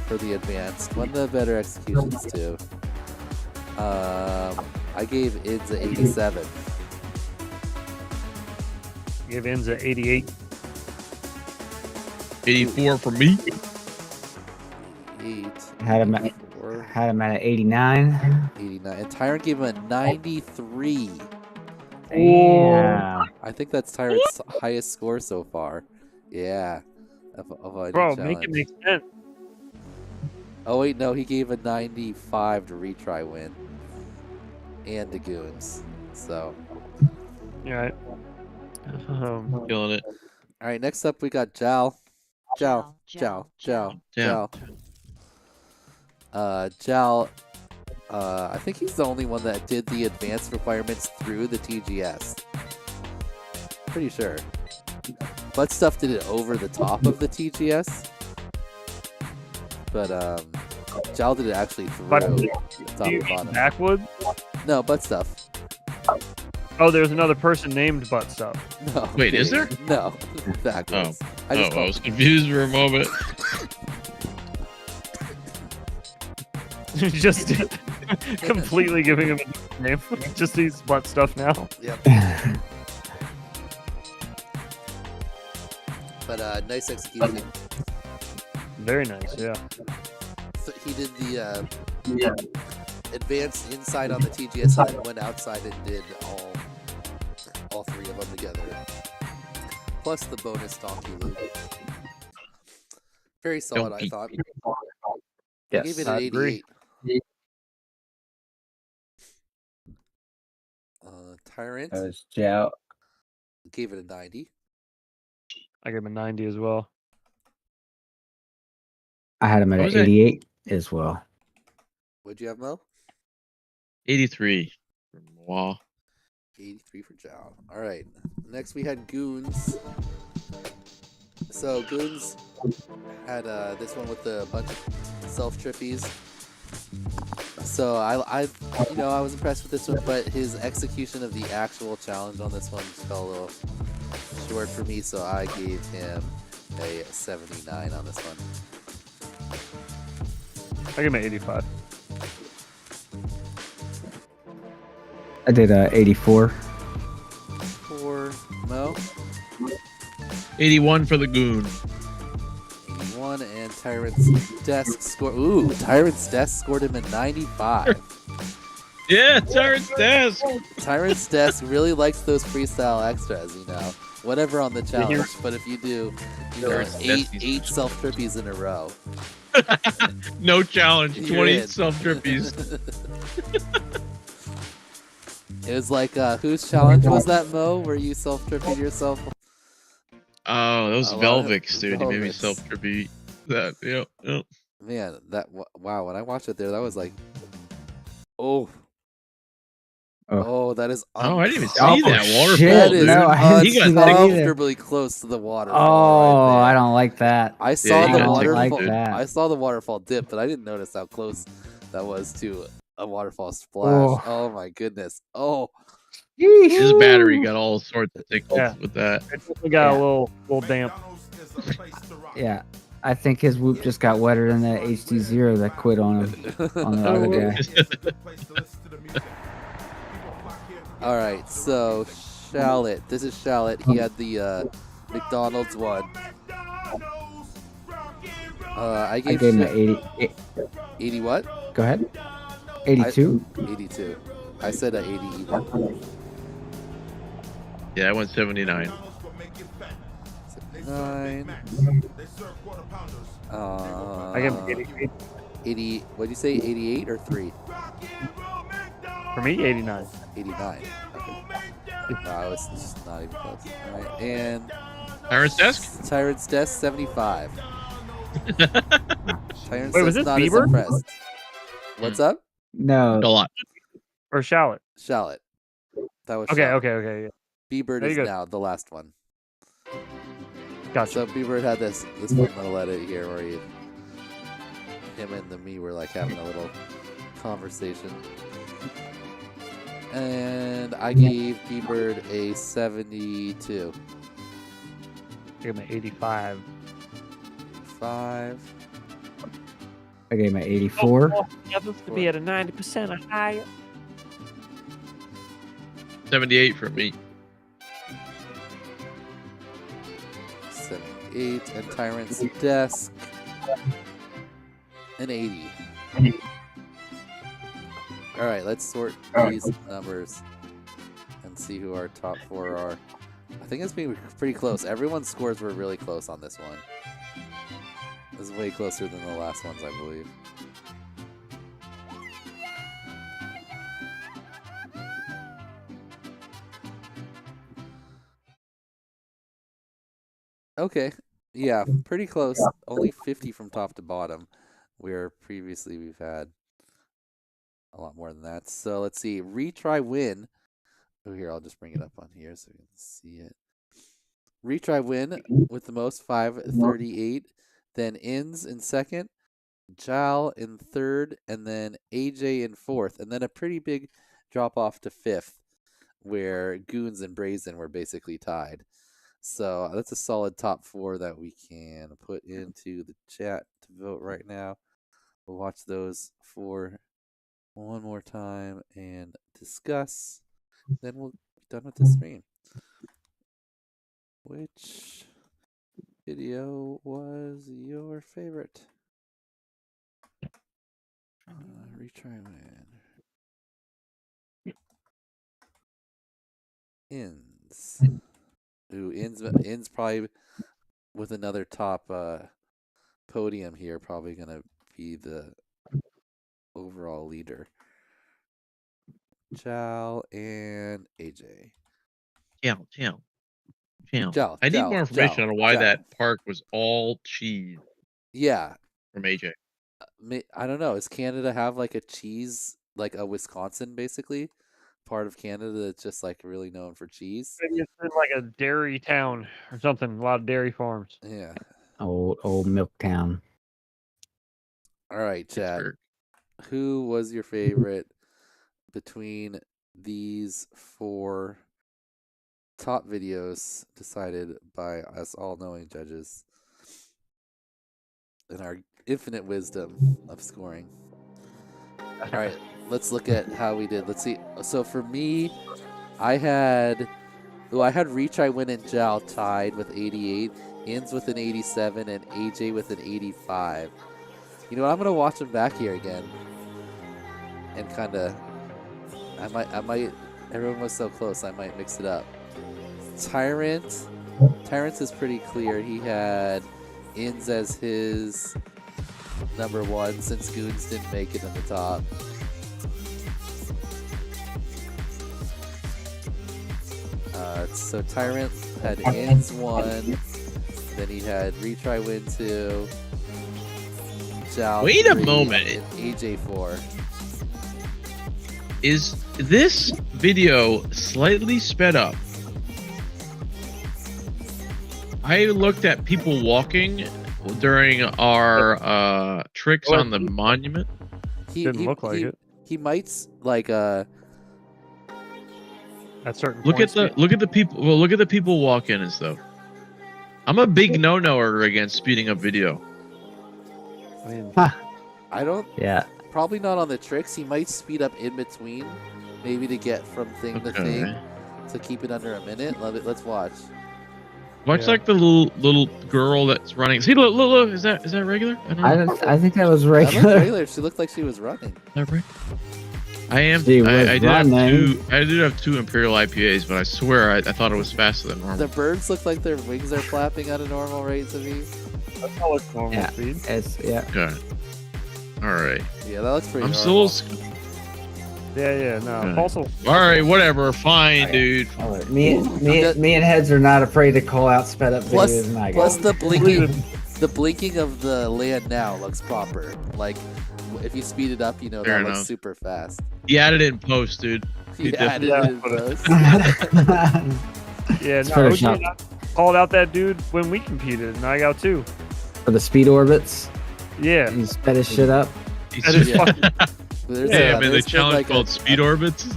for the advanced. One of the better executions too. I gave Ids a 87. Give Ins a 88. 84 for me. 8. Had him at 89. 89. And Tyrant gave him a 93. Damn. I think that's Tyrant's highest score so far. Yeah. Of any Bro, challenge. make it make sense. Oh wait, no, he gave a 95 to retry win. And the goons. So. Alright. Killing it. Alright, next up we got Jal. Jal. Jal. I think he's the only one that did the advanced requirements through the TGS. Pretty sure. Butt Stuff did it over the top of the TGS. But Jal did it actually through the top and bottom. Backwood? No, Butt Stuff. Oh, there's another person named Butt Stuff. No. Wait, is there? No. Backwards. I was confused for a moment. Just completely giving him a name. Just these Butt Stuff now. Yep. But nice execution. Very nice, yeah. So he did the advanced inside on the TGS and then went outside and did all three of them together. Plus the bonus donkey loop. Very solid, I thought. Yes, I gave it I an agree. 88. Tyrant. That was Jow. Gave it a 90. I gave him a 90 as well. I had him at What an was it? 88 as well. What'd you have, Mo? 83. Wow. 83 for Jow. Alright. Next we had Goons. So Goons had this one with a bunch of self-trippies. So I was impressed with this one, but his execution of the actual challenge on this one just fell a little short for me, so I gave him a 79 on this one. I gave him an 85. I did 84. For Mo, 81 for the goon. 81, and Tyrant's Desk scored. Ooh, Tyrant's Desk scored him a 95. Yeah, Tyrant's Desk. Tyrant's Desk really likes those freestyle extras, you know. Whatever on the challenge, but if you do, eight self-trippies in a row. No challenge. You're 20 in. self-trippies. It was like, whose challenge was that, Mo? Where you self-tripping yourself? Oh, those A lot of Velvix, dude. You made me Velvix. self-trippy. That, yep. Man, wow, when I watched it there, that was like, oh, that is Oh, I didn't even see Oh, that waterfall, shit, dude. no, I hadn't He got seen that either. uncomfortably close to the waterfall. Oh, right there. I don't like that. I saw you the gotta take waterfall. like that. I saw the waterfall dip, but I didn't notice how close that was to a waterfall splash. Oh my goodness. Oh, His battery got all sorts of tickled Yeah. with that. It definitely got a little damp. Yeah. I think his whoop just got wetter than that HD0 that quit on him on the other guy. all right. So Shallot, this is Shallot. He had the McDonald's one. I I gave gave him Sha- an 80. 80 what? Go ahead. 82. 82. I said a 81. Yeah, I went 79. 9. I gave him 88. 80. What'd you say? 88 or 3? For me, 89. 89. Okay. No, it's just not even close. All right, and Tyrant's Desk? Tyrant's Desk 75. Tyrant Wait, was says this not as Bieber? impressed. What's up? No. A lot. Or Shallot. Shallot. That was Okay, Shallot. okay, yeah. B-Bird There is you go. now the last one. Gotcha. So B-Bird had this fun little edit here where him and the me were like having a little conversation. And I gave B-Bird a 72. I gave him an 85. 5. I gave him an 84. Happens to be at a 90% or higher. 78 for me. 78. And Tyrant's Desk. An 80. Alright, let's sort these numbers and see who our top 4 are. I think it's been pretty close. Everyone's scores were really close on this one. This is way closer than the last ones, I believe. Okay. Yeah, pretty close. Only 50 from top to bottom, where previously we've had a lot more than that. So let's see. Retry win. Oh, here, I'll just bring it up on here so you can see it. Retry win with the most 538. Then Ins in second, Jal in third, and then AJ in fourth. And then a pretty big drop off to fifth, where Goons and Brazen were basically tied. So that's a solid top 4 that we can put into the chat to vote right now. We'll watch those 4 one more time and discuss. Then we'll be done with the stream. Which video was your favorite? Retry win. Ins. Ooh, Ins probably with another top podium here, probably gonna be the overall leader. Jal and AJ. Jal. Jal, I need Jal, more information Jal, on why Jal. that park was all cheese Yeah, from AJ. I don't know. Does Canada have like a cheese, like a Wisconsin, basically part of Canada that's just like really known for cheese? Maybe it's in like a dairy town or something. A lot of dairy farms. Yeah. Old Milk Town. All right, Chad. Who was your favorite between these 4 top videos decided by us all-knowing judges in our infinite wisdom of scoring? All right, let's look at how we did. Let's see. So for me, I had Retry Win and Jal tied with 88, Ins with an 87, and AJ with an 85. You know what? I'm gonna watch them back here again, and kind of, I might. Everyone was so close. I might mix it up. Tyrant's is pretty clear. He had Ins as his number 1 since Goons didn't make it in the top. So Tyrant had Ins 1, then he had Retry Win 2, Jal Wait a 3, moment. and AJ 4. Is this video slightly sped up? I looked at people walking during our tricks on the monument. Didn't look like it. He might like At certain Look at points, the people. Well, look at the people walking and stuff. I'm a big no-knower against speeding up video. I don't. Yeah. Probably not on the tricks. He might speed up in between, maybe to get from thing to thing, to keep it under a minute. Love it. Let's watch. Watch like the little girl that's running. See, look, is that regular? I think that was That regular. looked regular. She looked like she was running. I am. She was I did have running. I did have 2 Imperial IPAs, but I swear I thought it was faster than normal. The birds look like their wings are flapping at a normal rate to me. That's all it's normal Yeah, speed. yeah. Okay. All right. Yeah, that looks pretty I'm normal. still. Yeah, no. Okay. Also, All right, whatever. Fine, dude. Me and Heads are not afraid to call out sped up Plus, videos. And I plus go, the blinking of the land now looks proper. Like, if you speed it up, you know, Fair that looks enough. super fast. He added it in post, dude. He He added definitely- it in post. yeah, It's no, Photoshop. OG called out that dude when we competed, and I got 2. For the speed orbits. Yeah. He sped his shit up. That is fucking. Yeah, man, the challenge called Speed Orbits.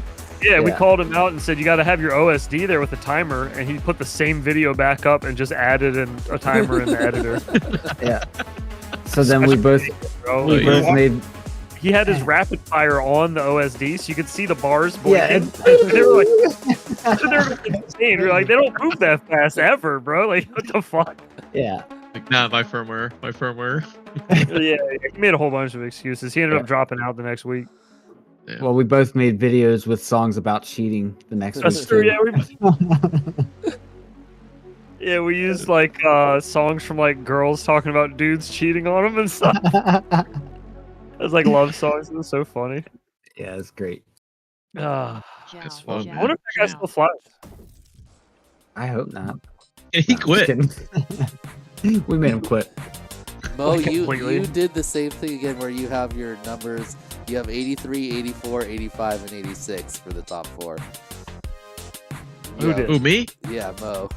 Yeah, we Yeah. called him out and said you got to have your OSD there with a timer, and he put the same video back up and just added in a timer in the editor. Yeah. So then we both made. He had his rapid fire on the OSD, so you could see the bars Yeah, blinking. They were like, they were insane. We were like, they don't move that fast ever, bro. Like, what the fuck? Yeah. Like, nah, my firmware. Yeah, he made a whole bunch of excuses. He ended up dropping out the next week. Yeah. Well, we both made videos with songs about cheating the next That's week. true. too. Yeah, we used like songs from like girls talking about dudes cheating on them and stuff. It was like love songs. It was so funny. Yeah, it's great. Ah, That's fun. I wonder if that guy still flies. I hope not. He quit. We made him quit. Mo, you Completely. did the same thing again where you have your numbers. You have 83, 84, 85, and 86 for the top 4. Who did? Who, me? Yeah, Mo.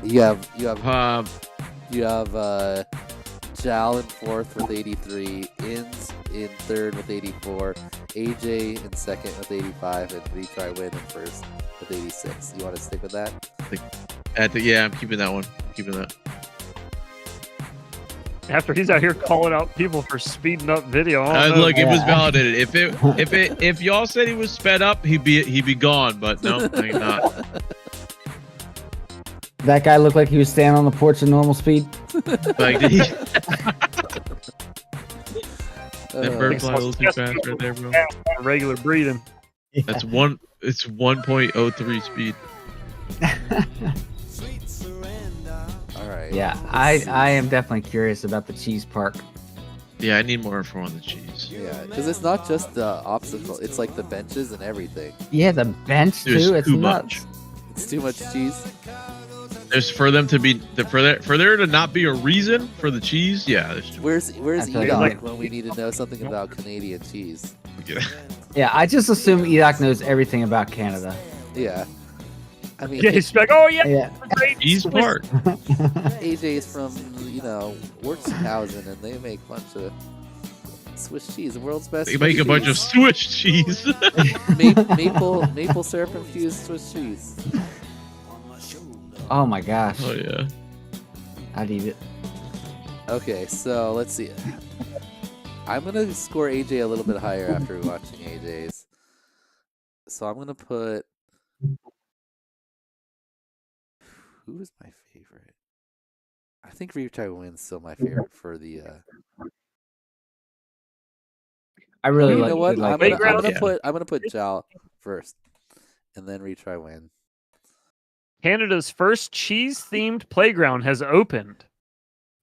You have Jal in 4th with 83, Inns in 3rd with 84, AJ in 2nd with 85, and Retry Win in 1st with 86. You want to stick with that? Yeah, I'm keeping that one. Keeping that. After he's out here calling out people for speeding up video. I don't know. Look, it was validated. If y'all said he was sped up, he'd be gone. But no, he's not. That guy looked like he was standing on the porch at normal speed. Like, did he? That bird fly a little too fast right there, bro. Regular breeding. That's one. It's 1.03 speed. All right. Yeah, I am definitely curious about the cheese park. Yeah, I need more info on the cheese. Yeah, because it's not just the obstacle; it's like the benches and everything. Yeah, the bench There's too. It's too nuts. much. It's too much cheese. There's for them to be for there to not be a reason for the cheese. Yeah, there's too Where's I feel EDOC like- when we need to know something about Canadian cheese? Yeah, I just assume EDOC knows everything about Canada. Yeah. I mean, Yeah, he's like, oh yeah, Yeah. great cheese Swiss- part. AJ is from Workshausen, and they make a bunch of Swiss cheese, the world's best. They make a bunch of Swiss cheese. maple syrup infused Swiss cheese. Oh my gosh. Oh yeah. I'd eat it. Okay, so let's see. I'm gonna score AJ a little bit higher after watching AJ's. So I'm gonna put. Who is my favorite? I think Retry Win's still my favorite for the. I really you like. know what? like I'm gonna put Jal first, and then Retry Win. Canada's first cheese-themed playground has opened,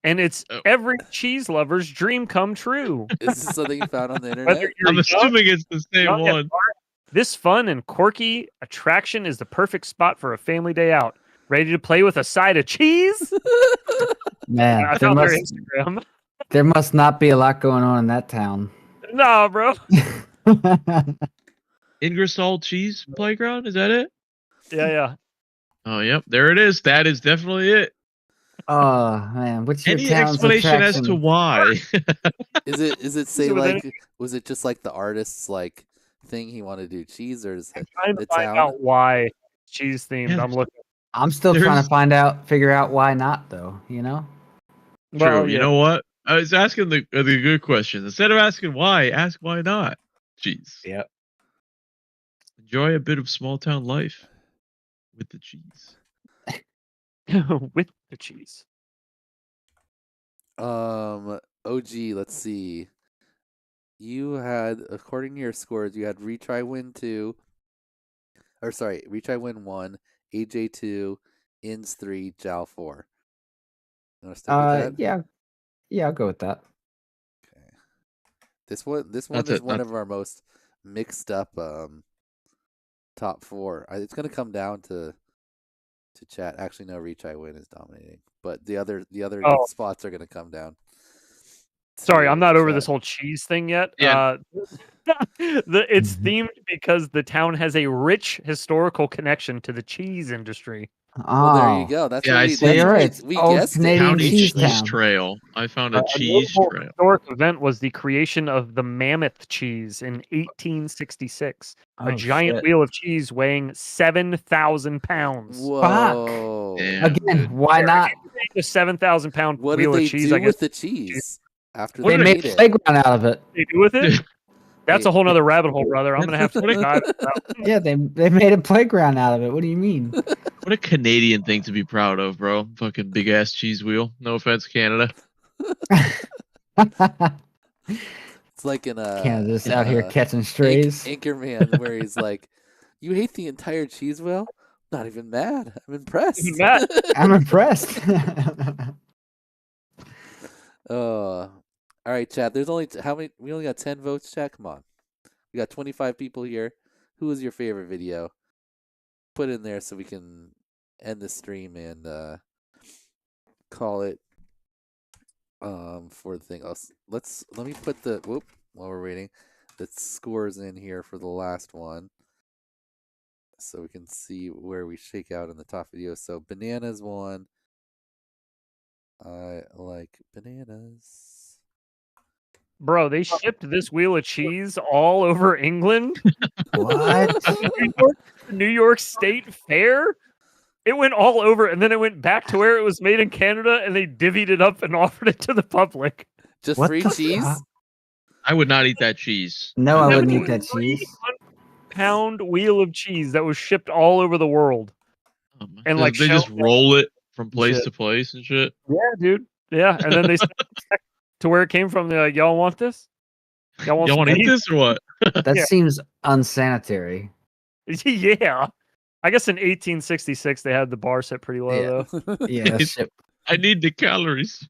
and it's every cheese lover's dream come true. Is this something you found on the Whether internet? you're I'm assuming it's the same young at one. heart, this fun and quirky attraction is the perfect spot for a family day out. Ready to play with a side of cheese? Man, I there found their must, Instagram. there must not be a lot going on in that town. Nah, bro. Ingersoll Cheese Playground, is that it? Yeah. Oh, yep, there it is. That is definitely it. Oh man, what's your Any town's explanation as to attraction? why? Is it say So with like was it just like the artist's like thing he wanted to do cheese, or is it Trying to the find town? out why cheese themed. Yeah. I'm looking. I'm still trying to figure out why not though. You know? True. Well, You yeah. know what? I was asking the good questions. Instead of asking why, ask why not. Cheese. Yep. Enjoy a bit of small town life with the cheese. With the cheese. OG, let's see. You had, according to your scores, you had Retry Win 2. Or sorry, Retry Win 1, AJ 2, Ins 3, Jal 4. You want to stick with that? Yeah, I'll go with that. This one That's is it, one that's- of our most mixed up top 4. It's gonna come down to chat. Actually, no, Retry Win is dominating, but the other Oh. spots are gonna come down. Sorry, to I'm not over chat. this whole cheese thing yet. Yeah. It's themed because the town has a rich historical connection to the cheese industry. Well, there you Oh. go. That's Yeah, what I we, see. that's You're what right. we Old guessed. Canadian County cheese cheese town. trail. I found a A cheese notable trail. historic event was the creation of the Mammoth cheese in 1866. Oh, A giant shit. wheel of cheese weighing 7,000 pounds. Whoa! Damn, Again, dude. why not? A 7,000 pound What wheel did of they cheese, do I guess. with the cheese after They they made made a it? playground out of it. They do with it? That's a Wait. whole nother rabbit hole, brother. I'm gonna have to What a- dive into that one. Yeah, they made a playground out of it. What do you mean? What a Canadian thing to be proud of, bro. Fucking big ass cheese wheel. No offense, Canada. It's like in a Canada's out here catching strays. Anchorman, where he's like, "You hate the entire cheese wheel? Not even mad. I'm impressed." Matt, I'm impressed. All right, chat. There's only how many? We only got 10 votes. Chat, come on. We got 25 people here. Who was your favorite video? Put in there so we can end the stream and call it for the thing. Let me put the while we're waiting, the scores in here for the last one, so we can see where we shake out in the top video. So bananas won. I like bananas. Bro, they shipped this wheel of cheese all over England. What? New York State Fair. It went all over, and then it went back to where it was made in Canada, and they divvied it up and offered it to the public. Just What free the cheese? fuck? I would not eat that cheese. No, I wouldn't eat that cheese. 300-pound wheel of cheese that was shipped all over the world. And like they just shelved roll it from place shit. to place and shit. Yeah, dude. Yeah, and then they sent it back to where it came from. They're like, "Y'all want this? Y'all want to eat this or what?" That Yeah. seems unsanitary. Yeah. I guess in 1866 they had the bar set pretty low though. Yeah, that shit. I need the calories.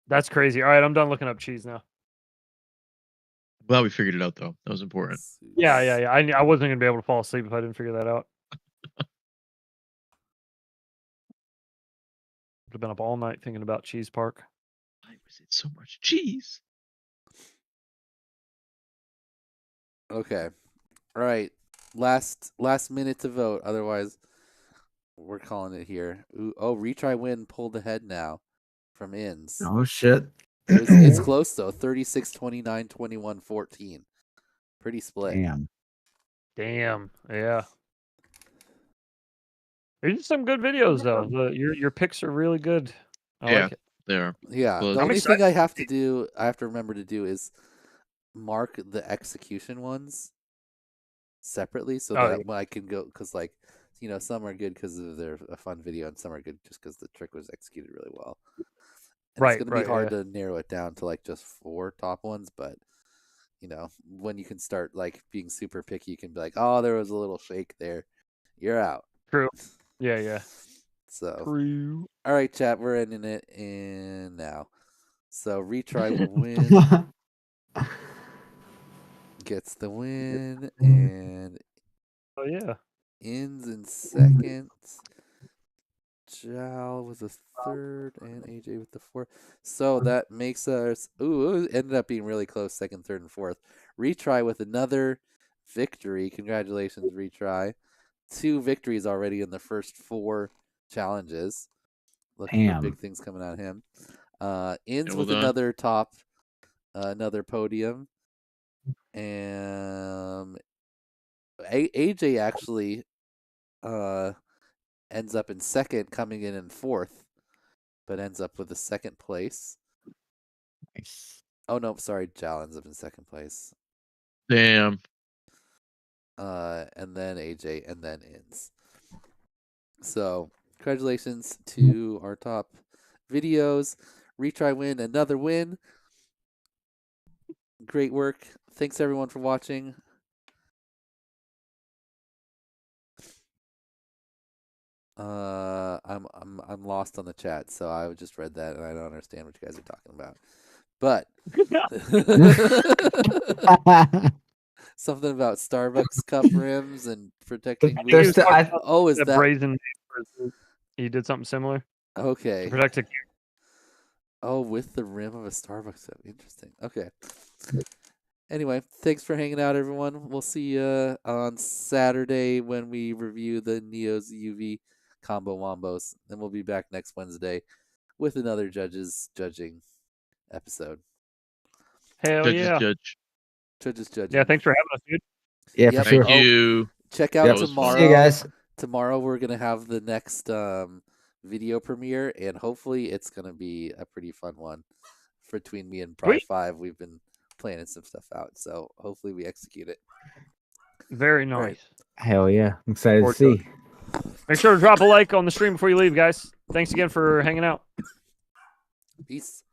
That's crazy. All right, I'm done looking up cheese now. Glad we figured it out though. That was important. Yeah. I wasn't gonna be able to fall asleep if I didn't figure that out. Would have been up all night thinking about Cheese Park. Why was it so much cheese? Okay. All right. Last minute to vote. Otherwise, we're calling it here. Ooh, retry win pulled ahead now from ins. Oh shit. It's close though. 36-29, 21-14. Pretty split. Damn. Yeah. There's some good videos though. Your picks are really good. I like it. They are. Yeah. Close. The I'm only excited. thing I have to remember to do is mark the execution ones separately so Oh, that yeah. when I can go, because some are good because they're a fun video and some are good just because the trick was executed really well. And Right, it's going to be hard yeah. to narrow it down to like just 4 top ones, but when you can start like being super picky, you can be like, oh, there was a little shake there, you're out. True. Yeah. So True. all right, chat, we're ending it in now. So retry will win. Gets the win and Oh yeah. ends in second. Jal with the third and AJ with the fourth. So that makes us it ended up being really close, second, third, and fourth. Retry with another victory. Congratulations, Retry. 2 victories already in the first 4 challenges. Looking for Damn. big things coming out of him. Ends Well with done. another top, another podium. And AJ actually ends up in second, coming in fourth, but ends up with a second place. Nice. Oh no, sorry, Jal ends up in second place. Damn. And then AJ, and then ends. So congratulations to our top videos. Retry win, another win. Great work. Thanks everyone for watching. I'm lost on the chat, so I just read that and I don't understand what you guys are talking about. But something about Starbucks cup rims and protecting. There's the- I- is that that brazen? He did something similar. okay? To protect a Oh, with the rim of a Starbucks cup. Interesting. Okay. Anyway, thanks for hanging out, everyone. We'll see you on Saturday when we review the Neo's UV combo wombos. Then we'll be back next Wednesday with another Judges judging episode. Hell yeah. Judges judging. Yeah, thanks for having us, dude. Yeah, Yep. for sure. Thank you. Check out Yep. tomorrow. See you guys. Tomorrow we're gonna have the next video premiere, and hopefully it's gonna be a pretty fun one between me and Sweet. Pri5. We've been planning some stuff out, so hopefully we execute it. Very nice. Right. Hell yeah. I'm excited to Forward to see. Make sure to drop a like on the stream before you leave, guys. Thanks again for hanging out. Peace.